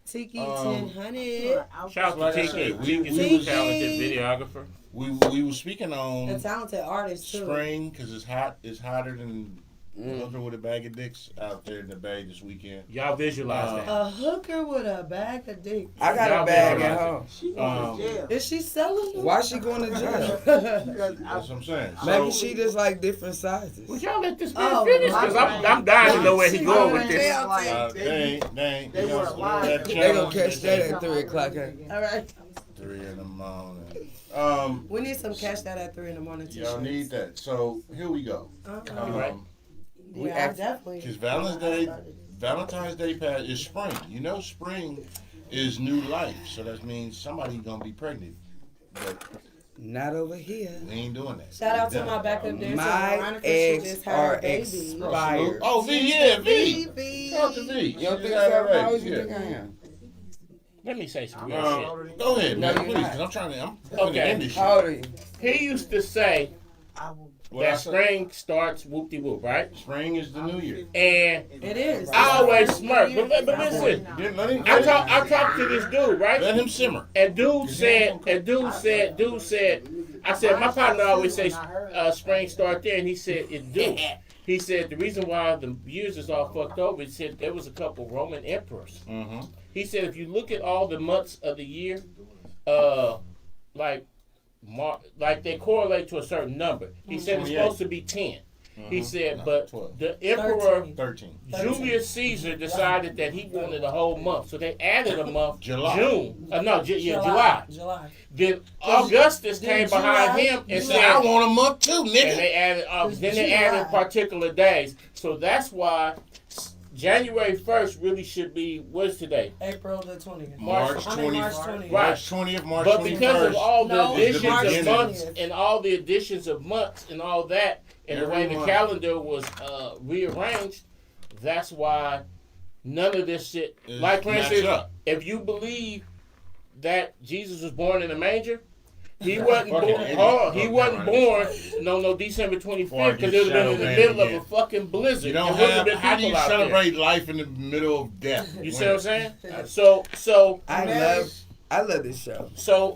Tiki
Um,
1000.
Shout out
Like
to
I
Tiki.
said,
Tiki's
we
a
was-
talented videographer.
We were speaking
A
on
talented artist, too.
spring because it's hot. It's hotter than
Mm.
hooker with a bag of dicks out there in the bay this weekend.
Y'all visualize that.
A hooker with a bag of dick.
I got
Y'all
a bag
better
at
watch
home.
She going to jail.
Is she selling them?
Why she going to jail?
Because
That's what I'm saying.
Maybe
So,
she just like different sizes.
Would y'all let this man
Oh,
finish?
my
Because
God.
I'm dying to know where he
She
going
going
with
to
this.
jail.
they ain't.
They were alive.
They gonna catch that at 3 o'clock. Huh?
All right.
3 in the morning.
We need some cash that at 3 in the morning.
Y'all need that. So here we go.
Right.
We
Yeah,
act-
definitely.
Because Valentine's Day passed is spring. You know, spring is new life. So that means somebody gonna be pregnant. But
Not over here.
we ain't doing that.
Shout out to
Done.
my backup dancer,
My
Veronica. She
eggs
just had
are
a baby.
expired.
Oh, V, yeah, V.
V.
Shout out to V.
You don't think
Yeah,
so?
right,
How old you
yeah.
think I am?
Let me say some real shit.
Go ahead,
No,
man,
you're
please,
not.
because I'm trying to
Okay.
end this shit.
How old are you?
He used to say
I will.
What I
that
said?
spring starts whoop-de-whoop, right?
Spring is the new year.
And
It is.
I always smirk. But listen,
Let him,
I talked to this dude, right?
let him simmer.
And dude said, I said, my partner always say spring start there, and he said it do. He said the reason why the years is all fucked over, he said there was a couple Roman emperors.
Mm-hmm.
He said if you look at all the months of the year, like they correlate to a certain number. He said it's
28.
supposed to be 10. He said,
No,
but
12.
the emperor
13.
Julius Caesar decided that he wanted a whole month, so they added a month.
July.
June. July.
July.
Then Augustus
Then
came behind him
You
and
said, I
said,
want a month too,
and
nigga.
they added.
It's
Then they added
July.
particular days. So that's why January 1st really should be what's today?
April the 20th.
March
I mean,
20th.
March 20th.
March 20th, March
But
21st.
because of all the
No,
additions
March
of
20th.
months and all the additions of months and all that, and the way
Every
the
month.
calendar was rearranged, that's why none of this shit.
Is
Like for
matched
instance,
up.
if you believe that Jesus was born in a manger, he wasn't
Fucking
born.
idiot.
Hold on, he
Okay,
wasn't
right.
born. No, December
Before I
25th, because
get
it would have been in the
shadow
middle
banned
of a fucking blizzard.
You don't
There wouldn't
have.
been
How do you
people out there.
celebrate life in the middle of death?
You see what I'm saying? So
I love this show.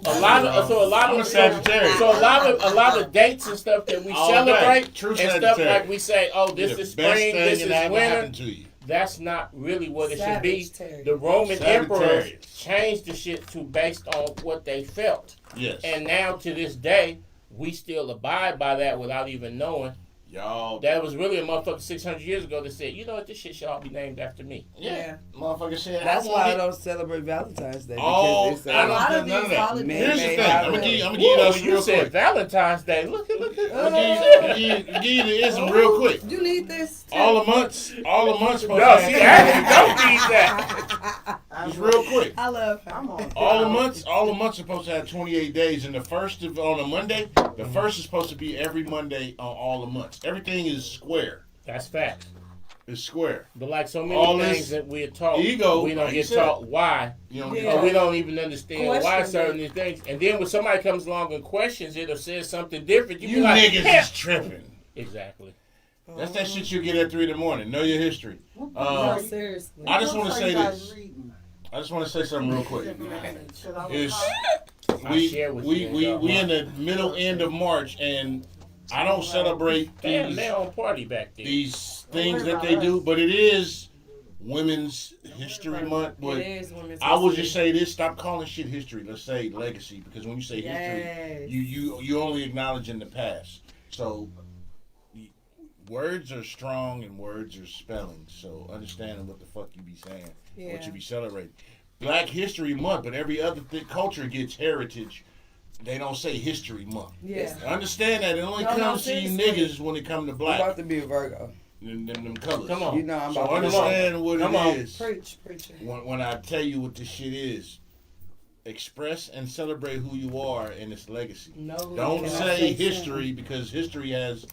a lot
I'm a
of
Sagittarius.
So a lot of dates and stuff that we
All day.
celebrate
True
and stuff
Sagittarius.
like we say, oh, this
You're the
is
best
spring,
thing
this
that
is
ever
winter.
happened to you.
That's not really what it should be.
Sagittarius.
The Roman
Sagittarius.
emperors changed the shit to based on what they felt.
Yes.
And now to this day, we still abide by that without even knowing
Y'all.
That was really a motherfucker 600 years ago that said, you know what, this shit should all be named after me.
Yeah. Motherfucker said,
That's
I
why I
want it.
don't celebrate Valentine's Day.
Oh,
Because it's
I
A lot of
don't none of
these
that.
holidays.
Here's the
Man-made
thing. I'm gonna give you
Whoa,
this
you
real
said
quick.
Valentine's Day. Look.
I'm gonna give you the ism real quick.
You need this. Too.
All the months.
No, she actually don't need that.
Just real quick.
I love her.
I'm on.
All the months are supposed to have 28 days, and the first on a Monday, the first is supposed to be every Monday on all the months. Everything is square.
That's facts.
It's square.
But like so many
All
things
this
that we're taught,
ego,
we don't
like you
get
said.
taught why.
You know,
Yeah.
Or we don't even understand why
Question
certain
it.
things. And then when somebody comes along and questions it or says something different, you
you
be like,
niggas
"Hell."
is tripping.
Exactly.
That's that shit you get at 3 a.m. Know your history.
No, seriously.
I just want to say
you guys
this.
reading?
I just want to say something real quick.
Should I
Is
I share with you,
we
dog.
in the middle end of March, and I don't celebrate
Damn,
these
they on party back there.
these things that they do, but it is Women's History Month. But
It is women's
I will
history.
just say this: stop calling shit history. Let's say legacy, because when you say
Yes.
history, you only acknowledge in the past. So words are strong and words are spelling. So understanding what the fuck you be saying, what you be celebrating. Black History Month, but every other culture gets heritage. They don't say History Month.
Yeah.
Understand that it only
No,
comes to you
seriously.
niggas when it come to
I'm
black.
about to be a Virgo.
Them colors.
Come on.
You know I'm
So
about to
understand what
Come
it
on.
is.
Preach.
When I tell you what this shit is, express and celebrate who you are and its legacy.
No.
Don't
can I
say
something?
history, because history has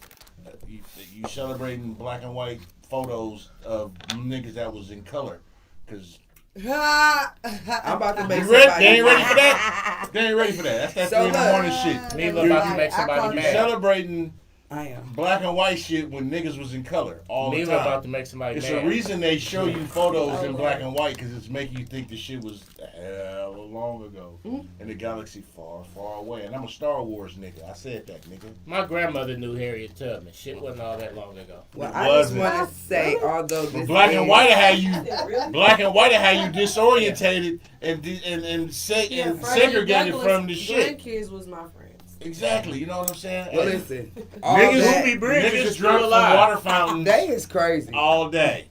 you celebrating black and white photos of niggas that was in color. Because
I'm about to make
you ready?
somebody
They ain't ready
mad.
for that. They ain't ready for that. That's that
So
3 in the
look.
morning shit.
Neither about to make
I
somebody
caught
You
mad.
celebrating
I am.
black and white shit when niggas was in color all the
Neither
time.
about to make somebody
It's
mad.
the reason they show you photos in
Okay.
black and white, because it's making you think the shit was hell long ago
Hmm?
in a galaxy far, far away. And I'm a Star Wars nigga. I said that, nigga.
My grandmother knew Harriet Tubman. Shit wasn't all that long ago.
Well,
It
I just
wasn't.
want to say, although
But
this
black and
is-
white are how you disorientated and segregated from the shit.
Grandkids was my friends.
Exactly. You know what I'm saying?
Well,
Hey,
listen, all
niggas
that,
Ruby Bridges
niggas
still
drunk from
alive.
water fountains
they is crazy.
all day.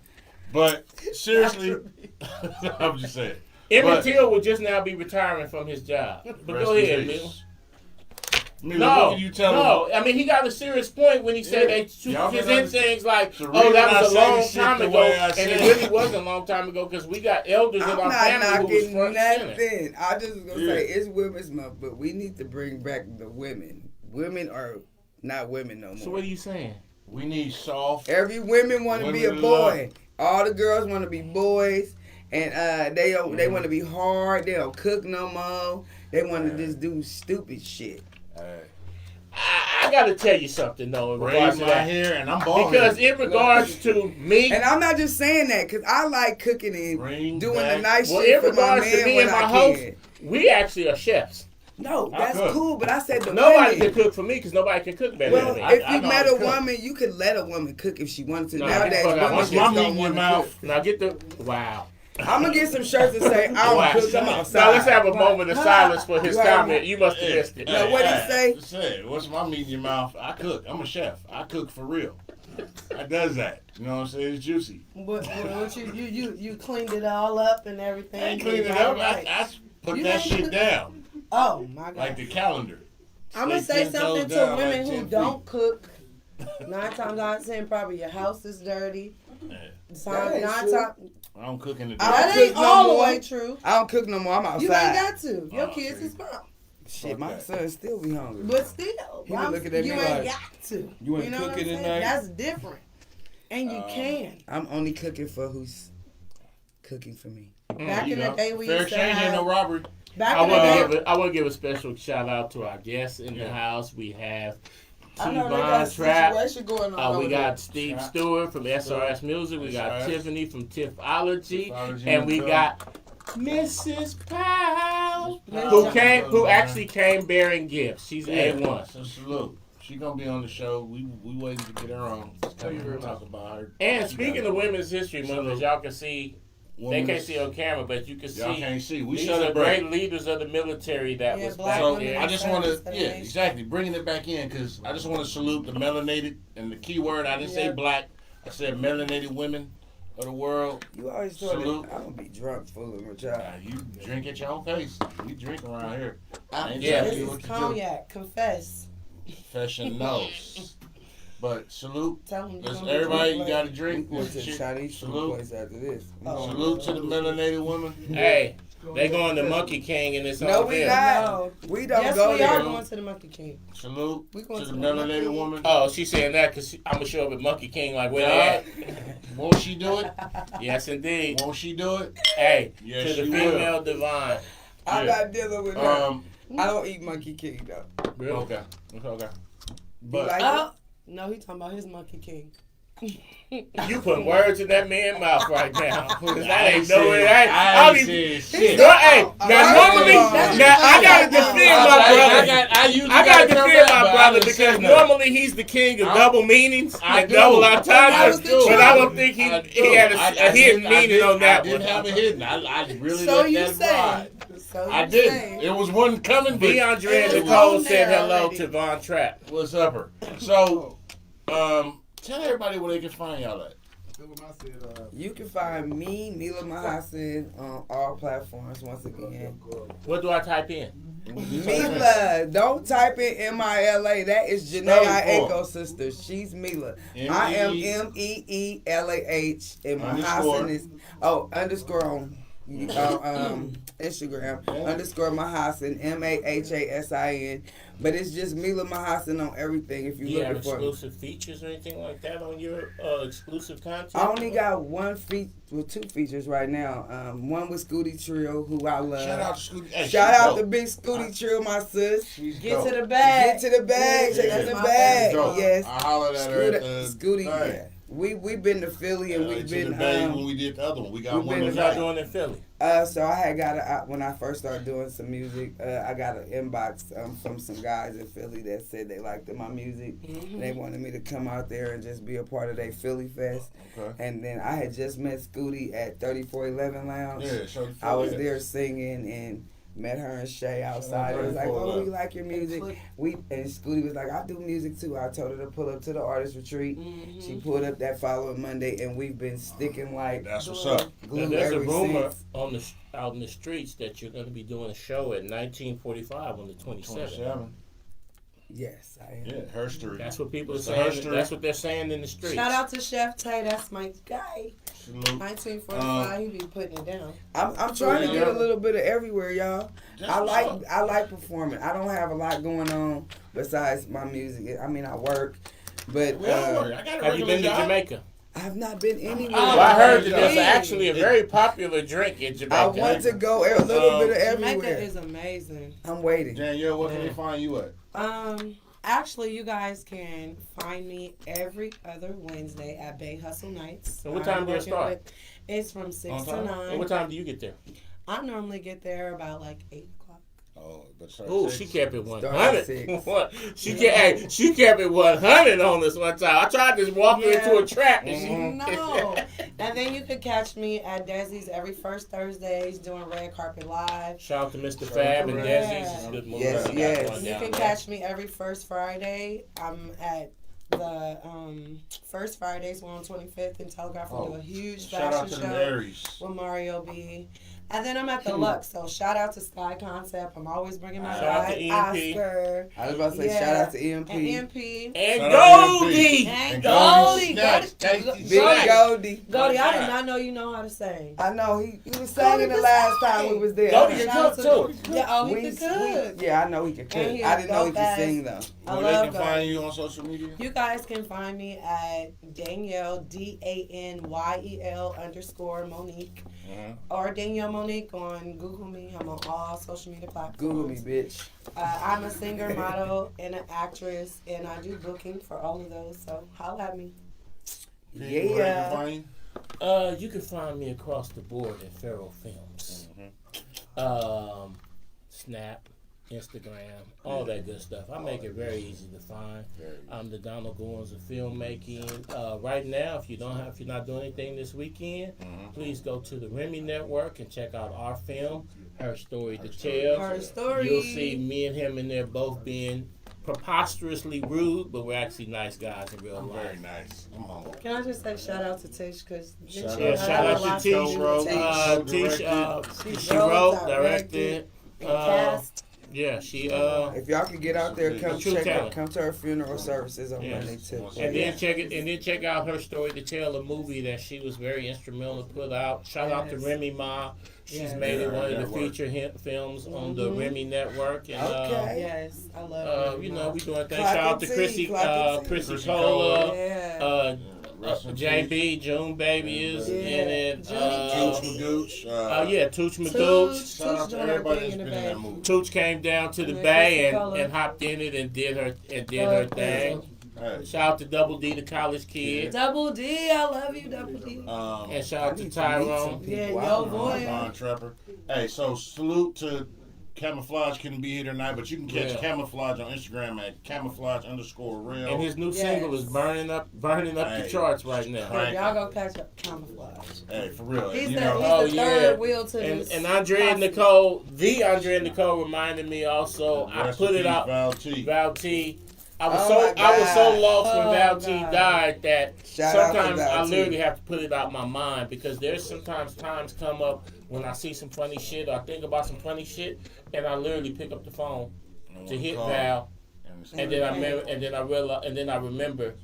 But seriously, I'm just saying.
Emmett
But-
Till would just now be retiring from his job. But
Rest
go
in
ahead,
peace.
Mill.
Mila,
No,
what can you tell them?
no. I mean, he got a serious point when he said
Yeah.
they
Y'all
present
can
things like,
the
"Oh,
reason
that
I
was a
say
long
this shit
time
the
ago,"
way I
and
say
it
it.
really wasn't a long time ago because we got elders in
I'm
our
not
family who was
knocking
front and center.
nothing. I just was gonna
Yeah.
say it's Women's Month, but we need to bring back the women. Women are not women no more.
So what are you saying?
We need soft.
Every women want to be a
Women
boy. All the girls want to be boys, and they don't. They want to be hard. They don't cook no more. They want to just do stupid shit.
I got to tell you something though in regards
Raise
to
my
that.
hair and I'm bald.
Because in regards to me,
And I'm not just saying that because I like cooking and
Bring
doing
back-
the nice
well,
shit
in
for my
regards to
man
me
when
and my
I
host,
can.
we actually are chefs.
No,
I
that's
cook.
cool, but I said the
Nobody
women.
can cook for me because nobody can cook better
Well,
than me.
I
if you
know
met
how
a
to cook.
woman, you could let a woman cook if she wanted to.
No,
Nowadays,
get the fuck out.
women
Once
just
my meat
don't
in your
want to
mouth,
cook.
Now get the wow.
I'm gonna get some shirts that say I don't
Wow.
cook. I'm outside.
Now let's have a moment of silence for his
Right.
comment. You must have missed it.
No, what'd he say?
Say, what's my meat in your mouth? I cook. I'm a chef. I cook for real. I does that. You know what I'm saying? It's juicy.
But you cleaned it all up and everything.
I ain't cleaning it
Right,
up.
right.
I put
You
that
ain't-
shit down.
Oh my God.
Like the calendar.
I'm gonna
Stay
say
10
something
toes
to
down,
women
like
who
10
don't cook. 9 times out of 10, probably your house is dirty.
Yeah.
That ain't
9
true.
times.
I don't cook in the
I
dark.
don't
That
cook
ain't
no
all the
more.
way true.
I don't cook no more. I'm
You
outside.
ain't got to. Your
Oh,
kids
see.
is grown.
Shit, my
Okay.
son still be hungry.
But still,
He was looking at
you
me
ain't
like,
got to.
"You ain't
know what I'm
cooking
saying?
tonight?"
That's different. And you can.
I'm only cooking for who's cooking for me.
Back
You
in the
know,
day, we
fair
used to
exchange ain't no
have.
robbery.
Back
I
in the day,
want to give a special shout out to our guests in the house. We have
I know they got a
T-Von Trap.
situation going on.
We
over
got
there.
Steve
Trap.
Stewart from SRS Music. We got
SRS.
Tiffany from Tiffology.
Tiffology
And we
Club.
got Mrs. Powell,
Miss
who
Powell.
actually came bearing gifts. She's A1.
So salute. She gonna be on the show. We waiting to get her on. Just come here and talk about her.
And speaking of Women's History Month, as y'all can see They can't see on camera, but you can see.
Y'all can't see. We
These are
celebrate.
great leaders of the military that
Yeah,
was
black
back
So
women
there.
I just want to,
Instead of
yeah,
Asian.
exactly, bringing it back in because I just want to salute the melanated, and the key word, I didn't say
Yeah.
black, I said melanated women of the world.
You always told me
Salute.
I'm gonna be drunk, fooling with y'all.
You drink at your own pace. We drink around here. I ain't
Yeah.
telling
This
you
is
what to
cognac. Confess.
do. Confessionals. But salute.
Tell them.
Listen, everybody, you got to
We
drink.
going to the
Shit.
Chinese food
Salute.
place after this.
Oh.
Salute to the melanated women.
Hey, they going to Monkey King and it's
No,
all
we
there.
not.
No.
We don't
Yes,
go
we
there.
are going to the Monkey King.
Salute
We going
to
to
the
the
melanated
Monkey.
woman.
Oh, she's saying that because I'm going to show up at Monkey King like, where they at?
Won't she do it?
Yes, indeed.
Won't she do it?
Hey,
Yes,
to the
she
female divine.
I'm
Yeah.
not dealing with that.
Um,
I don't eat Monkey King though.
Really?
okay. Okay.
You
But
like
Oh. No, he talking about his Monkey King.
You putting words in that man's mouth right now. That ain't
said-
no way. I
I
ain't
ain't said shit.
No, hey, now normally,
That's
now I gotta defend my brother. I gotta defend my brother because normally he's the king of double meanings
I
and
do.
double
I
entendres,
do.
but I don't think
I
he
do.
had
I
a hidden meaning on that
I didn't
one.
have a hidden. I really
So
let
you
that
saying?
ride.
So
I
you
did.
saying?
It was one coming, but
DeAndre and
It's
Nicole
on
said
there
hello
already.
to Von Trapp.
what's up her? So, tell everybody where they can find y'all at.
You can find me, Mila Mahasin, on all platforms once again.
What do I type in?
Mila, don't type in M-I-L-A. That is
Spell
Janae
it for
Echo sister. She's Mila.
M-E-
I am MEELAH, and
Underscore.
Mahasin is underscore on Instagram underscore Mahasin MAHASIN. But it's just Mila Mahasin on everything. If
Do
you
you have
looking for me.
exclusive features or anything like that on your exclusive content?
I only got two features right now. One with Scooty Trill, who I love.
Shout out to Scooty. Hey,
Shout
she's
out
dope.
to Big Scooty Trill, my sis.
She's
Get
dope.
to the bag.
Get to the bag.
Yeah.
Check out the
That's my
bag.
She's dope.
Yes.
I hollered at her at
Scooty.
the
Yeah. We've been to Philly and we've
to
been
the day when we did the other one. We got
we've
one
been
What
to
y'all
tonight.
doing in Philly?
so I had when I first started doing some music, I got an inbox from some guys in Philly that said they liked my music.
Mm-hmm.
They wanted me to come out there and just be a part of their Philly Fest.
Okay.
And then I had just met Scooty at 3411 Lounge.
Yeah, so
I was there singing and met her and Shay outside. It was like, oh, we like your music. And Scooty was like, I do music too. I told her to pull up to the artist retreat.
Mm-hmm.
She pulled up that following Monday, and we've been sticking like
That's what's up.
glue
Now, there's a
ever
rumor
since.
out in the streets that you're going to be doing a show at 1945 on the 27th.
27.
Yes, I am.
Yeah, her street.
That's what people are
It's the her
saying.
street.
That's what they're saying in the streets.
Shout out to Chef Tay. That's my guy.
Salute.
1945. He be putting it down.
I'm trying to
Yeah.
get a little bit of everywhere, y'all.
That's
I
what's up.
like performing. I don't have a lot going on besides my music. I mean, I work, but
We all work. I got a
Have you been to
regular job.
Jamaica?
I've not been anywhere.
Oh,
Well, I heard that
yeah.
there's actually a very popular drink in Jamaica.
I want to go a little bit of
Jamaica
everywhere.
is amazing.
I'm waiting.
Danielle, where can they find you at?
Actually, you guys can find me every other Wednesday at Bay Hustle Nights.
And what time do you
working
start?
It's from 6
On
to
time?
9.
And what time do you get there?
I normally get there about like 8 o'clock.
Oh, but
Oh, she kept it
Start
100.
at 6.
What? She kept it 100 on this one time. I tried to walk her into a trap. And she,
No. And then you can catch me at Desi's every first Thursdays doing Red Carpet Live.
Shout out to Mr. Fab and
Yeah.
Desi's. It's a good movie.
Yes,
They got
yes.
one
You
down
can
there.
catch me every first Friday. I'm at the first Fridays. We're on 25th and Telegraph. We do a huge
Shout out
fashion
to the
show
Aries.
with Mario B. And then I'm at the Lux. So shout out to Sky Concept. I'm always bringing my
Shout out to
guy
EMP.
Oscar
I was about to say
Yeah.
shout out to EMP.
and EMP.
And
Shout out to
Goldie!
And
Goldie
Goldie.
Snacks.
Goldie.
Tasty
Big
snacks.
Goldie.
Goldie, I
Yeah.
did not know you know how to sing.
I know he was singing the
can
last
sing.
time we was there.
Goldie can
Shout out
cook
to-
too.
Yeah, oh, he
We-
can cook.
yeah, I know he can cook.
And he
I didn't know he
dope
could
ass-
sing though.
I
Where they
love
can
Goldie.
find you on social media?
You guys can find me at Danielle DANYEL _ or Danielle Monique on Google me. I'm on all social media platforms.
Google me, bitch.
I'm a singer, model, and an actress, and I do booking for all of those. So holla at me.
Where they can
Yeah.
find you?
You can find me across the board at Pharaoh Films. Snap, Instagram, all that good stuff. I make it very easy to find. I'm the Donald Goins of filmmaking. Right now, if you're not doing anything this weekend, please go to the Remy Network and check out our film, Her Story to Tell.
Her Story.
You'll see me and him in there both being preposterously rude, but we're actually nice guys in real life.
Very nice. Come on.
Can I just say shout out to Tish because
Shout
out to Tish. She wrote, directed,
cast.
yeah, she
If y'all can get out there, come
True talent.
come to her funeral services on
Yes.
Monday too.
and then check out Her Story to Tell, a movie that she was very instrumental to put out. Shout out to
Yes.
Remy Ma. She's
Yes.
made it one of the
Network.
feature films on the Remy Network. And
Okay.
Yes, I love
you know, we doing things.
Clock
Shout out
and
to
tea,
Chrissy
clock and tea.
Chrissy
Chrissy
Cola.
Cola.
Yeah.
Rest in
JB, June Baby is
Yeah.
in it.
Tooch Magooch.
Yeah, Tooch Magooch.
Shout out to everybody that's been in that movie.
Tooch came down to the
And
bay
Chrissy Cola.
and hopped in it and did her thing.
Hey.
Shout out to Double D, the college kid.
Double D, I love you, Double D.
And shout
I
out to
need to meet some
Tyrone.
people.
Yeah,
Wow.
yo, boy.
Don Trepper. Hey, so salute to Camouflage. Couldn't be here tonight, but you can catch
Yeah.
Camouflage on Instagram at camouflage_real.
And his new
Yes.
single is burning up the
Hey.
charts right now.
Right.
Y'all go catch up Camouflage.
Hey, for real.
He's
you
the,
know,
he's the
yeah.
third wheel to
And
this.
Andrea
posse.
Nicole, reminded me also. I
rest
put
in
it
peace,
out.
Val T.
Val T. I was
Oh
so
my
I was so
God.
lost when
Oh
Val T
God.
died that
Shout out to
sometimes
Val
I
T.
literally have to put it out my mind because there's sometimes times come up when I see some funny shit or I think about some funny shit and I literally pick up the phone to hit
Call.
Val
And
and then I remember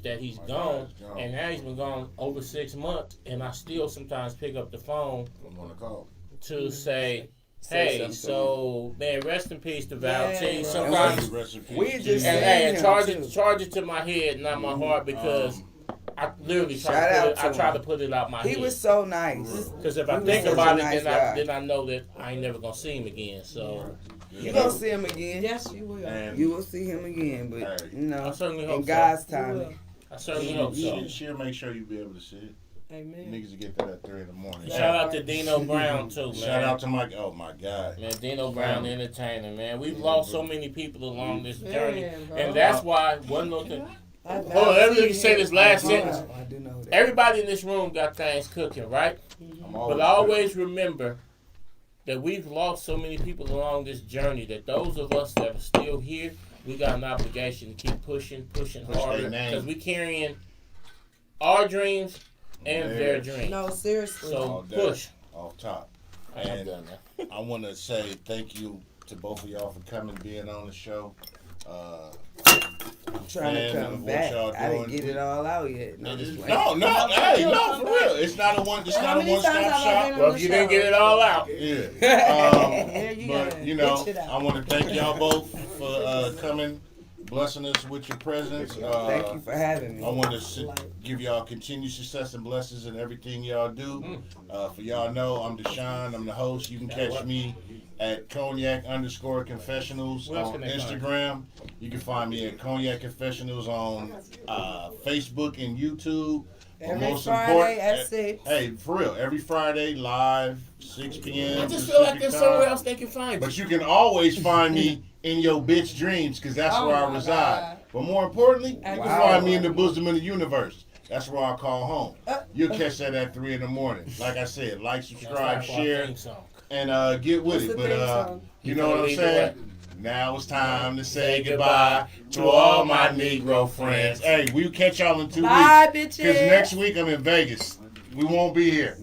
that he's gone and now he's been gone over 6 months and I still sometimes pick up the phone
I'm on the call.
to say,
Say
hey,
something.
so man, rest in peace to Val
Yeah,
T.
bro.
Sometimes
Rest in peace.
We just
Jesus.
and
seen
hey, and
him,
charge it to my head, not my heart, because I literally
Shout
try
out to
to
him.
put it out my
He
head.
was so nice.
Because if I
he was
think
such
about
a
it,
nice
then
guy.
I know that I ain't never gonna see him again. So
You gonna see him again.
Yes, you will.
And
You will see him again, but
Hey.
you know,
I certainly
in
hope so.
God's
You will.
timing.
I certainly hope so.
she'll make sure you be able to see it.
Amen.
Niggas will get that at 3 in the morning.
Shout out to Dino Brown too, man.
Shout out to Mike. Oh my God.
Man, Dino Brown entertainer, man. We've lost so many people along this journey,
Man, bro.
and that's why one little thing.
I
Hold on, let me say this last
Oh,
sentence.
I do know that.
Everybody in this room got things cooking, right?
I'm
But always remember that we've lost so many people along this journey that those of us that are still here, we got an obligation to keep pushing
Push
harder
their name.
because we carrying our dreams and their dreams.
No, seriously.
So
day.
push.
off top.
I'm
And
done now.
I want to say thank you to both of y'all for coming, being on the show.
I'm trying to
fan
come
of what
back.
y'all
I didn't
doing.
get it all out yet. No, just wait.
No, hey, no, for real. It's not a one. It's
How
not a
many times
one-stop
have I
shop.
been on
Well,
the
if you didn't
show?
get it all out,
Yeah.
Yeah, you
But
gotta
you know,
bitch it out.
I want to thank y'all both for coming, blessing us with your presence.
Thank you for having me.
I want to give y'all continued success and blessings in everything y'all do. For y'all know, I'm Deshaun. I'm the host. You can catch me at Cognac_Confessionals
Where else
on
can they find
Instagram. You can find me at Cognac Confessionals on Facebook and YouTube. But
Every
most
Friday
important-
at 6.
Hey, for real, every Friday live, 6 p.m.
I just feel like
Pacific
there's
time.
somewhere else they can find you.
But you can always find me in your bitch dreams, because that's
Oh
where I
my
reside.
God.
But more importantly, you can
Wow.
find me in the bosom of the universe. That's where I call home. You'll catch that at 3 in the morning. Like I said, like, subscribe,
That's our
share,
theme song.
and get with
What's
it.
the
But
theme song?
you know what I'm
Lead the
saying? Now it's time to say goodbye to all my Negro friends. Hey, we'll catch y'all in 2 weeks.
Bye, bitches.
Because next week I'm in Vegas. We won't be here.